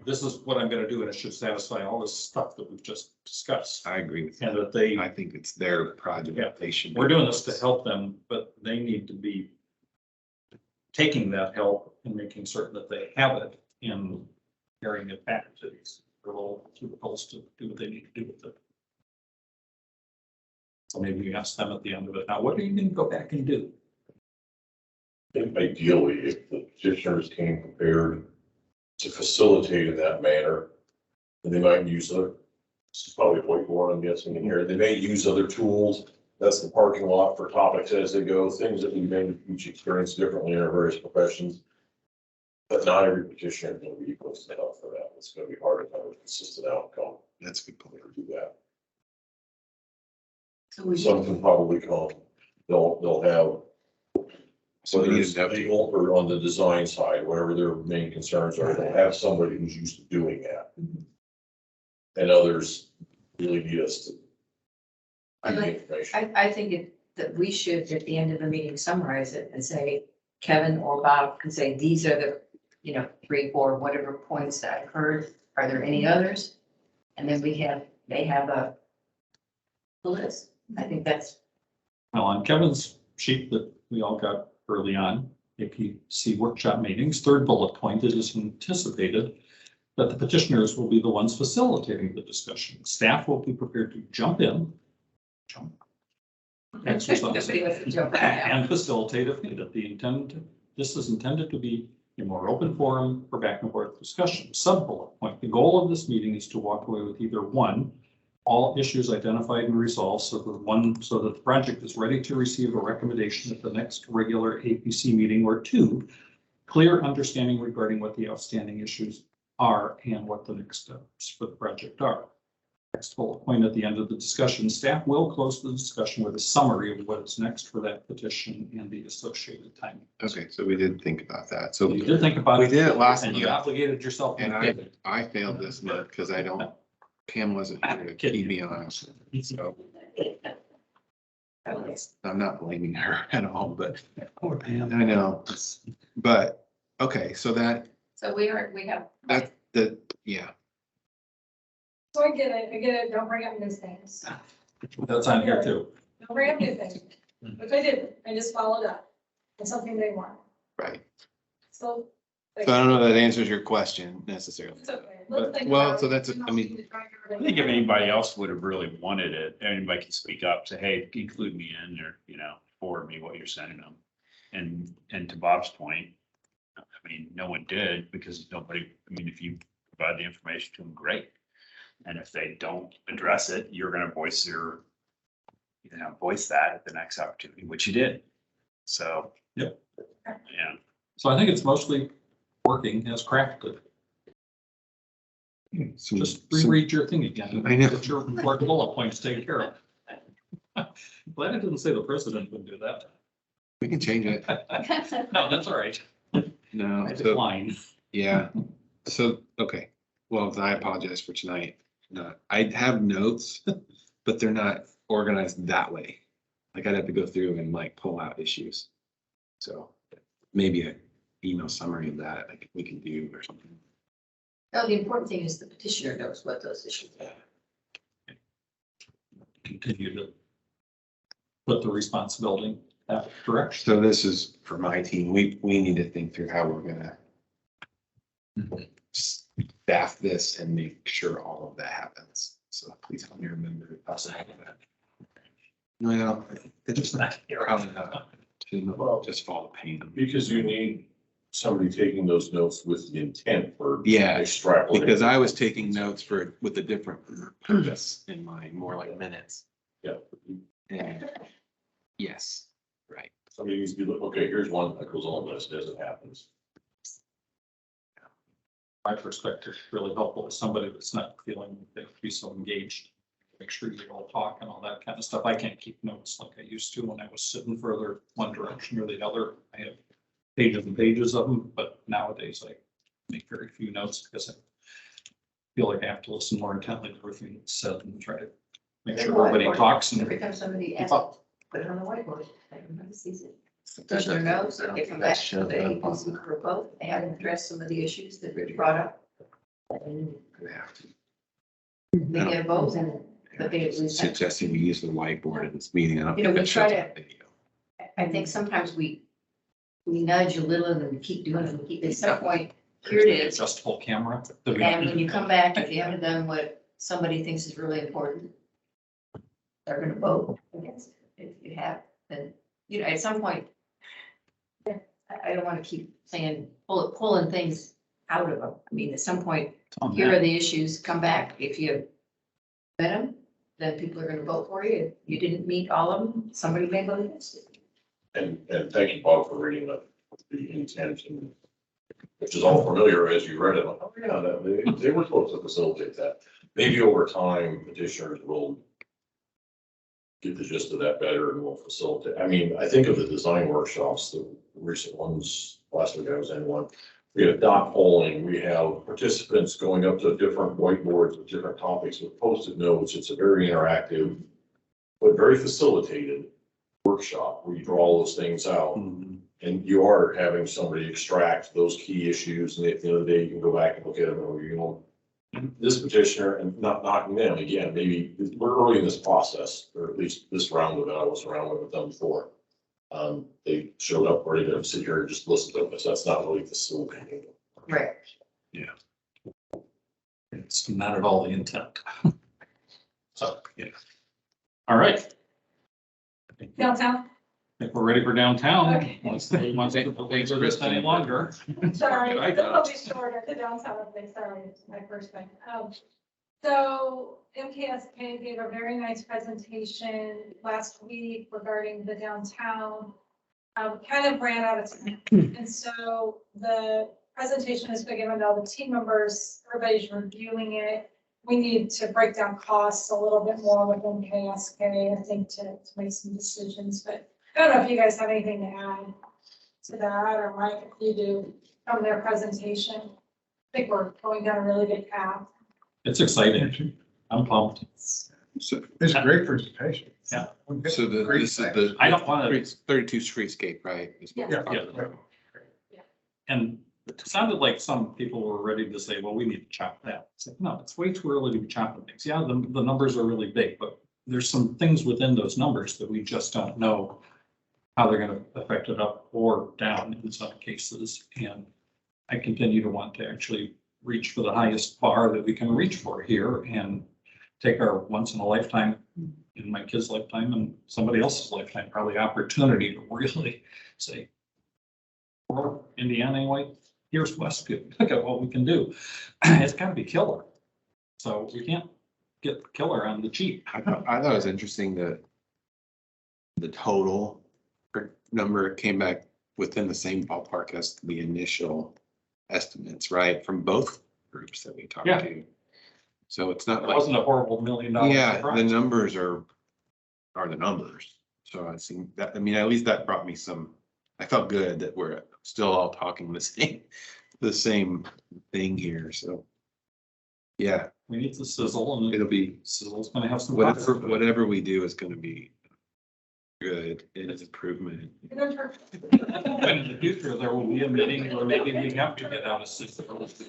[SPEAKER 1] this is what I'm gonna do and it should satisfy all this stuff that we've just discussed.
[SPEAKER 2] I agree with you.
[SPEAKER 1] And that they,
[SPEAKER 2] I think it's their project.
[SPEAKER 1] Yeah.
[SPEAKER 2] They should.
[SPEAKER 1] we're doing this to help them, but they need to be taking that help and making certain that they have it and carrying it back to these little cubicles to do what they need to do with it. So maybe you ask them at the end of it, now what are you gonna go back and do?
[SPEAKER 8] I think ideally, if the petitioners came prepared to facilitate in that manner, then they might use this is probably point one, I'm guessing in here, they may use other tools. That's the parking lot for topics as they go, things that we may each experience differently in our various professions. But not every petitioner is going to be equal set up for that. It's going to be hard to have a consistent outcome.
[SPEAKER 2] That's a good point.
[SPEAKER 8] To do that.
[SPEAKER 3] So we
[SPEAKER 8] Some can probably come, they'll have.
[SPEAKER 2] So we
[SPEAKER 8] Whether
[SPEAKER 2] need
[SPEAKER 8] it's
[SPEAKER 2] to know.
[SPEAKER 8] legal or on the design side, whatever their main concerns are, they'll have somebody who's used to doing that. And others really need us to.
[SPEAKER 3] I'd
[SPEAKER 8] give the
[SPEAKER 3] like-
[SPEAKER 8] information.
[SPEAKER 3] I think that we should, at the end of the meeting, summarize it and say, Kevin or Bob can say, these are the, 3, 4, whatever points that I've heard. Are there any others? And then they have a list. I think that's,
[SPEAKER 1] Well, on Kevin's sheet that we all got early on, APC workshop meetings, third bullet point, it is anticipated that the petitioners will be the ones facilitating the discussion. Staff will be prepared to jump in, exercise,
[SPEAKER 3] nobody wants to jump in now.
[SPEAKER 1] and facilitate if needed. This is intended to be a more open forum for back and forth discussion. Sub bullet point, the goal of this meeting is to walk away with either one, all issues identified and resolved so that the project is ready to receive a recommendation at the next regular APC meeting, or two, clear understanding regarding what the outstanding issues are and what the next steps for the project are. Next bullet point at the end of the discussion, staff will close the discussion with a summary of what is next for that petition and the associated timing.
[SPEAKER 2] Okay, so we did think about that. So
[SPEAKER 1] You did think about it.
[SPEAKER 2] we did it last
[SPEAKER 1] And you
[SPEAKER 2] month,
[SPEAKER 1] obligated yourself.
[SPEAKER 2] and I failed this month because Pam wasn't here to keep me honest. So I'm not blaming her at all, but
[SPEAKER 1] Poor Pam.
[SPEAKER 2] I know. But, okay, so
[SPEAKER 3] So we have.
[SPEAKER 2] yeah,
[SPEAKER 5] So I get it, don't bring up new things.
[SPEAKER 1] That's on here too.
[SPEAKER 5] Don't bring up new things, which I didn't, I just followed up. It's something they want,
[SPEAKER 2] right.
[SPEAKER 5] so.
[SPEAKER 2] So I don't know if that answers your question necessarily.
[SPEAKER 5] It's okay. Let's think
[SPEAKER 2] Well,
[SPEAKER 5] about
[SPEAKER 2] so
[SPEAKER 5] it.
[SPEAKER 2] that's,
[SPEAKER 5] We
[SPEAKER 2] I
[SPEAKER 5] don't
[SPEAKER 2] mean,
[SPEAKER 5] need to drag
[SPEAKER 11] I
[SPEAKER 5] everything
[SPEAKER 11] think if
[SPEAKER 5] out.
[SPEAKER 11] anybody else would have really wanted it, anybody can speak up, say, hey, include me in, or, forward me what you're sending them. And to Bob's point, I mean, no one did because nobody, if you provide the information to them, great. And if they don't address it, you're gonna voice that at the next opportunity, which you did. So.
[SPEAKER 1] Yep.
[SPEAKER 11] Yeah.
[SPEAKER 1] So I think it's mostly working as crafted. Just reread your thing again.
[SPEAKER 2] I know.
[SPEAKER 1] Get your bullet points taken care of. Glad I didn't say the president would do that.
[SPEAKER 2] We can change it.
[SPEAKER 1] No, that's all right.
[SPEAKER 2] No,
[SPEAKER 1] I
[SPEAKER 2] so,
[SPEAKER 1] decline.
[SPEAKER 2] yeah. So, okay. Well, I apologize for tonight. No, I have notes, but they're not organized that way. Like I'd have to go through and like pull out issues. So maybe an email summary of that, like we can do or something.
[SPEAKER 3] No, the important thing is the petitioner knows what those issues are.
[SPEAKER 1] Continue to put the responsibility in that direction.
[SPEAKER 2] So this is for my team. We need to think through how we're gonna staff this and make sure all of that happens. So please help me remember to pass that. Well, it's just not here. To just follow pain.
[SPEAKER 8] Because you need somebody taking those notes with the intent for.
[SPEAKER 2] Yeah,
[SPEAKER 8] extrapolating.
[SPEAKER 2] because I was taking notes with a different purpose in mind, more like minutes.
[SPEAKER 8] Yeah.
[SPEAKER 2] And yes, right.
[SPEAKER 8] Somebody needs to be, okay, here's one that goes on this as it happens.
[SPEAKER 1] My perspective, really helpful to somebody that's not feeling they have to be so engaged. Make sure you all talk and all that kind of stuff. I can't keep notes like I used to when I was sitting further one direction or the other. I have pages and pages of them, but nowadays I make very few notes because I feel like I have to listen more intently to everything that's said and try to make sure everybody talks. And
[SPEAKER 3] Every time somebody asks, put it on the whiteboard, everybody sees it. Petitioner knows, they come back to the agency for both, they haven't addressed some of the issues that Rich brought up. And they get a vote, and but they at least have.
[SPEAKER 2] Suggesting we use the whiteboard in this meeting. I don't
[SPEAKER 3] You know,
[SPEAKER 2] think
[SPEAKER 3] we
[SPEAKER 2] that shows
[SPEAKER 3] try
[SPEAKER 2] on
[SPEAKER 3] to-
[SPEAKER 2] video.
[SPEAKER 3] I think sometimes we nudge a little and we keep doing it, we keep, at some point, here it is.
[SPEAKER 1] Adjustable camera.
[SPEAKER 3] And when you come back, if you haven't done what somebody thinks is really important, they're gonna vote against it. If you have, then, at some point, I don't wanna keep saying, pulling things out of them. I mean, at some point, here are the issues, come back. If you met them, then people are gonna vote for you. If you didn't meet all of them, somebody may vote against it.
[SPEAKER 8] And thank you, Bob, for reading the intent, and which is all familiar as you read it. Like, oh, yeah, they were supposed to facilitate that. Maybe over time, petitioners will get the gist of that better and will facilitate. I mean, I think of the design workshops, the recent ones, last week I was in one. We have dot polling, we have participants going up to different whiteboards with different topics with Post-it notes. It's a very interactive, but very facilitated workshop where you draw all those things out. And you are having somebody extract those key issues, and at the end of the day, you can go back and look at them, or, this petitioner, and not knocking them, again, maybe we're early in this process, or at least this round of it, I wasn't around with them before. They showed up ready to sit here and just listen to us. That's not really facilitating.
[SPEAKER 3] Right.
[SPEAKER 1] Yeah. It's not at all the intent. So, yeah. All right.
[SPEAKER 5] Downtown,
[SPEAKER 1] I think we're ready for downtown.
[SPEAKER 5] Okay.
[SPEAKER 1] Once they
[SPEAKER 2] Thanks,
[SPEAKER 1] do this any longer.
[SPEAKER 5] sorry,
[SPEAKER 1] I
[SPEAKER 5] it'll
[SPEAKER 1] got
[SPEAKER 5] be shorter, the downtown thing, sorry, it's my first thing. So MKSK gave a very nice presentation last week regarding the downtown. Kind of ran out of time. And so the presentation has been given to all the team members. Everybody's reviewing it. We need to break down costs a little bit more with MKSK, I think, to make some decisions. But I don't know if you guys have anything to add to that, or Mike, if you do, from their presentation. I think we're going down a really good path.
[SPEAKER 1] It's exciting. I'm pumped.
[SPEAKER 2] So,
[SPEAKER 14] It's a great presentation.
[SPEAKER 1] Yeah.
[SPEAKER 2] so this is the.
[SPEAKER 1] I don't want to.
[SPEAKER 2] 32 streetscape, right? is what we're
[SPEAKER 5] Yeah.
[SPEAKER 2] talking about.
[SPEAKER 1] And it sounded like some people were ready to say, well, we need to chop that. It's like, no, it's way too early to be chopping things. Yeah, the numbers are really big, but there's some things within those numbers that we just don't know how they're going to affect it up or down in some cases. And I continue to want to actually reach for the highest bar that we can reach for here and take our once in a lifetime, in my kid's lifetime and somebody else's lifetime, probably opportunity to really say, or Indiana anyway, here's Westview, look at what we can do. It's gotta be killer. So we can't get killer on the cheap.
[SPEAKER 2] I thought it was interesting that the total number came back within the same ballpark as the initial estimates, right? From both groups that we talked
[SPEAKER 1] Yeah.
[SPEAKER 2] to. So it's not
[SPEAKER 1] It
[SPEAKER 2] like,
[SPEAKER 1] wasn't a horrible $1 million.
[SPEAKER 2] yeah, the
[SPEAKER 1] surprise.
[SPEAKER 2] numbers are the numbers. So I think that, I mean, at least that brought me some, I felt good that we're still all talking the same thing here. So, yeah,
[SPEAKER 1] We need the sizzle and
[SPEAKER 2] it'll be,
[SPEAKER 1] sizzle's gonna have some.
[SPEAKER 2] whatever we do is gonna be good. It is improvement.
[SPEAKER 1] And in the future, there will be a meeting where maybe we have to get out of scissors.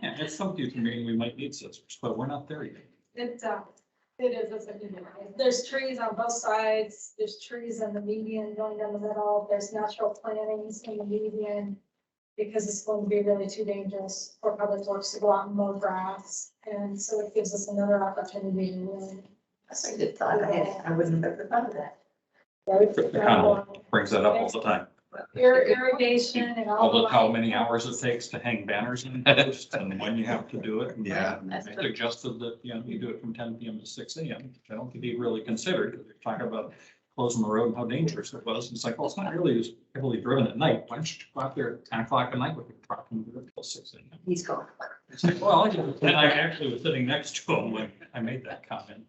[SPEAKER 1] And at some future meeting, we might need scissors, but we're not there yet.
[SPEAKER 5] It is, it's like, there's trees on both sides, there's trees in the median going down the middle, there's natural plantings in the median. Because it's going to be really too dangerous for public works to go out and mow grass, and so it gives us another opportunity to really.
[SPEAKER 3] That's a good thought. I wouldn't have ever thought of that.
[SPEAKER 1] The panel brings that up all the time.
[SPEAKER 5] Irrigation and all.
[SPEAKER 1] All the, how many hours it takes to hang banners in posts and when you have to do it. And
[SPEAKER 2] Yeah.
[SPEAKER 1] I suggested that, you know, you do it from 10 PM to 6 AM. I don't think he really considered, because they're talking about closing the road and how dangerous it was. It's like, well, it's not really as heavily driven at night. Why don't you go out there at 10 o'clock at night with your truck and do it till 6 AM?
[SPEAKER 3] He's going.
[SPEAKER 1] It's like, well, and I actually was sitting next to him when I made that comment.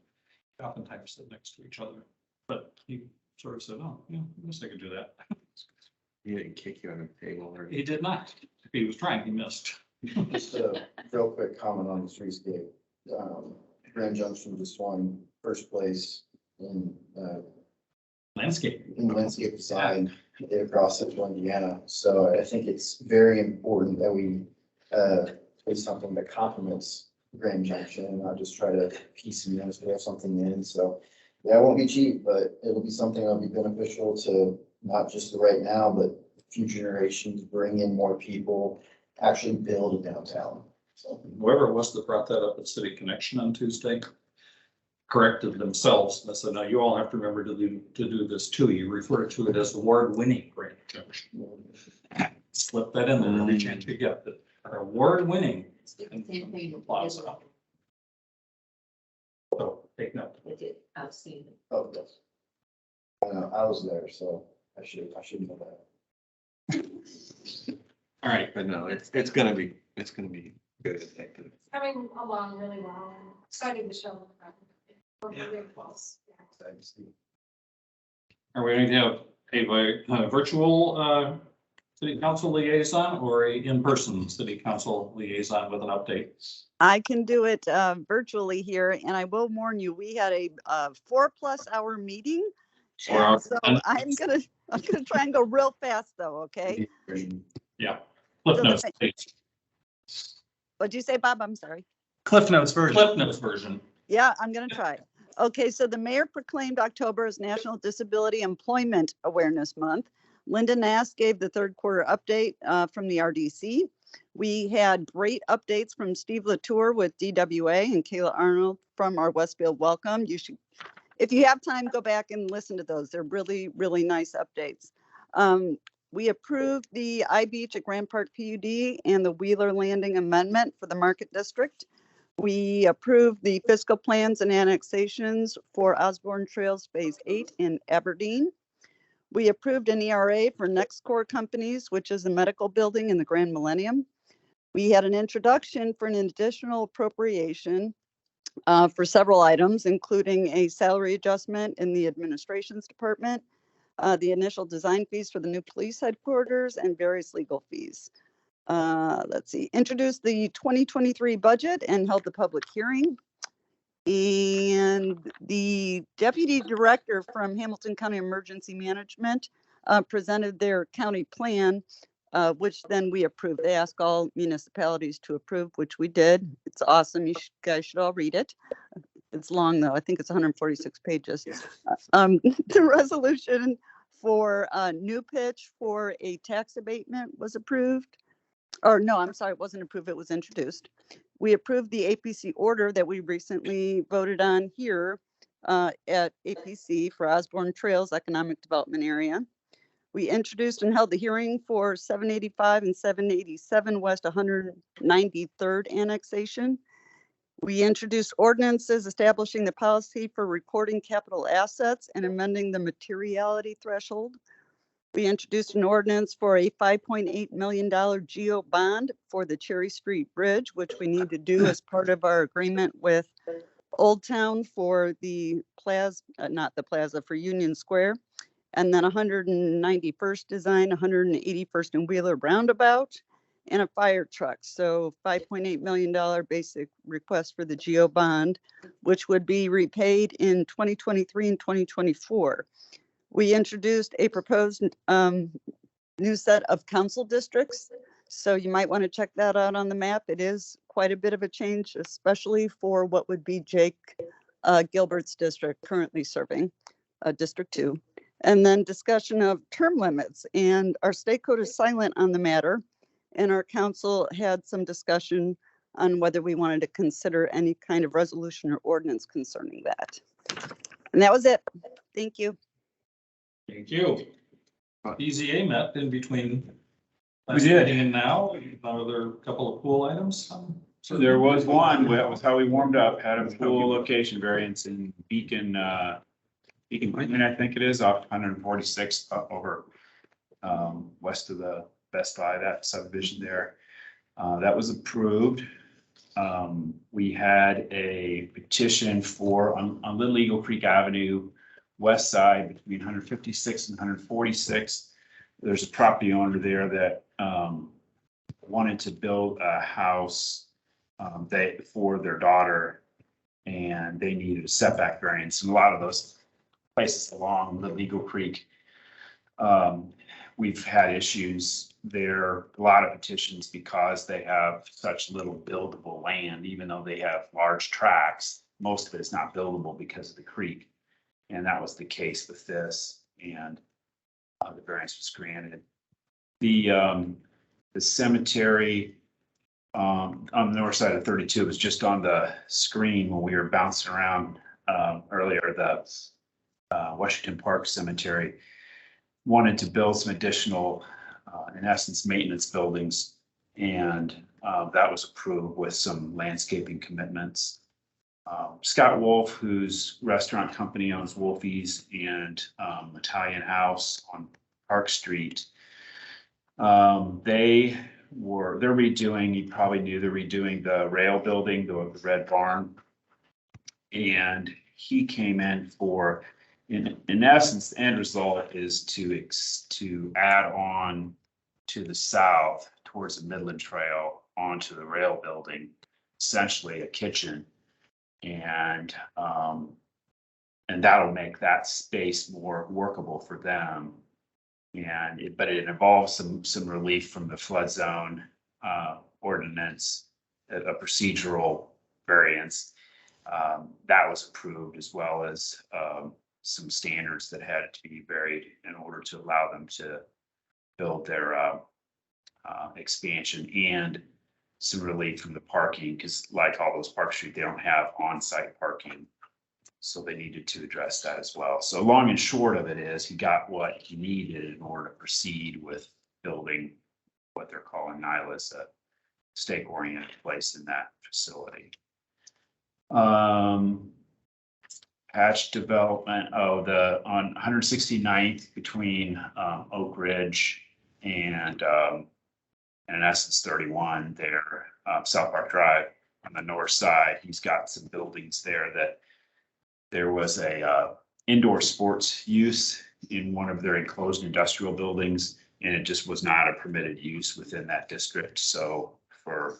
[SPEAKER 1] We oftentimes sit next to each other, but he sort of said, oh, yeah, I guess I could do that.
[SPEAKER 2] He didn't kick you on the table or.
[SPEAKER 1] He did not. If he was trying, he missed.
[SPEAKER 4] Just a real quick comment on the streetscape. Grand Junction just won first place in
[SPEAKER 1] Landscape.
[SPEAKER 4] landscape design across central Indiana. So I think it's very important that we do something that complements Grand Junction and not just try to piecemeal something in. So yeah, it won't be cheap, but it'll be something that'll be beneficial to not just the right now, but future generations, bring in more people, actually build a downtown. So
[SPEAKER 1] Whoever it was that brought that up at City Connection on Tuesday corrected themselves. And I said, now you all have to remember to do this too. You refer to it as award-winning Grand Junction. Slip that in there every chance you get. That are award-winning. Plaza. So take note.
[SPEAKER 3] It did, I've seen it.
[SPEAKER 4] oh, yes. I was there, so I should know that.
[SPEAKER 1] All right.
[SPEAKER 2] But no, it's gonna be good.
[SPEAKER 5] Coming along really well, and excited to show them. We're really close.
[SPEAKER 1] Are we going to have a virtual city council liaison or a in-person city council liaison with an update?
[SPEAKER 12] I can do it virtually here, and I will warn you, we had a 4+ hour meeting. And so I'm gonna try and go real fast though, okay?
[SPEAKER 1] Yeah. Cliff Notes.
[SPEAKER 12] What'd you say, Bob? I'm sorry.
[SPEAKER 15] Cliff Notes version.
[SPEAKER 1] Cliff Notes version.
[SPEAKER 12] Yeah, I'm gonna try. Okay, so the mayor proclaimed October as National Disability Employment Awareness Month. Linda Nass gave the third quarter update from the RDC. We had great updates from Steve Latour with DWA and Kayla Arnold from our Westfield Welcome. You should, if you have time, go back and listen to those. They're really, really nice updates. We approved the I-Beach at Grand Park PUD and the Wheeler Landing Amendment for the Market District. We approved the fiscal plans and annexations for Osborne Trails Phase 8 in Aberdeen. We approved an ERA for Next Core Companies, which is a medical building in the Grand Millennium. We had an introduction for an additional appropriation for several items, including a salary adjustment in the administration's department, the initial design fees for the new police headquarters, and various legal fees. Let's see, introduced the 2023 budget and held the public hearing. And the deputy director from Hamilton County Emergency Management presented their county plan, which then we approved. They asked all municipalities to approve, which we did. It's awesome. You guys should all read it. It's long though. I think it's 146 pages. The resolution for new pitch for a tax abatement was approved. Or no, I'm sorry, it wasn't approved. It was introduced. We approved the APC order that we recently voted on here at APC for Osborne Trails Economic Development Area. We introduced and held the hearing for 785 and 787 West 193rd annexation. We introduced ordinances establishing the policy for recording capital assets and amending the materiality threshold. We introduced an ordinance for a $5.8 million GEO bond for the Cherry Street Bridge, which we need to do as part of our agreement with Old Town for the plaza, not the plaza, for Union Square. And then 191st design, 181st and Wheeler roundabout, and a fire truck. So $5.8 million basic request for the GEO bond, which would be repaid in 2023 and 2024. We introduced a proposed new set of council districts. So you might want to check that out on the map. It is quite a bit of a change, especially for what would be Jake Gilbert's district currently serving, District 2. And then discussion of term limits. And our state code is silent on the matter. And our council had some discussion on whether we wanted to consider any kind of resolution or ordinance concerning that. And that was it. Thank you.
[SPEAKER 1] Thank you. BZA met in between.
[SPEAKER 11] We did.
[SPEAKER 1] meeting And now, another couple of pool items.
[SPEAKER 11] So there was one, that was how we warmed up, had a pool location variance in Beacon Point, I think it is, off 146 up over west of the Best Buy, that subdivision there. That was approved. We had a petition for on Little Eagle Creek Avenue, west side between 156 and 146. There's a property owner there that wanted to build a house for their daughter, and they needed a setback variance. And a lot of those places along Little Eagle Creek, we've had issues there, a lot of petitions because they have such little buildable land, even though they have large tracts. Most of it is not buildable because of the creek. And that was the case with this, and the variance was granted. The cemetery on the north side of 32 was just on the screen when we were bouncing around earlier. The Washington Park Cemetery wanted to build some additional, in essence, maintenance buildings, and that was approved with some landscaping commitments. Scott Wolf, whose restaurant company owns Wolfie's and Italian House on Park Street. They're redoing, you probably knew they're redoing the rail building, the red barn. And he came in for, in essence, the end result is to add on to the south towards the Midland Trail onto the rail building, essentially a kitchen. And that'll make that space more workable for them. But it involves some relief from the flood zone ordinance, a procedural variance that was approved, as well as some standards that had to be varied in order to allow them to build their expansion, and some relief from the parking, because like all those Park Street, they don't have on-site parking. So they needed to address that as well. So long and short of it is, he got what he needed in order to proceed with building what they're calling Nihilus, a stake-oriented place in that facility. Patch development, on 169th between, Oak Ridge and in essence 31 there, South Park Drive on the north side. He's got some buildings there that there was a, indoor sports use in one of their enclosed industrial buildings, and it just was not a permitted use within that district. So for,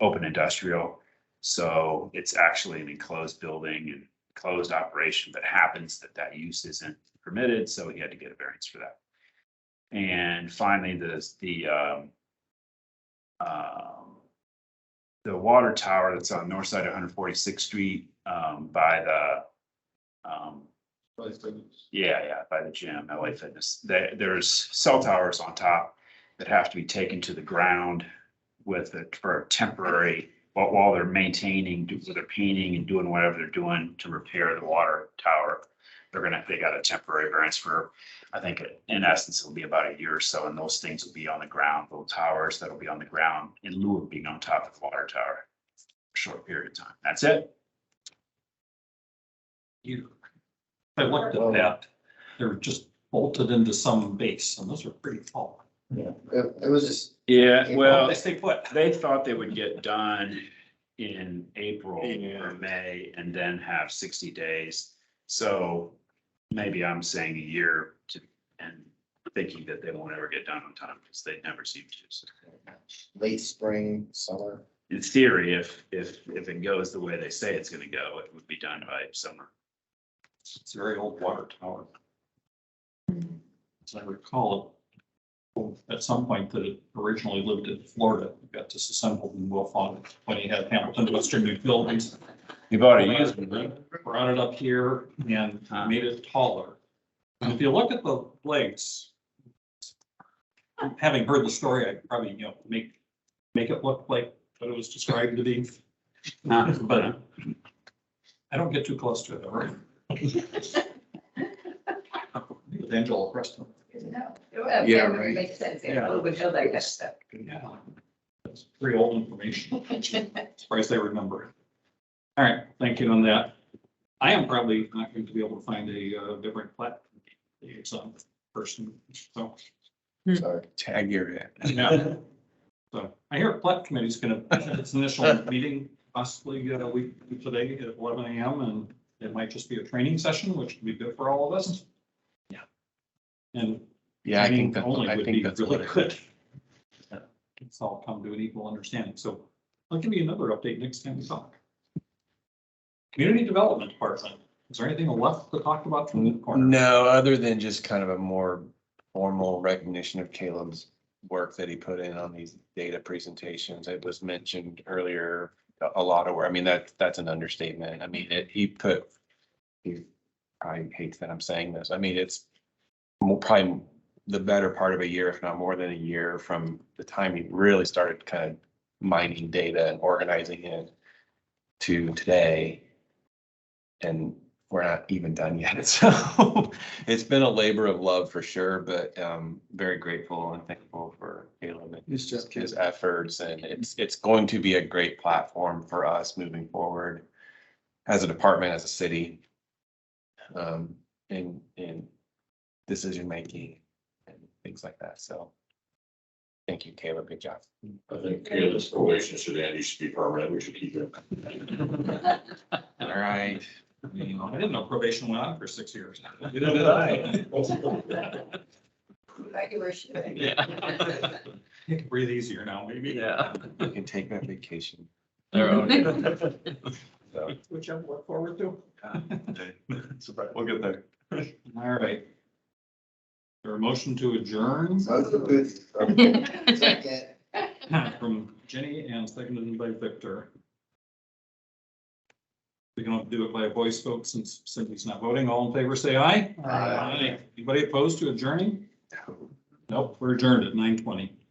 [SPEAKER 11] open industrial. So it's actually an enclosed building and closed operation, but happens that that use isn't permitted, so he had to get a variance for that. And finally, the water tower that's on the north side of 146th Street, by the, by the gym, LA Fitness. There's cell towers on top that have to be taken to the ground with it for a temporary, while they're maintaining, they're painting and doing whatever they're doing to repair the water tower. They got a temporary variance for, I think in essence, it'll be about a year or so, and those things will be on the ground, those towers that'll be on the ground in lieu of being on top of the water tower. For a short period of time. That's it.
[SPEAKER 1] I looked at that, they're just bolted into some base, and those are pretty tall.
[SPEAKER 4] Yeah, it was just.
[SPEAKER 11] Yeah, well,
[SPEAKER 1] They stay put.
[SPEAKER 11] they thought they would get done in April or May and then have 60 days. So maybe I'm saying a year and thinking that they won't ever get done on time because they never seem to. So
[SPEAKER 4] Late spring, summer.
[SPEAKER 11] in theory, if it goes the way they say it's gonna go, it would be done by summer.
[SPEAKER 1] It's a very old water tower. As I recall, at some point that it originally lived in Florida, it got disassembled in Wilfon when he had Hamilton Western Utilities.
[SPEAKER 11] You've already used it,
[SPEAKER 1] Brought it up here and made it taller. And if you look at the blades, having heard the story, I probably, make it look like what it was described to be. But I don't get too close to it, all right? With Angela Preston.
[SPEAKER 6] Yeah, right. Makes sense.
[SPEAKER 1] Yeah.
[SPEAKER 6] Who would know that kind of stuff?
[SPEAKER 1] Yeah. That's pretty old information. Surprised I remember it. All right, thank you on that. I am probably not going to be able to find a different plat liaison person, so.
[SPEAKER 4] Sorry.
[SPEAKER 2] Tag your head.
[SPEAKER 1] Yeah. So I hear plat committee is gonna, its initial meeting possibly a week today at 11 a.m. and it might just be a training session, which would be good for all of us. Yeah. And
[SPEAKER 2] Yeah, I think
[SPEAKER 1] training only would be
[SPEAKER 2] that's
[SPEAKER 1] really
[SPEAKER 2] what it
[SPEAKER 1] good. It's all come to an equal understanding. So I'll give you another update next time we talk. Community Development Department, is there anything left to talk about from the corner?
[SPEAKER 2] No, other than just kind of a more formal recognition of Caleb's work that he put in on these data presentations. It was mentioned earlier, a lot of work. I mean, that's an understatement. I mean, he probably hates that I'm saying this. I mean, it's probably the better part of a year, if not more than a year, from the time he really started kind of mining data and organizing it to today. And we're not even done yet. So it's been a labor of love for sure, but very grateful and thankful for Caleb and his efforts. And it's going to be a great platform for us moving forward as a department, as a city, in decision making and things like that. So thank you, Caleb. Good job.
[SPEAKER 8] I think Caleb's probation should be permanent. We should keep it.
[SPEAKER 2] All right.
[SPEAKER 1] I didn't know probation went on for 6 years.
[SPEAKER 2] Neither did I.
[SPEAKER 3] Like you were shooting.
[SPEAKER 1] Yeah. You can breathe easier now, maybe.
[SPEAKER 2] Yeah. You can take that vacation.
[SPEAKER 1] So, which I look forward to.
[SPEAKER 17] Surprise, we'll get there.
[SPEAKER 1] All right. There a motion to adjourn
[SPEAKER 4] Second.
[SPEAKER 1] from Jenny and seconded by Victor. We can do it by a voice vote since Cindy's not voting. All in favor, say aye.
[SPEAKER 4] Aye.
[SPEAKER 1] Anybody opposed to adjourning? Nope, we're adjourned at 9:20.